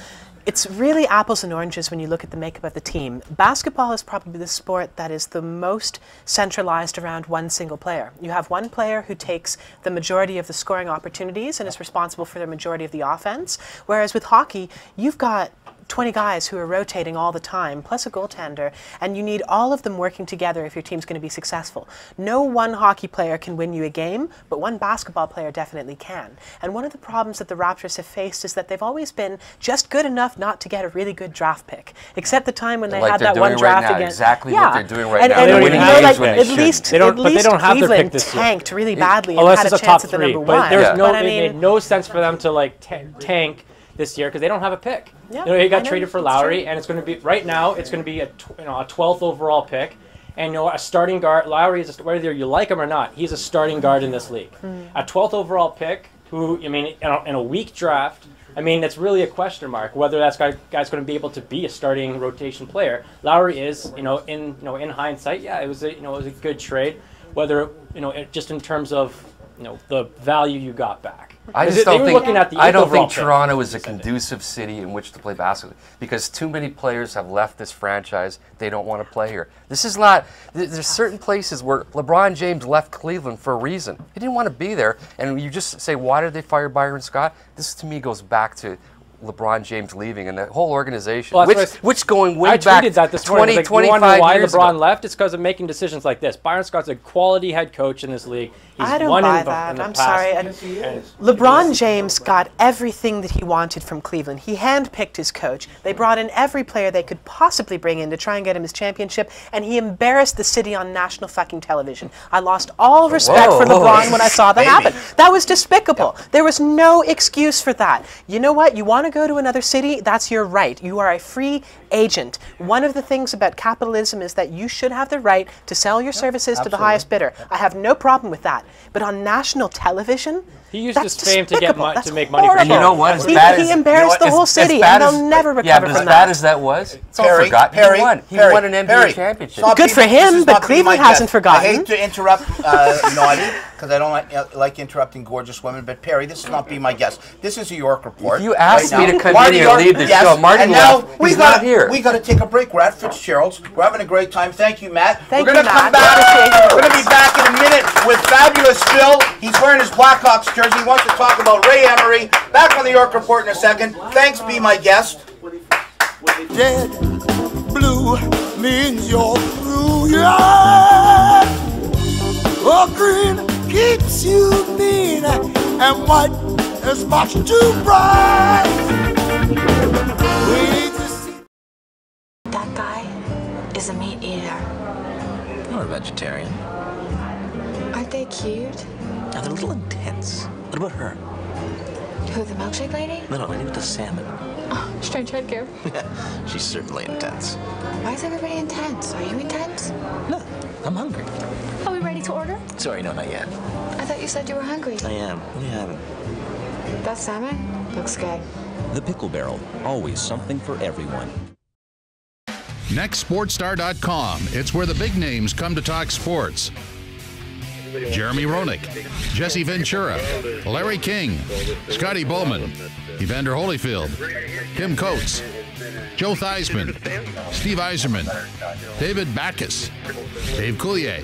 Speaker 2: it's really apples and oranges when you look at the makeup of the team. Basketball is probably the sport that is the most centralized around one single player. You have one player who takes the majority of the scoring opportunities and is responsible for the majority of the offense, whereas with hockey, you've got 20 guys who are rotating all the time, plus a goaltender, and you need all of them working together if your team's going to be successful. No one hockey player can win you a game, but one basketball player definitely can. And one of the problems that the Raptors have faced is that they've always been just good enough not to get a really good draft pick, except the time when they had that one draft against.
Speaker 28: Exactly what they're doing right now.
Speaker 2: And
Speaker 28: winning
Speaker 2: games
Speaker 28: when
Speaker 2: at least Cleveland tanked really badly and had a chance at the number one.
Speaker 29: It made no sense for them to tank this year because they don't have a pick.
Speaker 2: Yeah,
Speaker 29: he got traded for Lowry, and it's going to be right now. It's going to be a 12th overall pick, and a starting guard. Lowry is whether you like him or not, he's a starting guard in this league. A 12th overall pick, who in a weak draft. It's really a question mark whether that guy's going to be able to be a starting rotation player. Lowry is, in hindsight, it was a good trade. Whether just in terms of the value you got back.
Speaker 28: I don't think Toronto is a conducive city in which to play basketball because too many players have left this franchise. They don't want to play here. This is not. There's certain places where LeBron James left Cleveland for a reason. He didn't want to be there, and you just say, why did they fire Byron Scott? This to me goes back to LeBron James leaving and the whole organization, which going way back.
Speaker 29: I tweeted that this morning. 25 years ago. Why LeBron left? It's because of making decisions like this. Byron Scott's a quality head coach in this league.
Speaker 2: I don't buy that. I'm sorry. LeBron James got everything that he wanted from Cleveland. He handpicked his coach. They brought in every player they could possibly bring in to try and get him his championship, and he embarrassed the city on national fucking television. I lost all respect for LeBron when I saw that happen. That was despicable. There was no excuse for that. You know what? You want to go to another city? That's your right. You are a free agent. One of the things about capitalism is that you should have the right to sell your services to the highest bidder. I have no problem with that. But on national television,
Speaker 29: He used his fame to make money for
Speaker 1: And you know what? As
Speaker 2: He
Speaker 1: bad as,
Speaker 2: embarrassed the whole city, and they'll never recover
Speaker 1: but
Speaker 2: from
Speaker 1: as bad
Speaker 2: that.
Speaker 1: as that was, it's all
Speaker 12: Perry,
Speaker 1: forgotten.
Speaker 12: Perry,
Speaker 1: He won. He
Speaker 12: Perry,
Speaker 1: won an NBA
Speaker 12: Perry.
Speaker 1: championship.
Speaker 12: Stop
Speaker 2: Good for
Speaker 12: being- this
Speaker 2: him,
Speaker 12: is
Speaker 2: but
Speaker 12: not being my
Speaker 2: Cleveland hasn't
Speaker 12: guest.
Speaker 2: forgotten.
Speaker 12: I hate to interrupt Naughty, because I don't like interrupting gorgeous women, but Perry, this is not being my guest. This is a York Report.
Speaker 1: If you asked
Speaker 12: right
Speaker 1: me
Speaker 12: now.
Speaker 1: to come
Speaker 12: Marty
Speaker 1: in here and
Speaker 12: York,
Speaker 1: lead the
Speaker 12: yes,
Speaker 1: show, Marty
Speaker 12: and now
Speaker 1: left. He's not here.
Speaker 12: We got to take a break. We're at Fitzgerald's. We're having a great time. Thank you, Matt.
Speaker 2: Thank
Speaker 12: We're going to
Speaker 2: you,
Speaker 12: come
Speaker 2: Matt.
Speaker 12: back. We're going to be back in a minute with fabulous Phil. He's wearing his Blackhawks jersey. He wants to talk about Ray Emery. Back on the York Report in a second. Thanks, be my guest.
Speaker 11: Dead blue means you're through, yeah. Oh, green keeps you mean, and white is much too bright. We need to see.
Speaker 21: That guy is a meat eater.
Speaker 22: You're a vegetarian.
Speaker 21: Aren't they cute?
Speaker 22: Now, they're a little intense. What about her?
Speaker 21: Who, the milkshake lady?
Speaker 22: No, lady with the salmon.
Speaker 21: Oh, strange headgear.
Speaker 22: She's certainly intense.
Speaker 21: Why is everybody intense? Are you intense?
Speaker 22: No, I'm hungry.
Speaker 21: Are we ready to order?
Speaker 22: Sorry, no, not yet.
Speaker 21: I thought you said you were hungry.
Speaker 22: I am. What are you having?
Speaker 21: That salmon looks good.
Speaker 7: The Pickle Barrel, always something for everyone.
Speaker 5: NextSportsStar.com. It's where the big names come to talk sports. Jeremy Roenick, Jesse Ventura, Larry King, Scotty Bowman, Evander Holyfield, Kim Coates, Joe Theismann, Steve Yzerman, David Backus, Dave Coulier,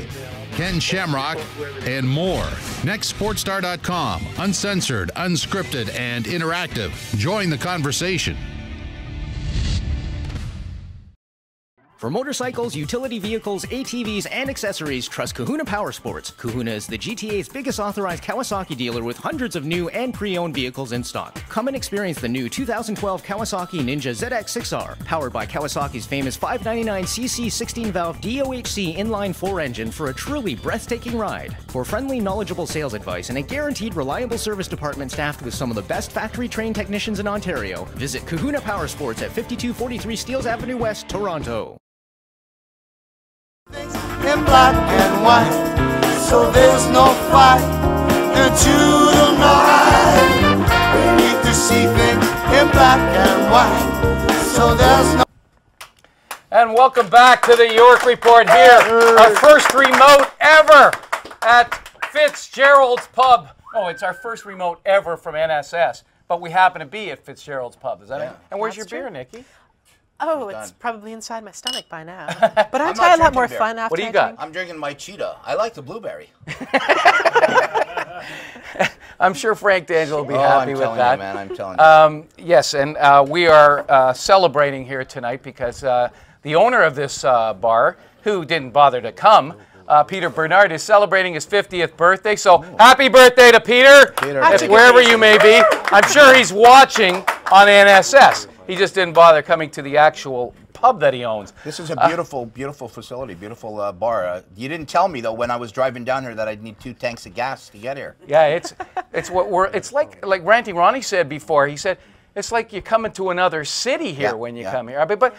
Speaker 5: Ken Shamrock, and more. NextSportsStar.com. Uncensored, unscripted, and interactive. Join the conversation.
Speaker 8: For motorcycles, utility vehicles, ATVs, and accessories, trust Kahuna Power Sports. Kahuna is the GTA's biggest authorized Kawasaki dealer with hundreds of new and pre-owned vehicles in stock. Come and experience the new 2012 Kawasaki Ninja ZX6R, powered by Kawasaki's famous 599cc 16-valve DOHC inline-4 engine for a truly breathtaking ride. For friendly, knowledgeable sales advice and a guaranteed reliable service department staffed with some of the best factory-trained technicians in Ontario, visit Kahuna Power Sports at 5243 Steeles Avenue West, Toronto.
Speaker 11: In black and white, so there's no fight into the night. We need to see things in black and white, so there's no.
Speaker 1: And welcome back to the York Report here. Our first remote ever at Fitzgerald's Pub. Oh, it's our first remote ever from NSS, but we happen to be at Fitzgerald's Pub. Is that it? And where's your beer, Nikki?
Speaker 2: Oh, it's probably inside my stomach by now. But aren't I a lot more fun after
Speaker 1: What do you got?
Speaker 12: I'm drinking my Cheetah. I like the blueberry.
Speaker 1: I'm sure Frank D'Angelo will be happy with that.
Speaker 12: You, man, I'm telling you.
Speaker 1: Yes, and we are celebrating here tonight because the owner of this bar, who didn't bother to come, Peter Bernard, is celebrating his 50th birthday. So happy birthday to Peter, wherever you may be. I'm sure he's watching on NSS. He just didn't bother coming to the actual pub that he owns.
Speaker 12: This is a beautiful, beautiful facility, beautiful bar. You didn't tell me though when I was driving down here that I'd need 2 tanks of gas to get here.
Speaker 1: Yeah, it's like Ranting Ronnie said before. He said it's like you're coming to another city here when you come here. But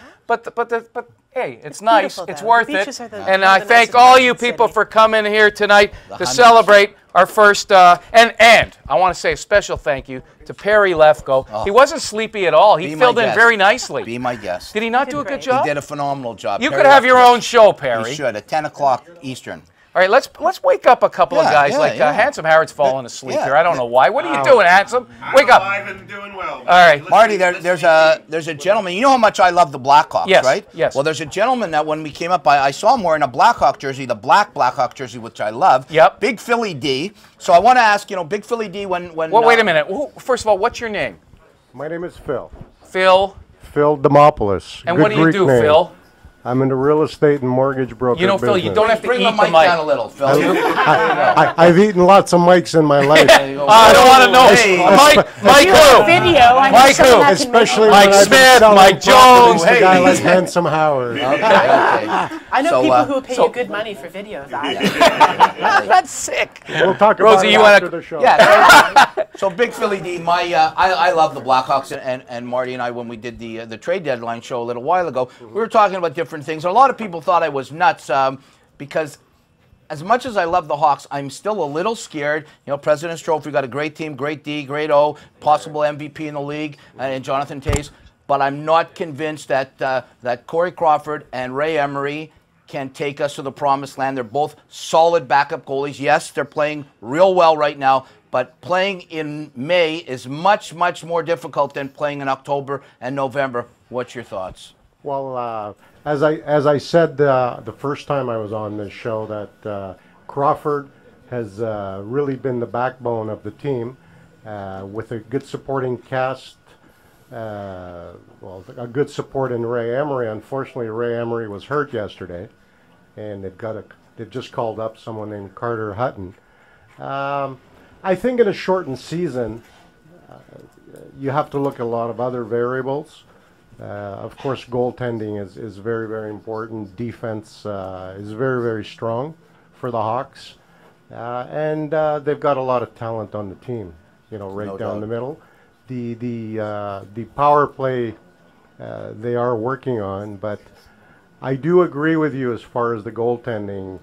Speaker 1: hey, it's nice. It's worth it. And I thank all you people for coming here tonight to celebrate our first. And I want to say a special thank you to Perry Lefko. He wasn't sleepy at all. He filled in very nicely.
Speaker 12: Be my guest.
Speaker 1: Did he not do a good job?
Speaker 12: He did a phenomenal job.
Speaker 1: You could have your own show, Perry.
Speaker 12: You should at 10 o'clock Eastern.
Speaker 1: All right, let's wake up a couple of guys. Handsome Harrod's falling asleep here. I don't know why. What are you doing, Handsome? Wake up.
Speaker 6: I'm alive and doing well.
Speaker 1: All right,
Speaker 12: Marty. There's a gentleman. You know how much I love the Blackhawks, right?
Speaker 1: Yes.
Speaker 12: Well, there's a gentleman that when we came up, I saw him wearing a Blackhawk jersey, the black Blackhawk jersey, which I love.
Speaker 1: Yep.
Speaker 12: Big Philly D. So I want to ask, Big Philly D. When.
Speaker 1: Well, wait a minute. First of all, what's your name?
Speaker 9: My name is Phil.
Speaker 1: Phil.
Speaker 9: Phil Demopoulos.
Speaker 1: And what do you do, Phil?
Speaker 9: I'm into real estate and mortgage broker
Speaker 1: Phil,
Speaker 9: business.
Speaker 1: you don't have to
Speaker 12: bring
Speaker 1: eat
Speaker 12: the mic down a little, Phil.
Speaker 9: I've eaten lots of mics in my life.
Speaker 1: I don't want to know. Mike who? Mike who?
Speaker 9: Especially
Speaker 1: Mike Smith, Mike Jones.
Speaker 9: A guy like Handsome Howard.
Speaker 2: I know people who will pay you good money for video of that.
Speaker 1: That's sick.
Speaker 9: We'll talk
Speaker 1: Rosie,
Speaker 9: about it after the show.
Speaker 12: Yeah. So Big Philly D, I love the Blackhawks, and Marty and I, when we did the trade deadline show a little while ago, we were talking about different things. A lot of people thought I was nuts because as much as I love the Hawks, I'm still a little scared. You know, President's Trophy, got a great team, great D, great O, possible MVP in the league, and Jonathan Toews. But I'm not convinced that that Corey Crawford and Ray Emery can take us to the promised land. They're both solid backup goalies. Yes, they're playing real well right now, but playing in May is much, much more difficult than playing in October and November. What's your thoughts?
Speaker 9: Well, as I said the first time I was on this show, that Crawford has really been the backbone of the team with a good supporting cast. Well, a good support in Ray Emery. Unfortunately, Ray Emery was hurt yesterday, and they've just called up someone named Carter Hutton. I think in a shortened season, you have to look at a lot of other variables. Of course, goaltending is very, very important. Defense is very, very strong for the Hawks, and they've got a lot of talent on the team. You know, right down the middle. The power play they are working on, but I do agree with you as far as the goaltending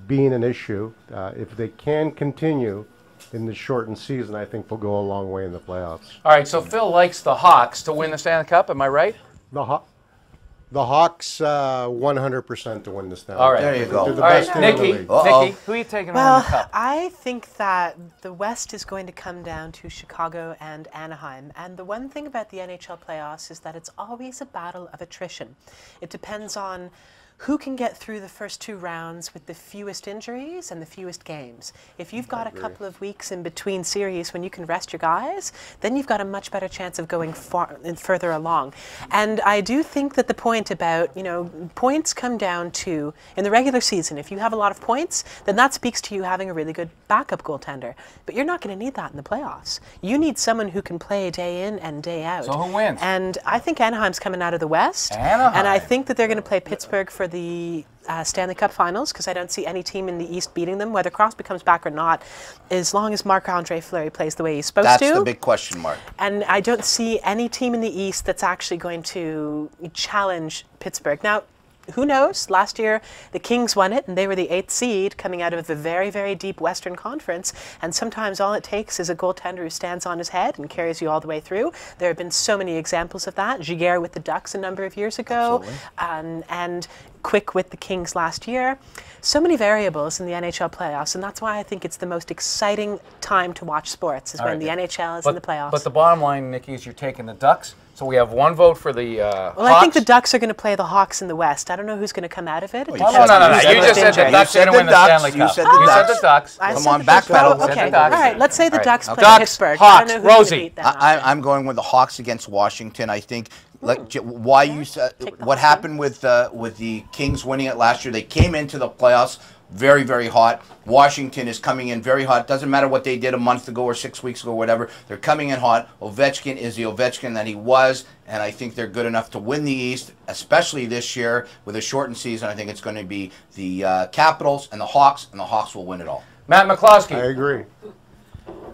Speaker 9: being an issue. If they can continue in the shortened season, I think they'll go a long way in the playoffs.
Speaker 1: All right, so Phil likes the Hawks to win the Stanley Cup. Am I right?
Speaker 9: The Hawks 100% to win the Stanley Cup.
Speaker 1: All right, there you go.
Speaker 9: They're the
Speaker 1: All
Speaker 9: best
Speaker 1: right,
Speaker 9: team
Speaker 1: Nikki,
Speaker 9: in the league.
Speaker 1: Nikki, who are you taking to win
Speaker 2: Well,
Speaker 1: the Cup?
Speaker 2: I think that the West is going to come down to Chicago and Anaheim. And the one thing about the NHL playoffs is that it's always a battle of attrition. It depends on who can get through the first two rounds with the fewest injuries and the fewest games. If you've got a couple of weeks in between series when you can rest your guys, then you've got a much better chance of going further along. And I do think that the point about, you know, points come down to, in the regular season, if you have a lot of points, then that speaks to you having a really good backup goaltender. But you're not going to need that in the playoffs. You need someone who can play day in and day out.
Speaker 1: So who wins?
Speaker 2: And I think Anaheim's coming out of the West.
Speaker 1: Anaheim.
Speaker 2: And I think that they're going to play Pittsburgh for the Stanley Cup Finals, because I don't see any team in the East beating them, whether Crosby comes back or not, as long as Marc-Andre Fleury plays the way he's supposed to.
Speaker 12: That's the big question mark.
Speaker 2: And I don't see any team in the East that's actually going to challenge Pittsburgh. Now, who knows? Last year, the Kings won it, and they were the 8th seed coming out of the very, very deep Western Conference. And sometimes all it takes is a goaltender who stands on his head and carries you all the way through. There have been so many examples of that. Giguère with the Ducks a number of years ago, and Quick with the Kings last year. So many variables in the NHL playoffs, and that's why I think it's the most exciting time to watch sports, is when the NHL is in the playoffs.
Speaker 1: But the bottom line, Nikki, is you're taking the Ducks. So we have one vote for the Hawks.
Speaker 2: Well, I think the Ducks are going to play the Hawks in the West. I don't know who's going to come out of it.
Speaker 1: No. You just said the Ducks are going to win the Stanley Cup. You said the Ducks.
Speaker 12: Come on, backpedal.
Speaker 2: Okay, all right. Let's say the Ducks play Pittsburgh.
Speaker 1: Hawks,
Speaker 2: I don't know who's
Speaker 1: Rosie.
Speaker 2: going to beat them.
Speaker 12: I'm going with the Hawks against Washington. I think why you said what happened with the Kings winning it last year. They came into the playoffs very, very hot. Washington is coming in very hot. Doesn't matter what they did a month ago or 6 weeks ago or whatever. They're coming in hot. Ovechkin is the Ovechkin that he was, and I think they're good enough to win the East, especially this year with a shortened season. I think it's going to be the Capitals and the Hawks will win it all.
Speaker 1: Matt McCloskey.
Speaker 9: I agree.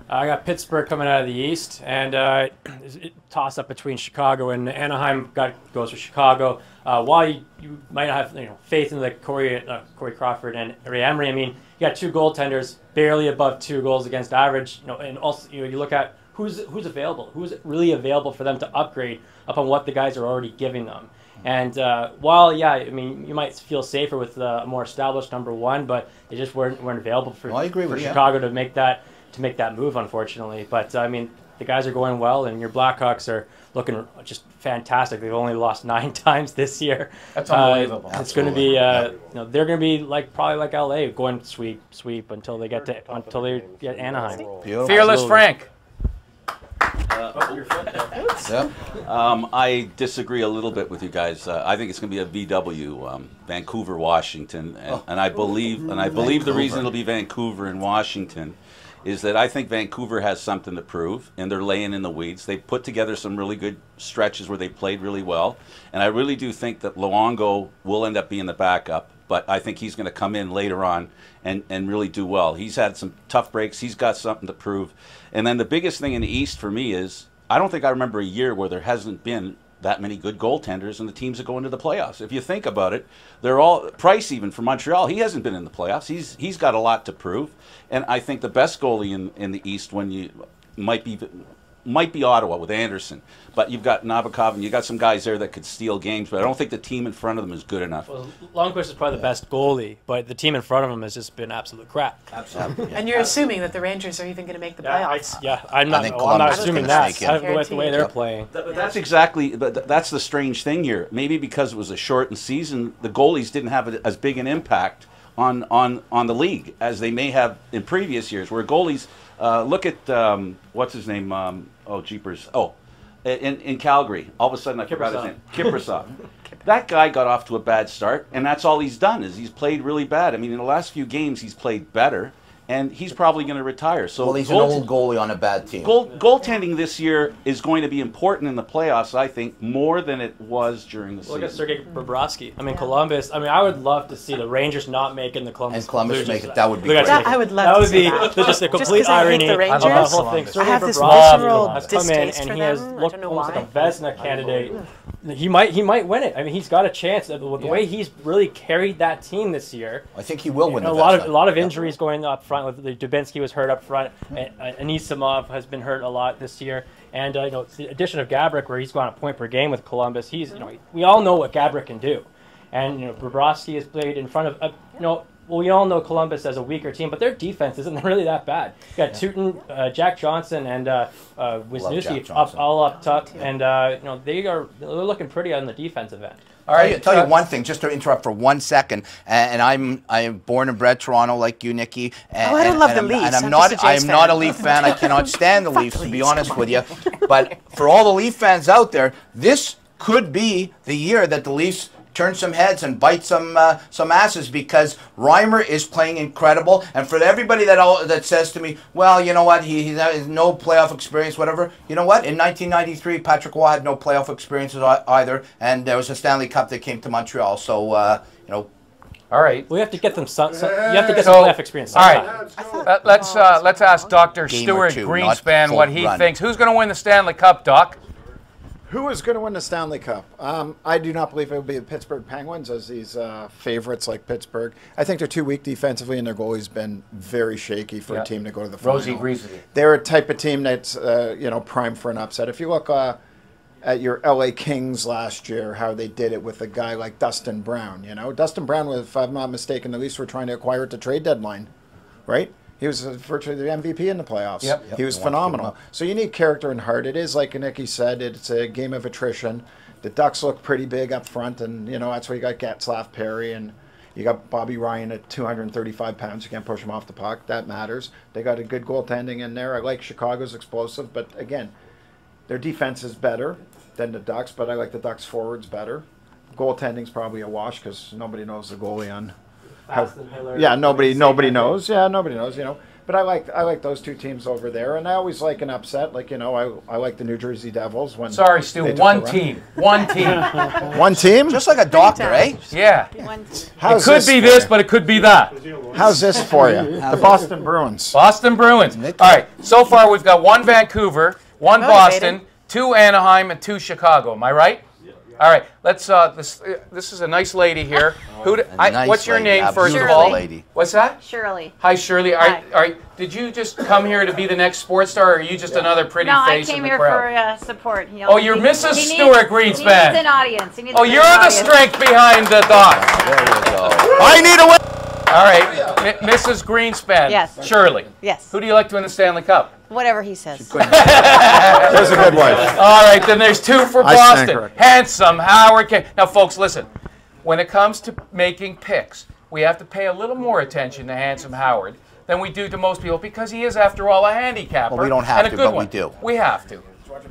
Speaker 29: I got Pittsburgh coming out of the East, and toss up between Chicago and Anaheim. Goes for Chicago. While you might have faith in the Corey Crawford and Ray Emery, I mean, you got two goaltenders barely above 2 goals against average. And also you look at who's available, who's really available for them to upgrade upon what the guys are already giving them. And while I mean, you might feel safer with a more established number one, but they just weren't available for Chicago to make that move, unfortunately. But I mean, the guys are going well, and your Blackhawks are looking just fantastic. They've only lost 9 times this year.
Speaker 1: That's unbelievable.
Speaker 29: It's going to be, they're going to be probably like LA, going sweep until they get Anaheim.
Speaker 1: Beautiful. Fearless Frank.
Speaker 10: I disagree a little bit with you guys. I think it's going to be a VW, Vancouver, Washington, and I believe the reason it'll be Vancouver and Washington is that I think Vancouver has something to prove, and they're laying in the weeds. They put together some really good stretches where they played really well, and I really do think that Luongo will end up being the backup, but I think he's going to come in later on and really do well. He's had some tough breaks. He's got something to prove. And then the biggest thing in the East for me is I don't think I remember a year where there hasn't been that many good goaltenders and the teams that go into the playoffs. If you think about it, they're all Price even for Montreal. He hasn't been in the playoffs. He's got a lot to prove, and I think the best goalie in the East when you might be Ottawa with Anderson, but you've got Nabokov and you got some guys there that could steal games, but I don't think the team in front of them is good enough.
Speaker 29: Well, Lundqvist is probably the best goalie, but the team in front of him has just been absolute crap.
Speaker 10: Absolutely.
Speaker 2: And you're assuming that the Rangers are even going to make the playoffs.
Speaker 29: I'm not assuming that. With the way they're playing.
Speaker 10: That's exactly. That's the strange thing here. Maybe because it was a shortened season, the goalies didn't have as big an impact on the league as they may have in previous years, where goalies. Look at what's his name? Jeepers! In Calgary, all of a sudden I forgot his name. Kiprusoff. That guy got off to a bad start, and that's all he's done is he's played really bad. I mean, in the last few games he's played better, and he's probably going to retire. So
Speaker 12: well, he's an old goalie on a bad team.
Speaker 10: Goaltending this year is going to be important in the playoffs, I think, more than it was during the season.
Speaker 29: Look at Sergei Bobrovsky. I mean, Columbus. I mean, I would love to see the Rangers not making the Columbus.
Speaker 12: And Columbus make it. That would be great.
Speaker 2: I would love to see that.
Speaker 29: Just a complete irony of the whole thing.
Speaker 2: I have this
Speaker 29: Bobrovsky has come in
Speaker 2: distaste
Speaker 29: and
Speaker 2: for
Speaker 29: he has
Speaker 2: them.
Speaker 29: looked almost like a Vezina candidate. He might win it. I mean, he's got a chance. The way he's really carried that team this year.
Speaker 12: I think he will win.
Speaker 29: A lot of injuries going up front. With Dubinsky was hurt up front. Anisimov has been hurt a lot this year. And the addition of Gaborik, where he's gone a point per game with Columbus, we all know what Gaborik can do. And Bobrovsky has played in front of well, we all know Columbus as a weaker team, but their defense isn't really that bad. You got Tootin, Jack Johnson, and Wisniewski all up top, and they're looking pretty on the defensive end.
Speaker 12: All right, I'll tell you one thing, just to interrupt for 1 second, and I'm born and bred Toronto like you, Nikki. And,
Speaker 2: I don't love the Leafs.
Speaker 12: And I'm not a Leaf fan. I cannot stand the Leafs, to be honest with you. But for all the Leaf fans out there, this could be the year that the Leafs turn some heads and bite some asses, because Reimer is playing incredible. And for everybody that says to me, well, you know what, he has no playoff experience, whatever. You know what? In 1993, Patrick Roy had no playoff experiences either, and there was a Stanley Cup that came to Montreal. So
Speaker 10: All right.
Speaker 29: We have to get them some. You have to get some playoff experience.
Speaker 1: All right. Let's ask Dr. Stuart Greenspan what he thinks. Who's going to win the Stanley Cup, Doc?
Speaker 3: Who is going to win the Stanley Cup? I do not believe it will be the Pittsburgh Penguins, as these favorites like Pittsburgh. I think they're too weak defensively, and their goalie's been very shaky for a team to go to the final.
Speaker 1: Rosie agrees with you.
Speaker 3: They're a type of team that's primed for an upset. If you look at your LA Kings last year, how they did it with a guy like Dustin Brown. Dustin Brown, if I'm not mistaken, the Leafs were trying to acquire at the trade deadline, right? He was virtually the MVP in the playoffs.
Speaker 1: Yep.
Speaker 3: He was phenomenal. So you need character and heart. It is, like Nikki said, it's a game of attrition. The Ducks look pretty big up front, and that's where you got Getzlaf, Perry, and you got Bobby Ryan at 235 pounds. You can't push him off the puck. That matters. They got a good goaltending in there. I like Chicago's explosive, but again, their defense is better than the Ducks, but I like the Ducks forwards better. Goaltending's probably a wash because nobody knows the goalie on. Nobody knows. Yeah, nobody knows. But I like those two teams over there, and I always like an upset. Like I like the New Jersey Devils when.
Speaker 1: Sorry, Stu. One team. One
Speaker 3: team.
Speaker 12: Just like a doctor, eh?
Speaker 1: Yeah. It could be this, but it could be that.
Speaker 3: How's this for you? The Boston Bruins.
Speaker 1: Boston Bruins. All right. So far, we've got one Vancouver, one Boston, 2 Anaheim, and 2 Chicago. Am I right? All right, let's. This is a nice lady here. What's your name, first of all? What's that?
Speaker 13: Shirley.
Speaker 1: Hi, Shirley. All right. Did you just come here to be the next sports star, or are you just another pretty face in the crowd?
Speaker 13: No, I came here for support.
Speaker 1: You're Mrs. Stuart Greenspan.
Speaker 13: He needs an audience.
Speaker 1: You're the strength behind the Doc.
Speaker 12: There you go.
Speaker 3: I need a win.
Speaker 1: All right, Mrs. Greenspan.
Speaker 13: Yes.
Speaker 1: Shirley.
Speaker 13: Yes.
Speaker 1: Who do you like to win the Stanley Cup?
Speaker 13: Whatever he says.
Speaker 3: There's a good wife.
Speaker 1: All right, then there's 2 for Boston. Handsome Howard Kane. Now, folks, listen. When it comes to making picks, we have to pay a little more attention to Handsome Howard than we do to most people, because he is, after all, a handicapper.
Speaker 12: Well, we don't have to, but we do.
Speaker 1: We have to.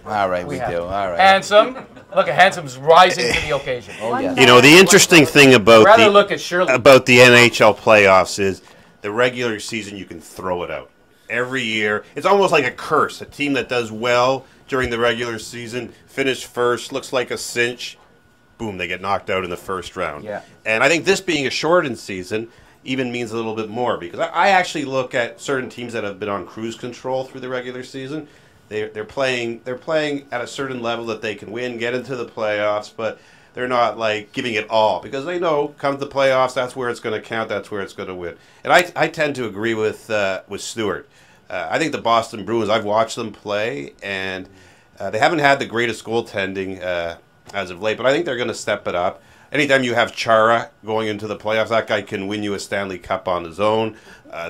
Speaker 12: All right, we do. All right.
Speaker 1: Handsome. Look at Handsome's rising to the occasion.
Speaker 12: Oh, yes.
Speaker 14: The interesting thing about
Speaker 1: look at Shirley.
Speaker 14: about the NHL playoffs is the regular season, you can throw it out. Every year, it's almost like a curse. A team that does well during the regular season, finish first, looks like a cinch, boom, they get knocked out in the first round.
Speaker 1: Yeah.
Speaker 14: And I think this being a shortened season even means a little bit more, because I actually look at certain teams that have been on cruise control through the regular season. they're playing at a certain level that they can win, get into the playoffs, but they're not like giving it all because they know come the playoffs, that's where it's going to count, that's where it's going to win. And I tend to agree with Stuart. I think the Boston Bruins, I've watched them play, and they haven't had the greatest goaltending as of late, but I think they're going to step it up. Anytime you have Chara going into the playoffs, that guy can win you a Stanley Cup on his own.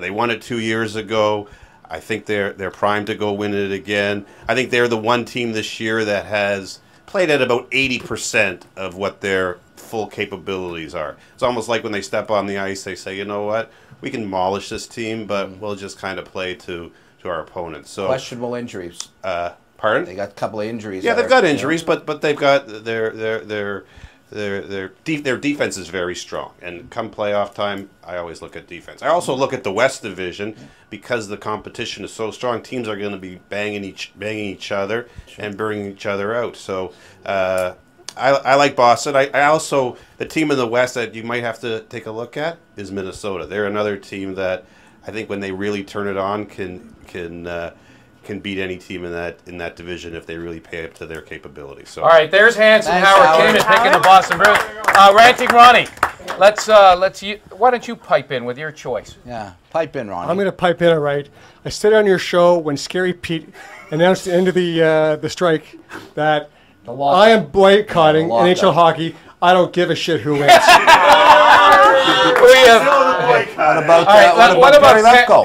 Speaker 14: They won it 2 years ago. I think they're primed to go win it again. I think they're the one team this year that has played at about 80% of what their full capabilities are. It's almost like when they step on the ice, they say, you know what, we can demolish this team, but we'll just kind of play to our opponents. So
Speaker 12: questionable injuries.
Speaker 14: Pardon?
Speaker 12: They got a couple of injuries.
Speaker 14: Yeah, they've got injuries, but they've got their defense is very strong. And come playoff time, I always look at defense. I also look at the West Division because the competition is so strong. Teams are going to be banging each other and burning each other out. So I like Boston. I also, the team in the West that you might have to take a look at is Minnesota. They're another team that I think when they really turn it on can beat any team in that division if they really pay up to their capabilities. So.
Speaker 1: All right, there's Hanson. Howard came in picking the Boston Bruins. Ranting Ronnie, why don't you pipe in with your choice?
Speaker 12: Yeah, pipe in, Ronnie.
Speaker 4: I'm going to pipe in, all right. I said on your show when Scary Pete announced the end of the strike that I am boycotting NHL hockey. I don't give a shit who wins.
Speaker 1: What about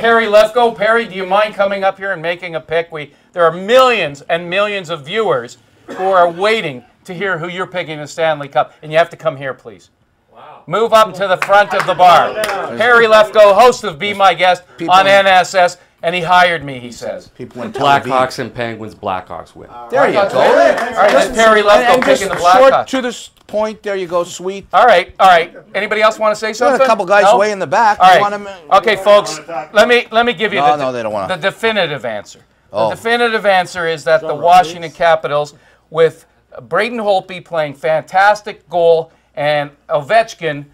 Speaker 1: Perry Lefko? Perry, do you mind coming up here and making a pick? There are millions and millions of viewers who are waiting to hear who you're picking the Stanley Cup, and you have to come here, please. Wow. Move up to the front of the bar. Perry Lefko, host of Be My Guest on NSS, and he hired me, he says.
Speaker 28: Blackhawks and Penguins, Blackhawks win.
Speaker 12: There you go.
Speaker 1: All right, that's Perry Lefko picking the Blackhawks.
Speaker 12: Short to the point, there you go, sweet.
Speaker 1: All right. Anybody else want to say something?
Speaker 12: A couple guys way in the back.
Speaker 1: All right. Okay, folks, let me give you the definitive answer. The definitive answer is that the Washington Capitals, with Braden Holtby playing fantastic goal and Ovechkin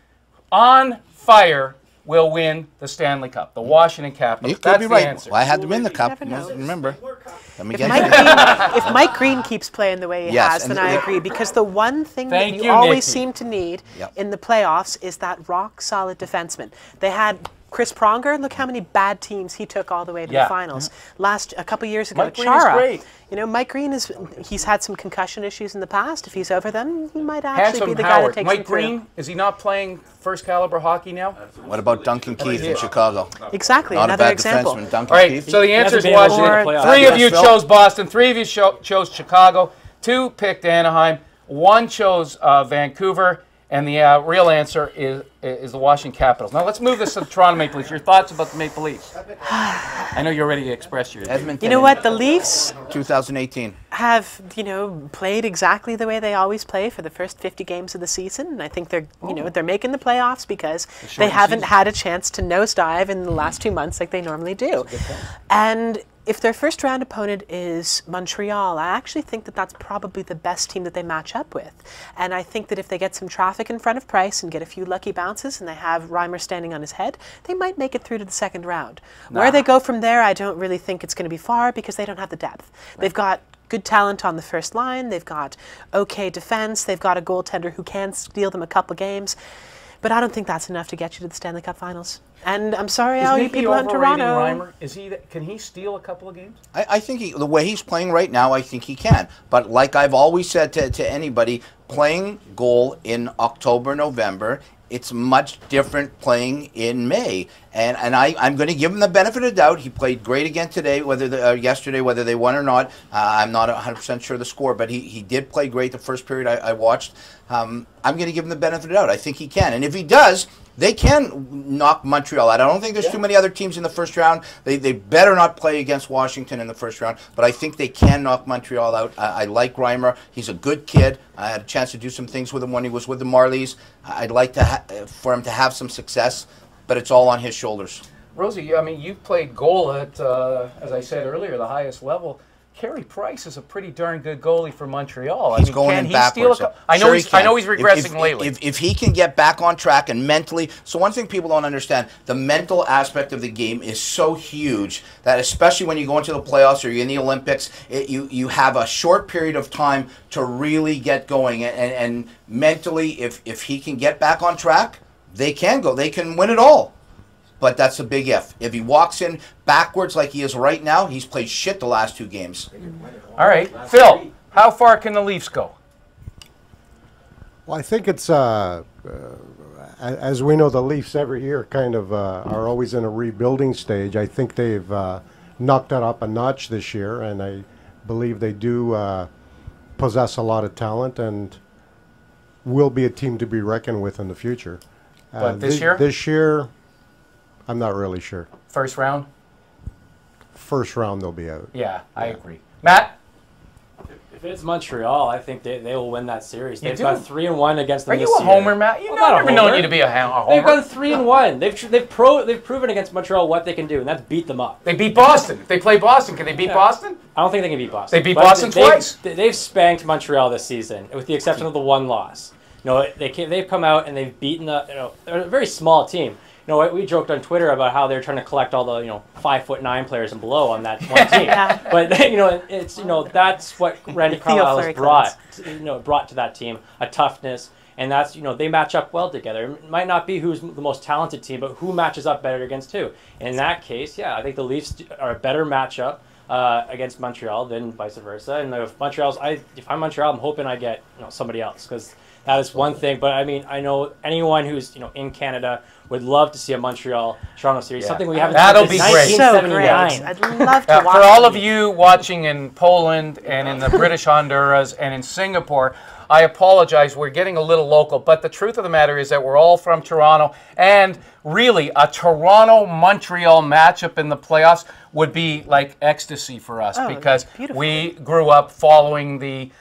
Speaker 1: on fire, will win the Stanley Cup. The Washington Capitals.
Speaker 12: You could
Speaker 1: That's
Speaker 12: be
Speaker 1: the
Speaker 12: right.
Speaker 1: answer.
Speaker 12: Well, I had to win the cup. Remember.
Speaker 2: If Mike Green keeps playing the way he has, then I agree. Because the one thing that you always seem to need in the playoffs is that rock-solid defenseman. They had Chris Pronger, look how many bad teams he took all the way to the finals. A couple years ago, Chara. Mike Green he's had some concussion issues in the past. If he's over them, he might actually be the guy that takes
Speaker 1: Mike Green, is he not playing first caliber hockey now?
Speaker 12: What about Duncan Keith in Chicago?
Speaker 2: Exactly,
Speaker 12: not
Speaker 2: another
Speaker 12: a bad
Speaker 2: example.
Speaker 12: defenseman, Duncan
Speaker 1: All right,
Speaker 12: Keith.
Speaker 1: so the answer is Washington. 3 of you chose Boston, 3 of you chose Chicago, 2 picked Anaheim, 1 chose Vancouver, and the real answer is the Washington Capitals. Now let's move this to the Toronto Maple Leafs. Your thoughts about the Maple Leafs? I know you're ready to express your
Speaker 2: You know what? The Leafs
Speaker 12: 2018
Speaker 2: have, played exactly the way they always play for the first 50 games of the season, and I think they're, they're making the playoffs because they haven't had a chance to nosedive in the last 2 months like they normally do. And if their first round opponent is Montreal, I actually think that that's probably the best team that they match up with. And I think that if they get some traffic in front of Price and get a few lucky bounces and they have Reimer standing on his head, they might make it through to the second round. Where they go from there, I don't really think it's going to be far because they don't have the depth. They've got good talent on the first line, they've got okay defense, they've got a goaltender who can steal them a couple games. But I don't think that's enough to get you to the Stanley Cup Finals. And I'm sorry, all you people in Toronto.
Speaker 1: Reimer? Can he steal a couple of games?
Speaker 12: I think the way he's playing right now, I think he can. But like I've always said to anybody, playing goal in October, November, it's much different playing in May. And I'm going to give him the benefit of the doubt. He played great again today, yesterday, whether they won or not. I'm not 100% sure of the score, but he did play great the first period I watched. I'm going to give him the benefit of the doubt. I think he can. And if he does, they can knock Montreal out. I don't think there's too many other teams in the first round. They better not play against Washington in the first round, but I think they can knock Montreal out. I like Reimer. He's a good kid. I had a chance to do some things with him when he was with the Marlies. I'd like for him to have some success, but it's all on his shoulders.
Speaker 1: Rosie, I mean, you played goal at, as I said earlier, the highest level. Carey Price is a pretty darn good goalie for Montreal.
Speaker 12: He's going
Speaker 1: can
Speaker 12: in
Speaker 1: he steal
Speaker 12: backwards.
Speaker 1: I know he's regressing lately.
Speaker 12: If he can get back on track and mentally, so one thing people don't understand, the mental aspect of the game is so huge that especially when you go into the playoffs or you're in the Olympics, you have a short period of time to really get going. And mentally, if he can get back on track, they can go. They can win it all. But that's a big if. If he walks in backwards like he is right now, he's played shit the last 2 games.
Speaker 1: All right. Phil, how far can the Leafs go?
Speaker 9: Well, I think it's, as we know, the Leafs every year kind of are always in a rebuilding stage. I think they've knocked that up a notch this year, and I believe they do possess a lot of talent and will be a team to be reckoned with in the future.
Speaker 1: But this year?
Speaker 9: This year, I'm not really sure.
Speaker 1: First round?
Speaker 9: First round, they'll be out.
Speaker 1: Yeah, I agree. Matt?
Speaker 29: If it's Montreal, I think they will win that series. They've
Speaker 1: do?
Speaker 29: gone 3-1 against them
Speaker 1: Are
Speaker 29: this
Speaker 1: you a
Speaker 29: year.
Speaker 1: homer, Matt? I've never known you to be a homer.
Speaker 29: They've gone 3-1. They've proven against Montreal what they can do, and that's beat them up.
Speaker 1: They beat Boston. If they play Boston, can they beat Boston?
Speaker 29: I don't think they can beat Boston.
Speaker 1: They beat Boston twice.
Speaker 29: They've spanked Montreal this season, with the exception of the one loss. They've come out and they've beaten they're a very small team. We joked on Twitter about how they're trying to collect all the 5'9" players and below on that one team. But it's that's what Randy Carlyle has brought to that team, a toughness, and that's they match up well together. It might not be who's the most talented team, but who matches up better against who. In that case, yeah, I think the Leafs are a better matchup against Montreal than vice versa. And if I'm Montreal, I'm hoping I get somebody else, because that is one thing. But I know anyone who's in Canada would love to see a Montreal-Toronto series, something we haven't
Speaker 1: That'll
Speaker 29: seen
Speaker 1: be
Speaker 29: since
Speaker 1: great.
Speaker 29: 1979.
Speaker 2: I'd love to watch
Speaker 1: for all of you watching in Poland and in the British Honduras and in Singapore, I apologize, we're getting a little local, but the truth of the matter is that we're all from Toronto, and really a Toronto-Montreal matchup in the playoffs would be like ecstasy for us, because we grew up following we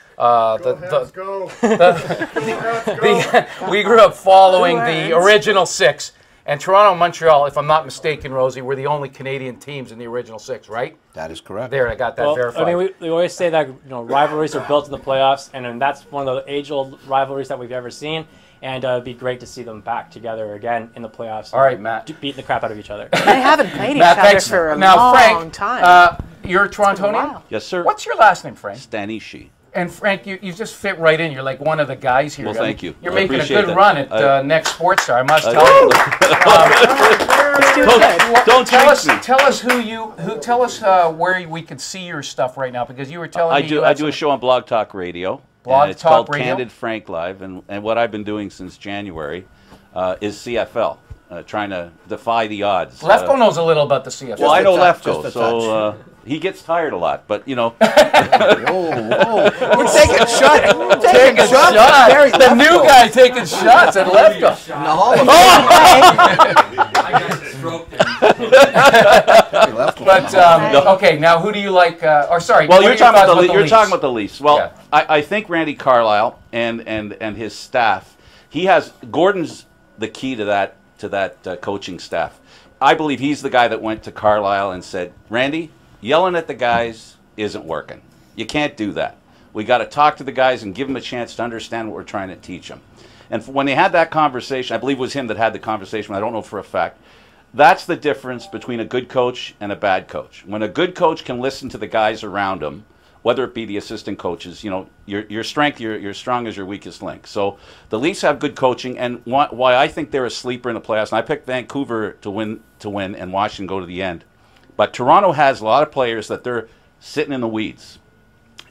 Speaker 1: grew up following the original 6. And Toronto and Montreal, if I'm not mistaken, Rosie, were the only Canadian teams in the original 6, right?
Speaker 12: That is correct.
Speaker 1: There, I got that verified.
Speaker 29: We always say that rivalries are built in the playoffs, and that's one of the age-old rivalries that we've ever seen. And it'd be great to see them back together again in the playoffs.
Speaker 1: All right, Matt.
Speaker 29: Beating the crap out of each other.
Speaker 2: They haven't played each other for a long time.
Speaker 1: You're a Torontonian?
Speaker 10: Yes, sir.
Speaker 1: What's your last name, Frank?
Speaker 10: Stanishi.
Speaker 1: And Frank, you just fit right in. You're like one of the guys here.
Speaker 10: Well, thank you.
Speaker 1: You're
Speaker 10: I
Speaker 1: making a
Speaker 10: appreciate
Speaker 1: good
Speaker 10: that.
Speaker 1: run at Next Sports Star, I must tell you.
Speaker 10: Don't
Speaker 1: tell us tell us where we could see your stuff right now, because you were telling me
Speaker 10: I do a show on Blog Talk Radio. It's called Candid Frank Live, and what I've been doing since January is CFL, trying to defy the odds.
Speaker 1: Lefko knows a little about the CFL.
Speaker 10: Well, I know Lefko, so he gets tired a lot, but
Speaker 12: We're taking shots.
Speaker 1: Taking shots. The new guy taking shots at Lefko. But okay, now who do you like? Or sorry,
Speaker 10: well, you're talking about the Leafs. Well, yeah. I think Randy Carlyle and his staff. Gordon's the key to that coaching staff. I believe he's the guy that went to Carlyle and said, Randy, yelling at the guys isn't working. You can't do that. We got to talk to the guys and give them a chance to understand what we're trying to teach them. And when they had that conversation, I believe it was him that had the conversation, I don't know for a fact, that's the difference between a good coach and a bad coach. When a good coach can listen to the guys around him, whether it be the assistant coaches, your strength, you're strong as your weakest link. So the Leafs have good coaching, and why I think they're a sleeper in the playoffs, and I picked Vancouver to win and Washington go to the end. But Toronto has a lot of players that they're sitting in the weeds.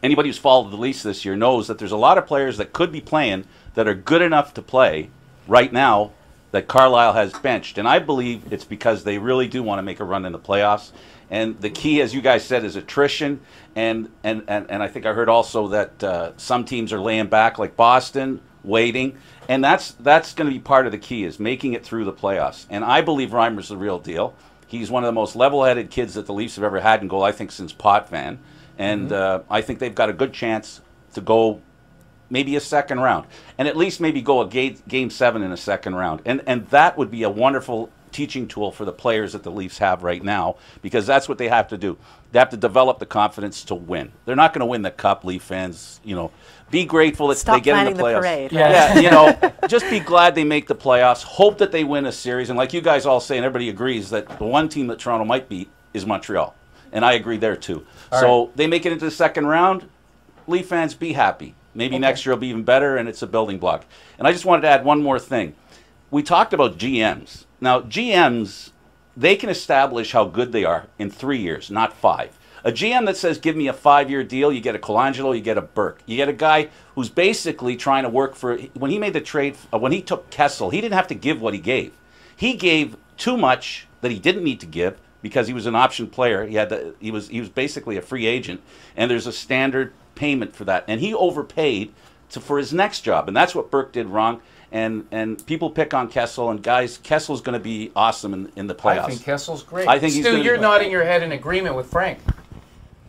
Speaker 10: Anybody who's followed the Leafs this year knows that there's a lot of players that could be playing that are good enough to play right now that Carlisle has benched. And I believe it's because they really do want to make a run in the playoffs. And the key, as you guys said, is attrition. And I think I heard also that some teams are laying back, like Boston, waiting. And that's going to be part of the key, is making it through the playoffs. And I believe Reimer's the real deal. He's one of the most level-headed kids that the Leafs have ever had in goal, I think, since Potvin. And I think they've got a good chance to go maybe a second round, and at least maybe go a game 7 in a second round. And that would be a wonderful teaching tool for the players that the Leafs have right now, because that's what they have to do. They have to develop the confidence to win. They're not going to win the Cup, Leaf fans. You know, be grateful that they get in the playoffs.
Speaker 2: Parade,
Speaker 10: right? Yeah, you know, just be glad they make the playoffs. Hope that they win a series, and like you guys all say, and everybody agrees that the one team that Toronto might beat is Montreal, and I agree there too. So they make it into the second round. Leaf fans, be happy. Maybe next year will be even better, and it's a building block. And I just wanted to add one more thing. We talked about GMs. Now, GMs, they can establish how good they are in 3 years, not 5. A GM that says, give me a 5-year deal, you get a Colangelo, you get a Burke. You get a guy who's basically trying to work for, when he made the trade, when he took Kessel, he didn't have to give what he gave. He gave too much that he didn't need to give because he was an option player. He was basically a free agent, and there's a standard payment for that. And he overpaid for his next job, and that's what Burke did wrong. And people pick on Kessel, and guys, Kessel's going to be awesome in the playoffs.
Speaker 1: I think Kessel's great.
Speaker 10: I think
Speaker 1: Stu, you're nodding your head in agreement with Frank.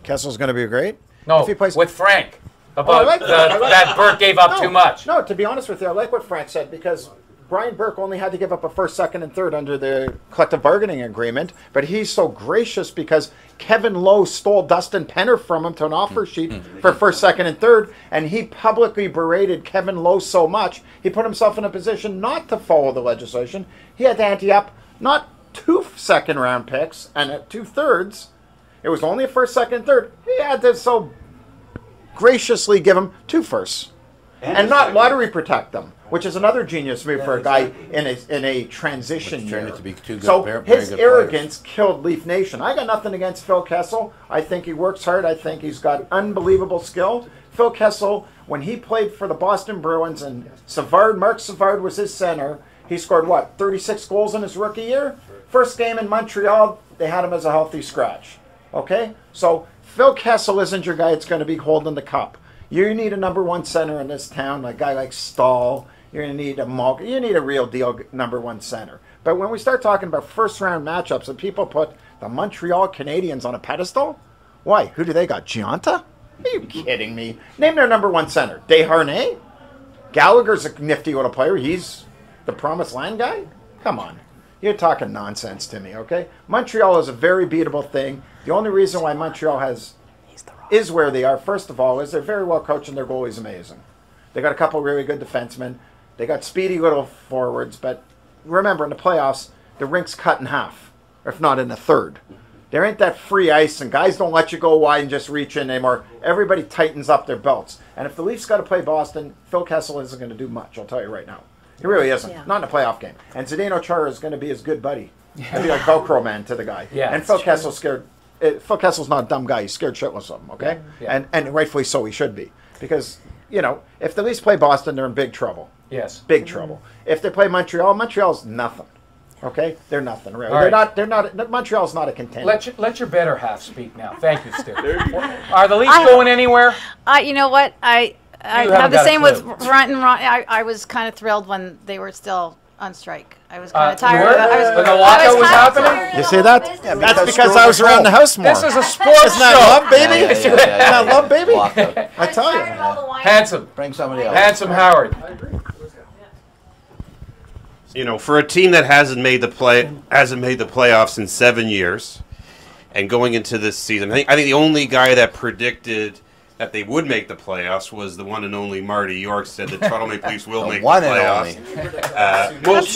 Speaker 3: Kessel's going to be great?
Speaker 1: No,
Speaker 3: if he plays
Speaker 1: with Frank about that Burke gave up too much.
Speaker 3: No, to be honest with you, I like what Frank said, because Brian Burke only had to give up a first, second, and third under the collective bargaining agreement, but he's so gracious because Kevin Lowe stole Dustin Penner from him to an offer sheet for first, second, and third, and he publicly berated Kevin Lowe so much, he put himself in a position not to follow the legislation. He had to ante up not 2 second-round picks and 2 thirds. It was only a first, second, and third. He had to so graciously give him 2 firsts and not lottery protect them, which is another genius move for a guy in a transition year.
Speaker 12: To be two good,
Speaker 3: So
Speaker 12: very
Speaker 3: his
Speaker 12: good
Speaker 3: arrogance killed Leaf Nation. I got nothing against Phil Kessel. I think he works hard. I think he's got unbelievable skill. Phil Kessel, when he played for the Boston Bruins and Mark Savard was his center, he scored, 36 goals in his rookie year? First game in Montreal, they had him as a healthy scratch. Okay? So Phil Kessel isn't your guy that's going to be holding the cup. You need a number 1 center in this town, a guy like Stahl. You're going to need you need a real deal number 1 center. But when we start talking about first-round matchups and people put the Montreal Canadiens on a pedestal, why? Who do they got? Gianta? Are you kidding me? Name their number 1 center. Desharnais? Gallagher's a nifty little player. He's the promised land guy? Come on. You're talking nonsense to me, okay? Montreal is a very beatable thing. The only reason why Montreal is where they are, first of all, is they're very well coached and their goalie's amazing. They got a couple really good defensemen. They got speedy little forwards, but remember, in the playoffs, the rink's cut in half, if not in a third. There ain't that free ice, and guys don't let you go wide and just reach in anymore. Everybody tightens up their belts. And if the Leafs got to play Boston, Phil Kessel isn't going to do much, I'll tell you right now. He really isn't.
Speaker 2: Yeah.
Speaker 3: Not in a playoff game. And Zdeno Chara is going to be his good buddy. He'll be like Velcro man to the guy.
Speaker 1: Yeah,
Speaker 3: and Phil Kessel's scared. Phil Kessel's not a dumb guy. He's scared shitless of him, okay?
Speaker 1: Yeah.
Speaker 3: And rightfully so he should be. Because, you know, if the Leafs play Boston, they're in big trouble.
Speaker 1: Yes.
Speaker 3: Big trouble. If they play Montreal, Montreal's nothing. Okay? They're nothing, really.
Speaker 1: All
Speaker 3: They're not Montreal's not a contender.
Speaker 1: Let your better half speak now. Thank you, Stu. Are the Leafs going anywhere?
Speaker 13: You know what? I have the same with Ron. I was kind of thrilled when they were still on strike. I was kind of tired of it.
Speaker 1: When the lockout was happening?
Speaker 3: You see that? Yeah, that's because I was around the house more.
Speaker 1: This is a sports
Speaker 3: Isn't that
Speaker 1: show.
Speaker 3: love, baby? Isn't that love, baby? I tell you.
Speaker 1: Handsome.
Speaker 12: Bring somebody else.
Speaker 1: Handsome Howard.
Speaker 14: You know, for a team that hasn't made the playoffs in 7 years, and going into this season, I think the only guy that predicted that they would make the playoffs was the one and only Marty York. Said the Toronto Maple Leafs will make the playoffs. Most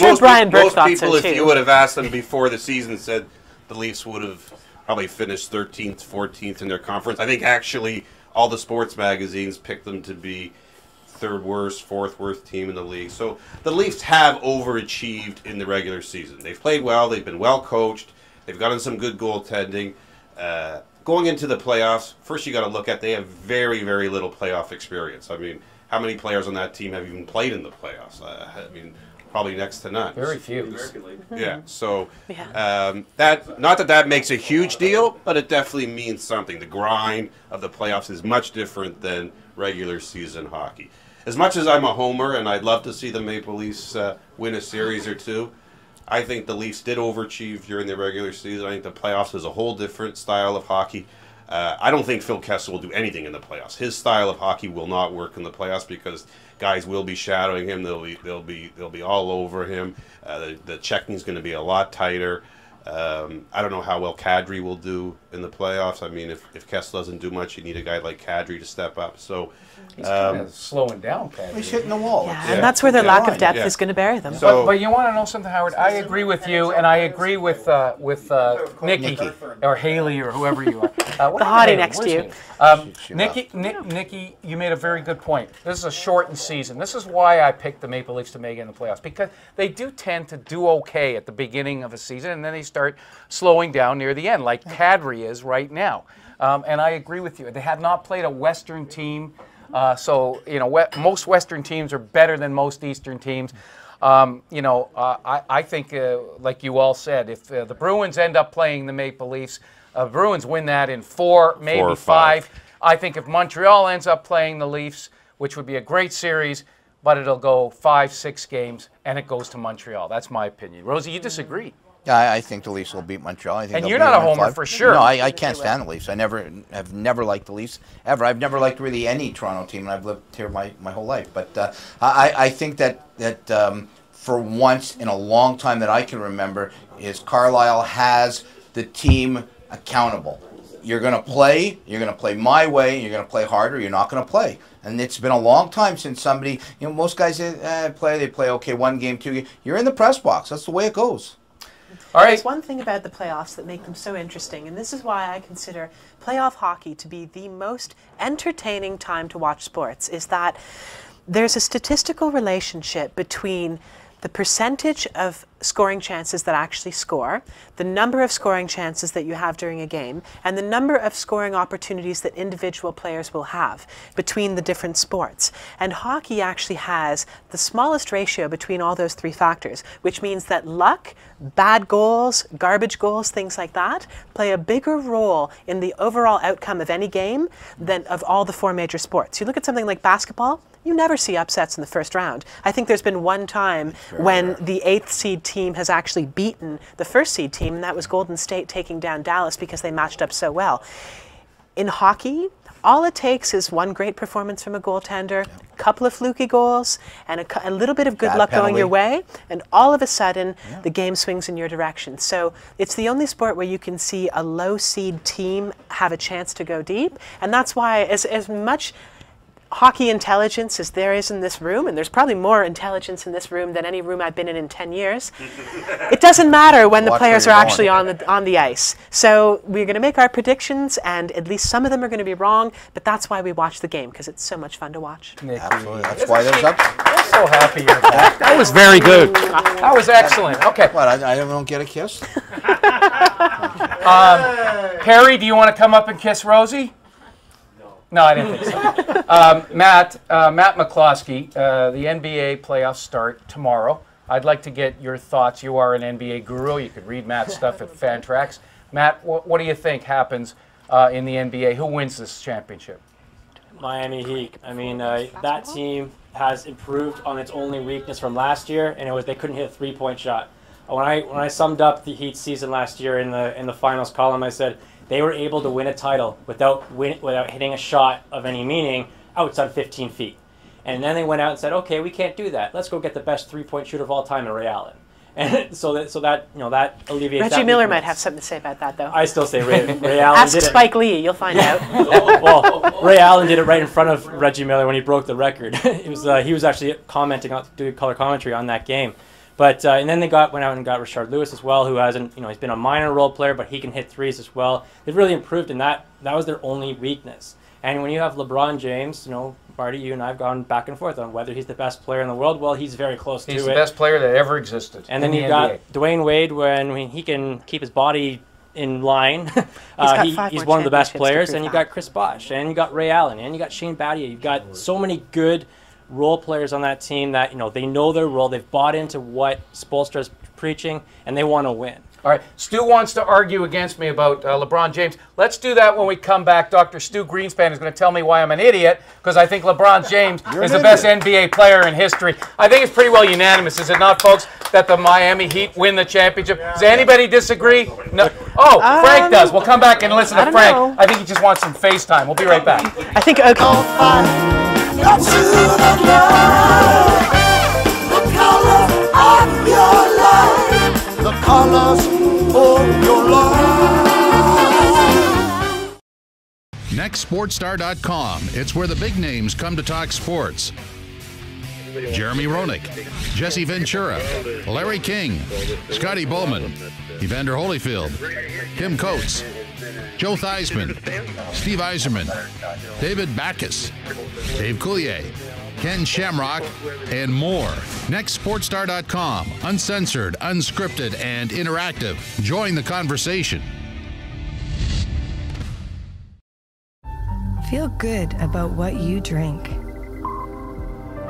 Speaker 14: people, if you would have asked them before the season, said the Leafs would have probably finished 13th, 14th in their conference. I think actually all the sports magazines picked them to be third worst, fourth worst team in the league. So the Leafs have overachieved in the regular season. They've played well. They've been well coached. They've gotten some good goaltending. Going into the playoffs, first you got to look at they have very, very little playoff experience. I mean, how many players on that team have even played in the playoffs? I mean, probably next to none.
Speaker 1: Very few.
Speaker 14: Yeah. So that not that makes a huge deal, but it definitely means something. The grind of the playoffs is much different than regular season hockey. As much as I'm a homer and I'd love to see the Maple Leafs win a series or two, I think the Leafs did overachieve during the regular season. I think the playoffs is a whole different style of hockey. I don't think Phil Kessel will do anything in the playoffs. His style of hockey will not work in the playoffs because guys will be shadowing him. They'll be all over him. The checking is going to be a lot tighter. I don't know how well Kadri will do in the playoffs. I mean, if Kessel doesn't do much, you need a guy like Kadri to step up. So
Speaker 1: he's kind of slowing down, Kadri.
Speaker 12: He's hitting the wall.
Speaker 2: Yeah, and that's where their lack of depth is going to bury them.
Speaker 1: So, but you want to know something, Howard? I agree with you, and I agree with Nikki or Haley or whoever you are.
Speaker 2: The hottie next to you.
Speaker 1: Nikki, you made a very good point. This is a shortened season. This is why I picked the Maple Leafs to make it in the playoffs, because they do tend to do okay at the beginning of a season, and then they start slowing down near the end, like Kadri is right now. And I agree with you. They have not played a Western team, so most Western teams are better than most Eastern teams. I think, like you all said, if the Bruins end up playing the Maple Leafs, Bruins win that in 4, maybe 5. I think if Montreal ends up playing the Leafs, which would be a great series, but it'll go 5, 6 games, and it goes to Montreal. That's my opinion. Rosie, you disagree.
Speaker 12: Yeah, I think the Leafs will beat Montreal. I think
Speaker 1: and you're not a homer for sure.
Speaker 12: No, I can't stand the Leafs. I've never liked the Leafs ever. I've never liked really any Toronto team, and I've lived here my whole life. But I think that for once in a long time that I can remember, is Carlisle has the team accountable. You're going to play my way, you're going to play harder, you're not going to play. And it's been a long time since somebody, most guys they play okay, 1 game, 2 games. You're in the press box. That's the way it goes.
Speaker 2: All right. There's one thing about the playoffs that make them so interesting, and this is why I consider playoff hockey to be the most entertaining time to watch sports, is that there's a statistical relationship between the percentage of scoring chances that actually score, the number of scoring chances that you have during a game, and the number of scoring opportunities that individual players will have between the different sports. And hockey actually has the smallest ratio between all those 3 factors, which means that luck, bad goals, garbage goals, things like that, play a bigger role in the overall outcome of any game than of all the 4 major sports. You look at something like basketball, you never see upsets in the first round. I think there's been one time when the 8th seed team has actually beaten the 1st seed team, and that was Golden State taking down Dallas because they matched up so well. In hockey, all it takes is one great performance from a goaltender, a couple of fluky goals, and a little bit of good luck going your way, and all of a sudden, the game swings in your direction. So it's the only sport where you can see a low seed team have a chance to go deep, and that's why as much hockey intelligence as there is in this room, and there's probably more intelligence in this room than any room I've been in 10 years, it doesn't matter when the players are actually on the ice. So we're going to make our predictions, and at least some of them are going to be wrong, but that's why we watch the game, because it's so much fun to watch.
Speaker 12: Absolutely. That's why there's up.
Speaker 1: I'm so happy you're back. That was very good. That was excellent. Okay.
Speaker 12: What, I don't get a kiss?
Speaker 1: Perry, do you want to come up and kiss Rosie? No, I didn't think so. Matt McCloskey, the NBA playoffs start tomorrow. I'd like to get your thoughts. You are an NBA guru. You could read Matt's stuff at Fantrax. Matt, what do you think happens in the NBA? Who wins this championship?
Speaker 29: Miami Heat. I mean, that team has improved on its only weakness from last year, and it was they couldn't hit a 3-point shot. When I summed up the Heat season last year in the finals column, I said they were able to win a title without hitting a shot of any meaning outside 15 feet. And then they went out and said, okay, we can't do that. Let's go get the best 3-point shooter of all time in Ray Allen. And so that that alleviates
Speaker 2: Reggie Miller might have something to say about that, though.
Speaker 29: I still say Ray Allen
Speaker 2: Ask
Speaker 29: did it.
Speaker 2: Spike Lee, you'll find out.
Speaker 29: Well, Ray Allen did it right in front of Reggie Miller when he broke the record. He was actually commenting on doing color commentary on that game. But and then they went out and got Rashard Lewis as well, who hasn't, he's been a minor role player, but he can hit threes as well. They've really improved, and that was their only weakness. And when you have LeBron James, Marty, you and I have gone back and forth on whether he's the best player in the world. Well, he's very close to it.
Speaker 1: He's the best player that ever existed.
Speaker 29: And then you've got Dwayne Wade, when he can keep his body in line. He's one of the best players. And you've got Chris Bosh, and you've got Ray Allen, and you've got Shane Battier. You've got so many good role players on that team that they know their role. They've bought into what Spoelstra's preaching, and they want to win.
Speaker 1: All right, Stu wants to argue against me about LeBron James. Let's do that when we come back. Dr. Stu Greenspan is going to tell me why I'm an idiot, because I think LeBron James is the best NBA player in history. I think it's pretty well unanimous, is it not, folks, that the Miami Heat win the championship? Does anybody disagree? No. Oh, Frank does. We'll come back and listen to Frank. I think he just wants some FaceTime. We'll be right back.
Speaker 2: I think
Speaker 11: got you tonight. The colors of your life, the colors of your life.
Speaker 5: NextSportsStar.com. It's where the big names come to talk sports. Jeremy Roenick, Jesse Ventura, Larry King, Scotty Bowman, Evander Holyfield, Kim Coates, Joe Theismann, Steve Yzerman, David Backus, Dave Coulier, Ken Shamrock, and more. NextSportsStar.com. Uncensored, unscripted, and interactive. Join the conversation.
Speaker 15: Feel good about what you drink.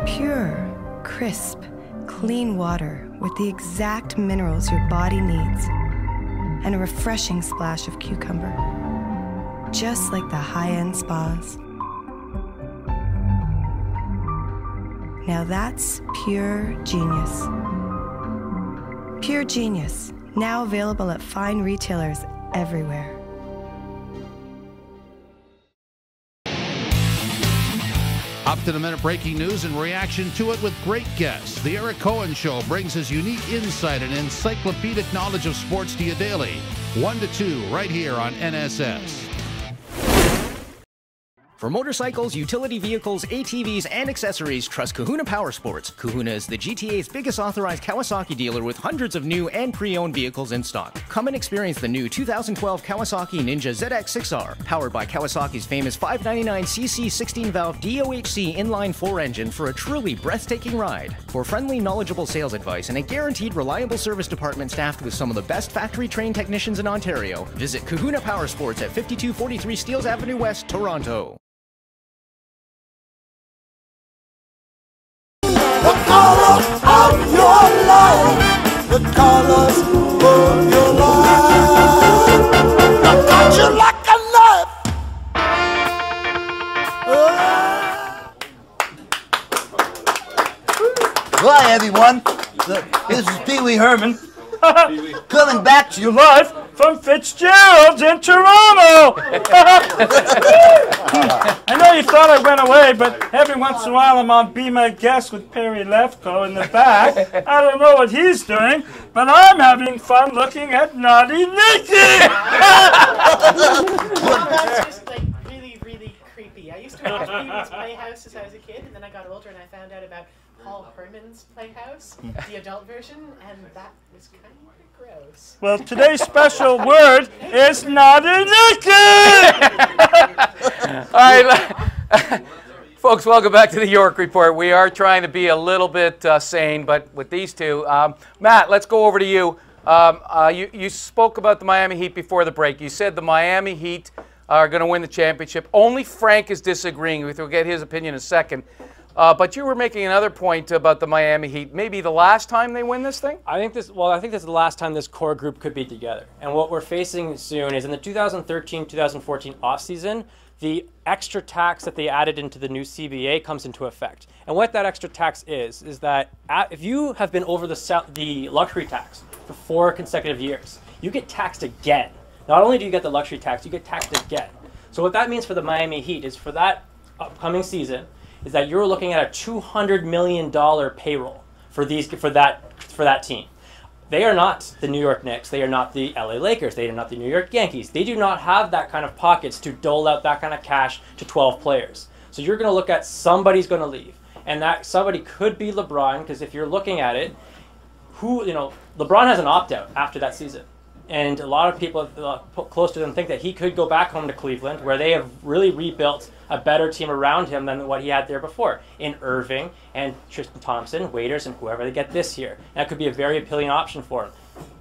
Speaker 15: Pure, crisp, clean water with the exact minerals your body needs. And a refreshing splash of cucumber. Just like the high-end spas. Now that's pure genius. Pure Genius, now available at fine retailers everywhere.
Speaker 5: Up-to-the-minute breaking news and reaction to it with great guests. The Eric Cohen Show brings his unique insight and encyclopedic knowledge of sports to you daily. 1 to 2 right here on NSS.
Speaker 8: For motorcycles, utility vehicles, ATVs, and accessories, trust Kahuna Powersports. Kahuna is the GTA's biggest authorized Kawasaki dealer with hundreds of new and pre-owned vehicles in stock. Come and experience the new 2012 Kawasaki Ninja ZX6R, powered by Kawasaki's famous 599cc 16-valve DOHC inline-4 engine for a truly breathtaking ride. For friendly, knowledgeable sales advice and a guaranteed reliable service department staffed with some of the best factory-trained technicians in Ontario, visit Kahuna Powersports at 5243 Steeles Avenue West, Toronto.
Speaker 11: Colors of your life, the colors of your life. I got you like a knife.
Speaker 16: Hi everyone, this is Pee Wee Herman, coming back to you live from Fitzgerald's in Toronto. I know you thought I went away, but every once in a while I'm on Be My Guest with Perry Lefko in the back. I don't know what he's doing, but I'm having fun looking at Naughty Nikki.
Speaker 2: That's just like really, really creepy. I used to watch Pee-wee's Playhouse as I was a kid, and then I got older and I found out about Paul Herman's Playhouse, the adult version, and that was kind of gross.
Speaker 16: Well, today's special word is Naughty Nikki.
Speaker 1: All right, folks, welcome back to the York Report. We are trying to be a little bit sane, but with these two, Matt, let's go over to you. You spoke about the Miami Heat before the break. You said the Miami Heat are going to win the championship. Only Frank is disagreeing with you. We'll get his opinion in a second. But you were making another point about the Miami Heat. Maybe the last time they win this thing?
Speaker 29: I think this is the last time this core group could be together. And what we're facing soon is in the 2013-2014 offseason, the extra tax that they added into the new CBA comes into effect. And what that extra tax is that if you have been over the luxury tax for 4 consecutive years, you get taxed again. Not only do you get the luxury tax, you get taxed again. So what that means for the Miami Heat is for that upcoming season, is that you're looking at a $200 million payroll for that team. They are not the New York Knicks. They are not the LA Lakers. They are not the New York Yankees. They do not have that kind of pockets to dole out that kind of cash to 12 players. So you're going to look at somebody's going to leave. And that somebody could be LeBron, because if you're looking at it, LeBron has an opt-out after that season. And a lot of people close to them think that he could go back home to Cleveland, where they have really rebuilt a better team around him than what he had there before, in Irving and Tristan Thompson, Waiters, and whoever they get this year. And that could be a very appealing option for him.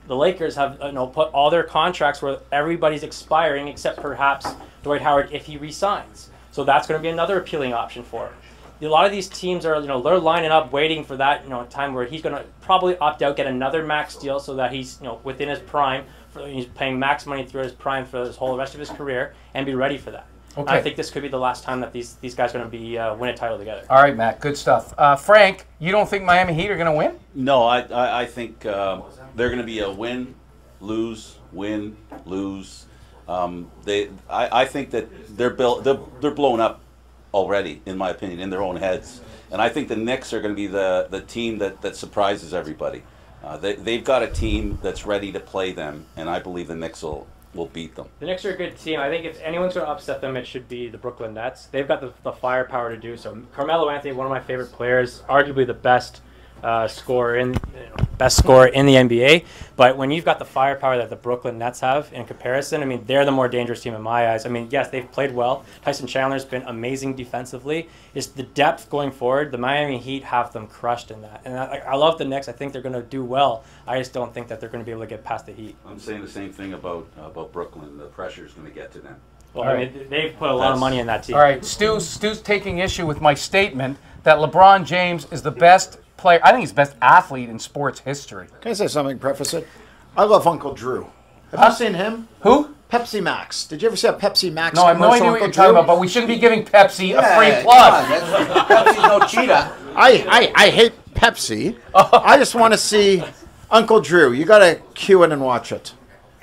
Speaker 29: The Lakers have put all their contracts where everybody's expiring except perhaps Dwight Howard if he resigns. So that's going to be another appealing option for him. A lot of these teams are, they're lining up waiting for that, time where he's going to probably opt out, get another max deal so that he's, within his prime, he's paying max money through his prime for the whole rest of his career and be ready for that. Okay. I think this could be the last time that these guys are going to be win a title together.
Speaker 1: All right, Matt, good stuff. Frank, you don't think Miami Heat are going to win?
Speaker 10: No, I think they're going to be a win, lose, win, lose. I think that they're blown up already, in my opinion, in their own heads. And I think the Knicks are going to be the team that surprises everybody. They've got a team that's ready to play them, and I believe the Knicks will beat them.
Speaker 29: The Knicks are a good team. I think if anyone's going to upset them, it should be the Brooklyn Nets. They've got the firepower to do so. Carmelo Anthony, one of my favorite players, arguably the best scorer in the NBA. But when you've got the firepower that the Brooklyn Nets have in comparison, I mean, they're the more dangerous team in my eyes. I mean, yes, they've played well. Tyson Chandler's been amazing defensively. It's the depth going forward. The Miami Heat have them crushed in that. And I love the Knicks. I think they're going to do well. I just don't think that they're going to be able to get past the Heat.
Speaker 10: I'm saying the same thing about Brooklyn. The pressure's going to get to them.
Speaker 29: Well, I mean, they've put a lot of money in that team.
Speaker 1: All right, Stu's taking issue with my statement that LeBron James is the best player. I think he's the best athlete in sports history.
Speaker 3: Can I say something, preface it? I love Uncle Drew. Have you seen him?
Speaker 1: Who?
Speaker 3: Pepsi Max. Did you ever see a Pepsi Max
Speaker 1: No, I have no idea what you're talking about, but we shouldn't be giving Pepsi a free plug.
Speaker 12: Pepsi's no cheetah.
Speaker 3: I hate Pepsi. I just want to see Uncle Drew. You got to cue it and watch it.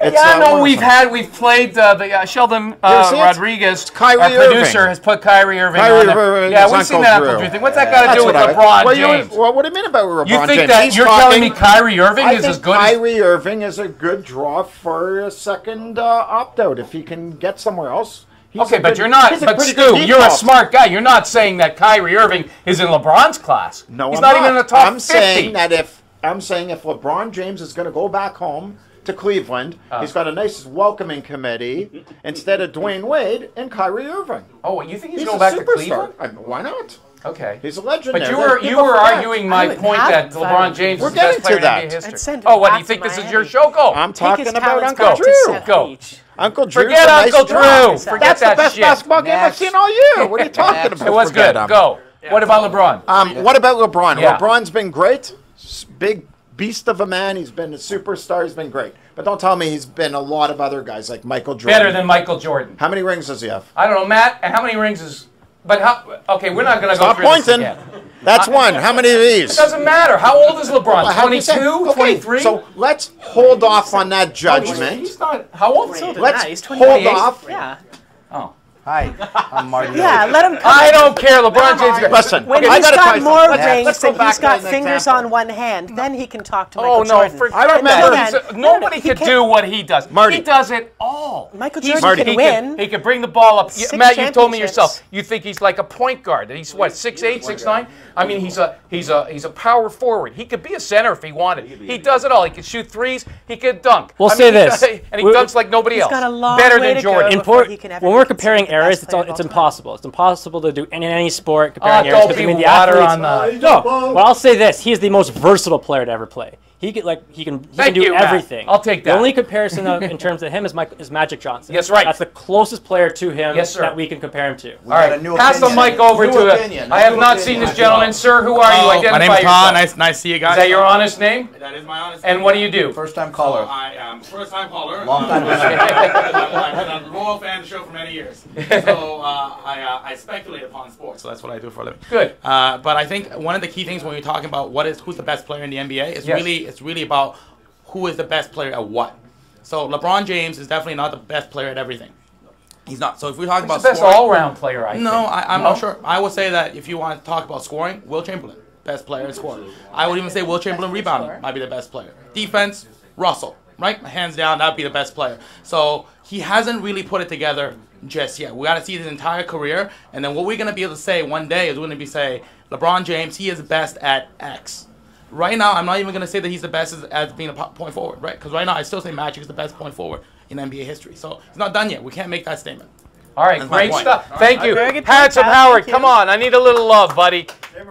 Speaker 3: It's,
Speaker 1: we've played the Sheldon Rodriguez, our producer, has put Kyrie Irving on there. Yeah, we've seen that Uncle Drew thing. What's that got to do with LeBron James?
Speaker 3: Well, what do you mean about LeBron James?
Speaker 1: You think that you're telling me Kyrie Irving is as good as...
Speaker 3: Kyrie Irving is a good draw for a second opt-out if he can get somewhere else.
Speaker 1: But you're not. But Stu, you're a smart guy. You're not saying that Kyrie Irving is in LeBron's class.
Speaker 3: No,
Speaker 1: he's not even in the top 50.
Speaker 3: I'm saying if LeBron James is going to go back home to Cleveland, he's got a nice welcoming committee instead of Dwayne Wade and Kyrie Irving.
Speaker 1: Oh, you think he's going back to Cleveland?
Speaker 3: Why not?
Speaker 1: Okay.
Speaker 3: He's a legend.
Speaker 1: But you were arguing my point that LeBron James is the best player in NBA history. Oh, what, do you think this is your show? Go.
Speaker 3: I'm talking about Uncle Drew.
Speaker 1: Go.
Speaker 3: Uncle Drew.
Speaker 1: Forget Uncle Drew. Forget
Speaker 3: that shit. That's the best basketball game I've seen all year. What are you talking about?
Speaker 1: It was good. Go. What about LeBron?
Speaker 3: What about LeBron?
Speaker 1: Yeah.
Speaker 3: LeBron's been great. Big beast of a man. He's been a superstar. He's been great. But don't tell me he's been a lot of other guys like Michael Jordan.
Speaker 1: Better than Michael Jordan.
Speaker 3: How many rings does he have?
Speaker 1: I don't know, Matt. And how many rings is... But how... Okay, we're not going to go through this again.
Speaker 3: That's one. How many of these?
Speaker 1: It doesn't matter. How old is LeBron? 22? 23?
Speaker 3: So let's hold off on that judgment.
Speaker 1: He's not... How old is he?
Speaker 3: Let's hold off.
Speaker 2: Yeah.
Speaker 1: Oh.
Speaker 12: Hi, I'm Marty.
Speaker 2: Yeah, let him come.
Speaker 1: I don't care. LeBron James.
Speaker 3: Listen,
Speaker 2: when he's got more rings and he's got fingers on one hand, then he can talk to Michael Jordan.
Speaker 1: I remember. Nobody could do what he does.
Speaker 3: Marty.
Speaker 1: He does it all.
Speaker 2: Michael Jordan can win.
Speaker 1: He can bring the ball up. Matt, you told me yourself. You think he's like a point guard. He's what, 6'8", 6'9"? I mean, he's a power forward. He could be a center if he wanted. He does it all. He can shoot threes. He can dunk.
Speaker 29: We'll say this,
Speaker 1: and he dunks like nobody else.
Speaker 2: Got a long
Speaker 1: better
Speaker 2: way
Speaker 1: than
Speaker 2: to
Speaker 1: Jordan.
Speaker 29: When we're comparing eras, it's impossible. It's impossible to do in any sport comparing eras.
Speaker 1: Don't be water on the...
Speaker 29: No, well, I'll say this: he is the most versatile player to ever play. He can do everything.
Speaker 1: I'll take that.
Speaker 29: The only comparison in terms of him is Magic Johnson.
Speaker 1: Yes, right.
Speaker 29: That's the closest player to him that we can compare him to.
Speaker 1: All right, pass the mic over to I have not seen this gentleman, sir. Who are you? Identify
Speaker 17: my name's
Speaker 1: yourself.
Speaker 17: Todd. Nice to see you guys.
Speaker 1: Is that your honest name?
Speaker 17: That is my honest name.
Speaker 1: And what do you do?
Speaker 12: First-time caller.
Speaker 17: I am first-time caller.
Speaker 12: Long-time
Speaker 17: listener. I've been a loyal fan of the show for many years. So I speculate upon sports. So that's what I do for a living.
Speaker 1: Good.
Speaker 17: But I think one of the key things when we're talking about who's the best player in the NBA is it's really about who is the best player at what. So LeBron James is definitely not the best player at everything. He's not. So if we're talking about
Speaker 1: the best all-round player, I think.
Speaker 17: No, I'm not sure. I would say that if you want to talk about scoring, Will Chamberlain, best player in scoring. I would even say Will Chamberlain rebounding might be the best player. Defense, Russell, right? Hands down, that'd be the best player. So he hasn't really put it together just yet. We got to see his entire career, and then what we're going to be able to say one day is we're going to be say, LeBron James, he is best at X. Right now, I'm not even going to say that he's the best as being a point forward, right? Because right now, I still say Magic is the best point forward in NBA history. So it's not done yet. We can't make that statement.
Speaker 1: All right,
Speaker 17: That's
Speaker 1: great stuff. Thank you.
Speaker 2: Handsome
Speaker 1: Howard, come on. I need a little love, buddy.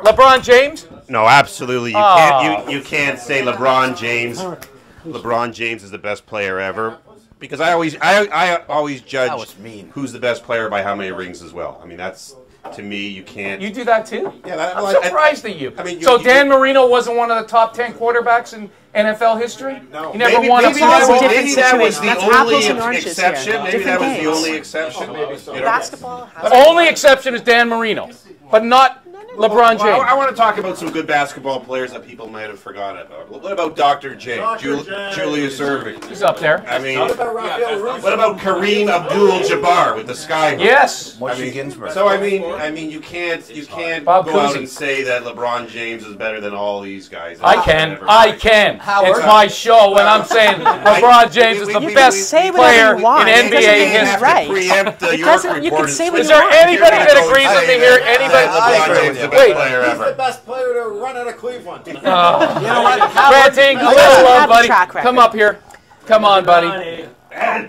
Speaker 1: LeBron James?
Speaker 14: No, absolutely. You can't say LeBron James. LeBron James is the best player ever. Because I always judge who's the best player by how many rings as well. I mean, that's... To me, you can't...
Speaker 1: You do that too?
Speaker 14: Yeah,
Speaker 1: I'm surprised at you.
Speaker 14: I mean,
Speaker 1: so Dan Marino wasn't one of the top 10 quarterbacks in NFL history?
Speaker 14: No.
Speaker 1: He never won a
Speaker 14: maybe that was the only exception. Maybe that was the only exception.
Speaker 2: Basketball.
Speaker 1: The only exception is Dan Marino, but not LeBron James.
Speaker 14: I want to talk about some good basketball players that people might have forgotten about. What about Dr. J? Julius Erving.
Speaker 1: He's up there.
Speaker 14: I mean, what about Kareem Abdul-Jabbar with the Sky?
Speaker 1: Yes.
Speaker 14: So I mean, you can't
Speaker 1: Bob
Speaker 14: go out
Speaker 1: Cousy.
Speaker 14: and say that LeBron James is better than all these guys.
Speaker 1: I can. It's my show when I'm saying LeBron James is the best player in NBA history.
Speaker 2: Right.
Speaker 14: You can
Speaker 2: say
Speaker 1: is there anybody that agrees with me here? Anybody?
Speaker 14: LeBron James is the best player
Speaker 3: He's
Speaker 14: ever.
Speaker 3: the best player to run out of Cleveland.
Speaker 1: You know what? Ranting, hello, buddy. Come up here. Come on, buddy. I'm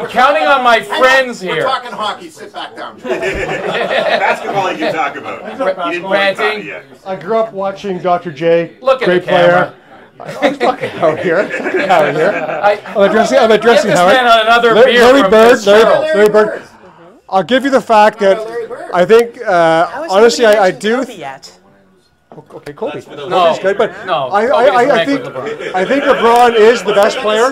Speaker 1: counting on my friends
Speaker 3: We're
Speaker 1: here.
Speaker 3: talking hockey. Sit back down.
Speaker 14: Basketball you can talk about. You didn't
Speaker 1: Ranting.
Speaker 14: yet.
Speaker 4: I grew up watching Dr. J.
Speaker 1: Look at
Speaker 4: great
Speaker 1: the camera.
Speaker 4: player. I'm talking Howard here. Howard here. I'm addressing
Speaker 1: Get this
Speaker 4: Howard.
Speaker 1: man on another beer
Speaker 4: Larry
Speaker 1: from
Speaker 4: Bird.
Speaker 1: Fitzgerald.
Speaker 4: Larry Bird. I'll give you the fact that I think, honestly, I do. Okay, Kobe.
Speaker 1: No,
Speaker 4: Kobe's good, but
Speaker 1: no.
Speaker 4: I think LeBron is the best player,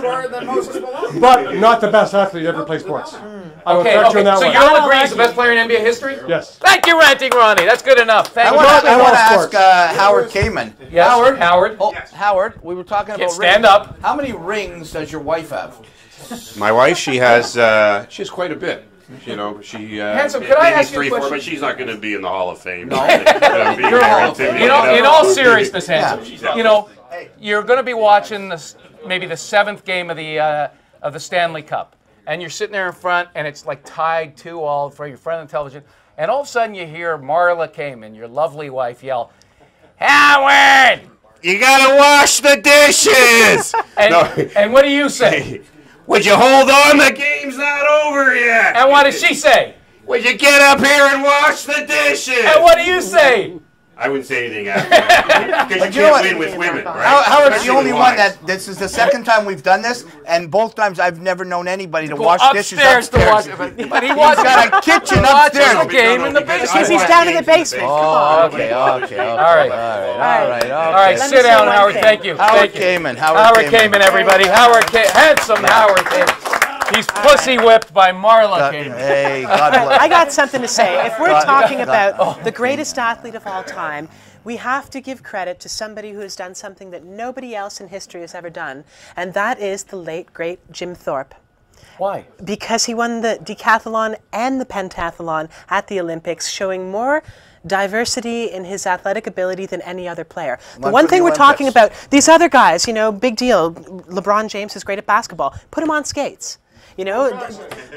Speaker 4: but not the best athlete to ever play sports. I will correct you on that
Speaker 1: so
Speaker 4: one.
Speaker 1: you'll agree he's the best player in NBA history?
Speaker 4: Yes.
Speaker 1: Thank you, Ranting Ronnie. That's good enough. Thank you.
Speaker 12: I want to ask Howard Kamen.
Speaker 1: Yes, Howard.
Speaker 12: Oh, Howard, we were talking about
Speaker 1: Stand
Speaker 12: rings.
Speaker 1: up.
Speaker 12: How many rings does your wife have?
Speaker 14: My wife, she has quite a bit. You know, she
Speaker 1: Handsome, could I ask you a
Speaker 14: 3, 4,
Speaker 1: question?
Speaker 14: but she's not going to be in the Hall of Fame.
Speaker 1: No. In all seriousness, Handsome, you know, you're going to be watching maybe the 7th game of the Stanley Cup, and you're sitting there in front, and it's like tied 2-2 for your friend on television, and all of a sudden you hear Marla Kamen, your lovely wife, yell, "Howard!
Speaker 14: You got to wash the dishes!"
Speaker 1: And what do you say?
Speaker 14: Would you hold on? The game's not over yet.
Speaker 1: And what does she say?
Speaker 14: Would you get up here and wash the dishes?
Speaker 1: And what do you say?
Speaker 14: I wouldn't say anything after that. Because you can't win with women, right?
Speaker 12: Howard's the only one that this is the second time we've done this, and both times I've never known anybody to wash dishes upstairs.
Speaker 1: To wash, but he watches
Speaker 12: got a kitchen upstairs.
Speaker 1: The game in the basement.
Speaker 2: Because he's down in the basement.
Speaker 12: Oh, okay. All
Speaker 1: right. Sit down, Howard. Thank you.
Speaker 12: Howard Kamen.
Speaker 1: Howard Kamen, everybody. Handsome Howard Kamen. He's pussy whipped by Marla Kamen.
Speaker 12: Hey, God bless.
Speaker 2: I got something to say. If we're talking about the greatest athlete of all time, we have to give credit to somebody who has done something that nobody else in history has ever done, and that is the late, great Jim Thorpe.
Speaker 1: Why?
Speaker 2: Because he won the decathlon and the pentathlon at the Olympics, showing more diversity in his athletic ability than any other player. The one thing we're talking about, these other guys, you know, big deal. LeBron James is great at basketball. Put him on skates. You know,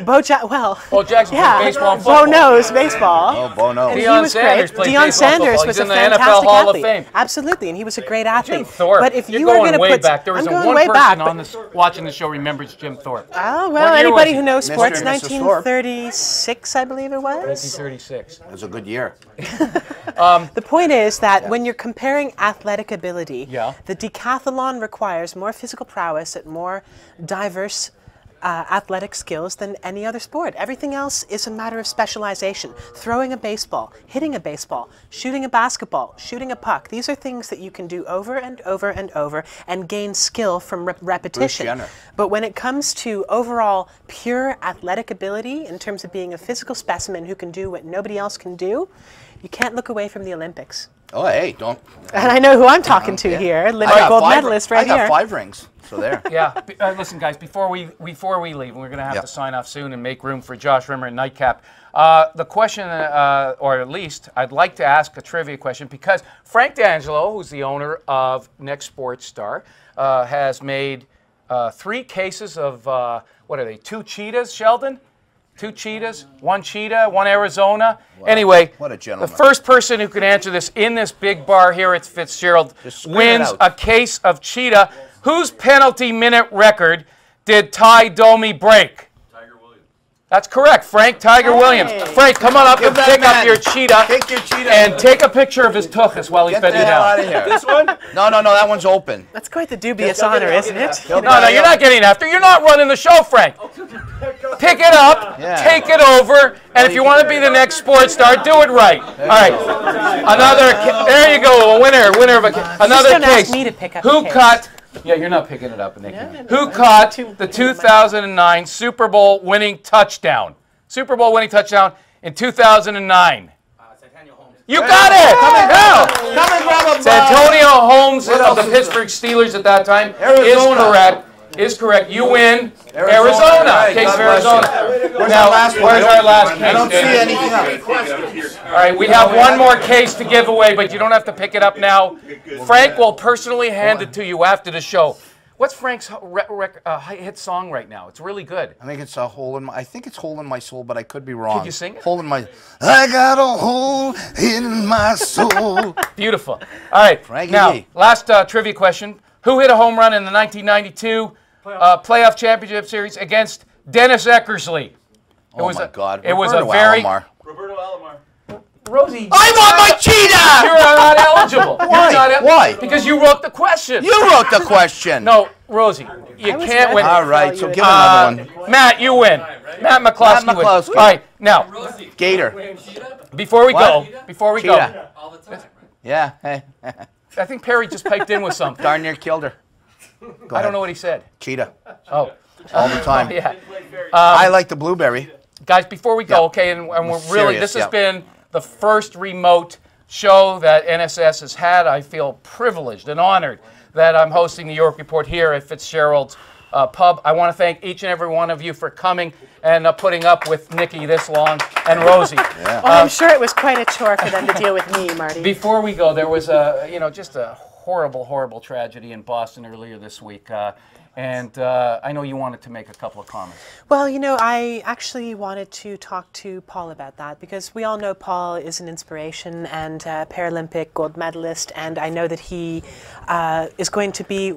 Speaker 2: Bo Jackson
Speaker 1: plays baseball and
Speaker 2: Bo
Speaker 1: football.
Speaker 2: knows baseball.
Speaker 12: Oh, Bo knows.
Speaker 2: And he was great. Deion Sanders was a fantastic athlete. Absolutely, and he was a great athlete.
Speaker 1: Jim Thorpe.
Speaker 2: But if
Speaker 1: You're
Speaker 2: you were
Speaker 1: going
Speaker 2: to
Speaker 1: way
Speaker 2: put,
Speaker 1: back. There isn't one person on this watching the show remembers Jim Thorpe.
Speaker 2: Oh, well,
Speaker 1: What year
Speaker 2: anybody
Speaker 1: was
Speaker 2: who
Speaker 1: he?
Speaker 2: knows sports,
Speaker 12: Mr. and Mrs. Thorpe.
Speaker 2: 1936, I believe it was.
Speaker 1: 1936.
Speaker 12: It was a good year.
Speaker 2: The point is that when you're comparing athletic ability,
Speaker 1: Yeah.
Speaker 2: the decathlon requires more physical prowess at more diverse athletic skills than any other sport. Everything else is a matter of specialization. Throwing a baseball, hitting a baseball, shooting a basketball, shooting a puck. These are things that you can do over and over and over and gain skill from repetition. But when it comes to overall pure athletic ability, in terms of being a physical specimen who can do what nobody else can do, you can't look away from the Olympics.
Speaker 12: Oh, hey, don't.
Speaker 2: And I know who I'm talking to here, Olympic gold medalist right here.
Speaker 12: I got 5 rings. So there.
Speaker 1: Yeah. Listen, guys. Before we leave, we're going to have to sign off soon and make room for Josh Rimmer and Nightcap. The question, or at least I'd like to ask a trivia question, because Frank D'Angelo, who's the owner of Next Sports Star, has made 3 cases of what are they? 2 cheetahs, Sheldon? 2 cheetahs, 1 cheetah, 1 Arizona.
Speaker 12: Wow.
Speaker 1: Anyway,
Speaker 12: what a gentleman.
Speaker 1: The first person who can answer this in this big bar here at Fitzgerald wins a case of cheetah. Whose penalty minute record did Ty Domi break? That's correct, Frank. Tiger Williams. Frank, come on up and pick up your cheetah.
Speaker 12: Take your cheetah.
Speaker 1: And take a picture of his tuchus while he's bedding down.
Speaker 12: Out of here. This one? No, that one's open.
Speaker 2: That's quite the dubious honor, isn't it?
Speaker 1: No, you're not getting after. You're not running the show, Frank. Pick it up, take it over, and if you want to be the next sports star, do it right. All right. There you go, a winner of another case. Who cut? Yeah, you're not picking it up, Nikki. Who caught the 2009 Super Bowl winning touchdown? Super Bowl winning touchdown in 2009. You got it!
Speaker 12: Come and grab a
Speaker 1: It's Antonio Holmes of the Pittsburgh Steelers at that time.
Speaker 12: Arizona.
Speaker 1: Is correct. You win. Arizona. Case of Arizona. Now, where's our last case?
Speaker 12: I don't see anything else.
Speaker 1: All right, we have one more case to give away, but you don't have to pick it up now. Frank will personally hand it to you after the show. What's Frank's hit song right now? It's really good.
Speaker 12: I think it's a hole in my. I think it's "Hole in My Soul," but I could be wrong.
Speaker 1: Could you sing it?
Speaker 12: Hole in my. I got a hole in my soul.
Speaker 1: Beautiful. All right.
Speaker 12: Frankie
Speaker 1: Now,
Speaker 12: D.
Speaker 1: last trivia question: who hit a home run in the 1992 playoff championship series against Dennis Eckersley?
Speaker 12: Oh my God!
Speaker 1: It was a
Speaker 12: Roberto
Speaker 1: very.
Speaker 12: Alomar.
Speaker 6: Roberto Alomar.
Speaker 1: Rosie,
Speaker 12: I want my cheetah!
Speaker 1: You're not eligible.
Speaker 12: Why? Why?
Speaker 1: Because you wrote the question.
Speaker 12: You wrote the question.
Speaker 1: No, Rosie, you can't win.
Speaker 12: All right, so give another one.
Speaker 1: Matt, you win. Matt McCloskey wins.
Speaker 12: McCloskey.
Speaker 1: All right, now,
Speaker 12: Gator.
Speaker 1: before we go,
Speaker 12: Cheetah. Yeah. Hey.
Speaker 1: I think Perry just piped in with something.
Speaker 12: Darn near killed her.
Speaker 1: I don't know what he said.
Speaker 12: Cheetah.
Speaker 1: Oh.
Speaker 12: All the time.
Speaker 1: Yeah.
Speaker 12: I like the blueberry.
Speaker 1: Guys, before we go, okay, and we're really, this has been the first remote show that NSS has had. I feel privileged and honored that I'm hosting the York Report here at Fitzgerald's Pub. I want to thank each and every one of you for coming and putting up with Nikki this long and Rosie.
Speaker 2: Well, I'm sure it was quite a chore for them to deal with me, Marty.
Speaker 1: Before we go, there was just a horrible, horrible tragedy in Boston earlier this week. And I know you wanted to make a couple of comments.
Speaker 2: Well, I actually wanted to talk to Paul about that because we all know Paul is an inspiration and a Paralympic gold medalist, and I know that he is going to be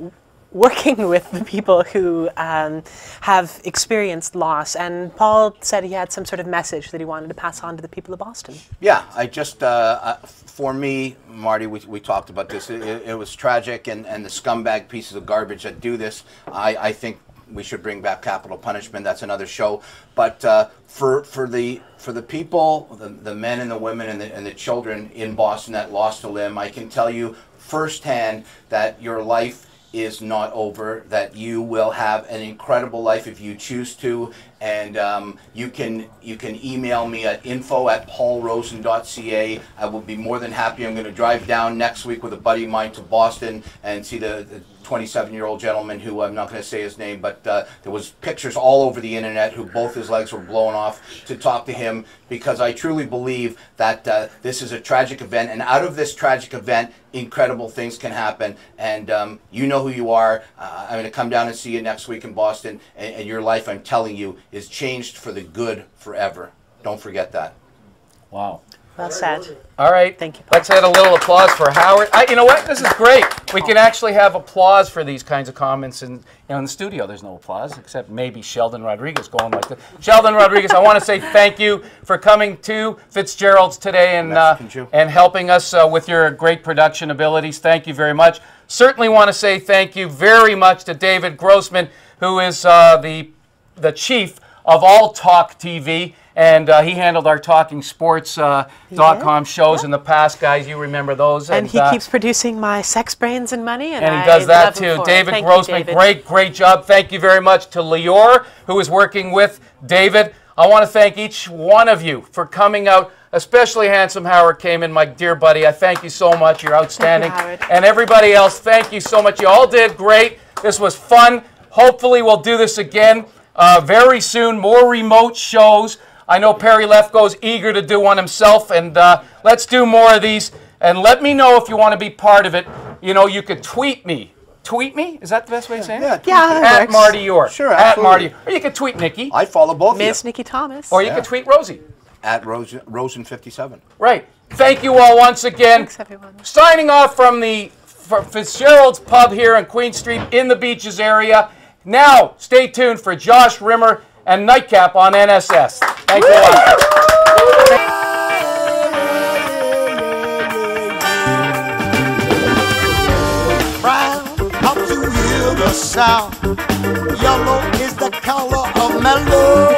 Speaker 2: working with the people who have experienced loss. And Paul said he had some sort of message that he wanted to pass on to the people of Boston.
Speaker 12: Yeah, I just, for me, Marty, we talked about this. It was tragic, and the scumbag pieces of garbage that do this, I think we should bring back capital punishment. That's another show. But for the people, the men and the women and the children in Boston that lost a limb, I can tell you firsthand that your life is not over, that you will have an incredible life if you choose to, and you can email me at info@paulrosen.ca. I will be more than happy. I'm going to drive down next week with a buddy of mine to Boston and see the 27-year-old gentleman who, I'm not going to say his name, but there was pictures all over the internet who both his legs were blown off, to talk to him, because I truly believe that this is a tragic event, and out of this tragic event, incredible things can happen. And you know who you are. I'm going to come down and see you next week in Boston, and your life, I'm telling you, is changed for the good forever. Don't forget that.
Speaker 1: Wow.
Speaker 2: Well said.
Speaker 1: All right.
Speaker 2: Thank you, Paul.
Speaker 1: Let's add a little applause for Howard. You know what? This is great. We can actually have applause for these kinds of comments. And in the studio, there's no applause, except maybe Sheldon Rodriguez going like this. Sheldon Rodriguez, I want to say thank you for coming to Fitzgerald's today and helping us with your great production abilities. Thank you very much. Certainly want to say thank you very much to David Grossman, who is the chief of All Talk TV. And he handled our TalkingSports.com shows in the past, guys. You remember those.
Speaker 2: And he keeps producing my Sex, Brains, and Money. And
Speaker 1: he does that too. David Grossman, great job. Thank you very much to Lior, who is working with David. I want to thank each one of you for coming out, especially Handsome Howard came in, my dear buddy. I thank you so much. You're outstanding.
Speaker 2: Thank you, Howard.
Speaker 1: And everybody else, thank you so much. You all did great. This was fun. Hopefully we'll do this again very soon. More remote shows. I know Perry Lefko's eager to do one himself, and let's do more of these. And let me know if you want to be part of it. You could tweet me. Tweet me? Is that the best way of saying it?
Speaker 2: Yeah,
Speaker 1: at Marty York.
Speaker 12: Sure,
Speaker 1: at
Speaker 12: absolutely.
Speaker 1: Marty. Or you could tweet Nikki.
Speaker 12: I follow both of you.
Speaker 2: Ms. Nikki Thomas.
Speaker 1: Or you could tweet Rosie.
Speaker 12: At Rosen57.
Speaker 1: Right. Thank you all once again.
Speaker 2: Thanks, everyone.
Speaker 1: Signing off from the Fitzgerald's Pub here on Queen Street in the Beaches area. Now, stay tuned for Josh Rimmer and Nightcap on NSS. Thank you all.
Speaker 11: Brown, up to hear the sound. Yellow is the color of mellow.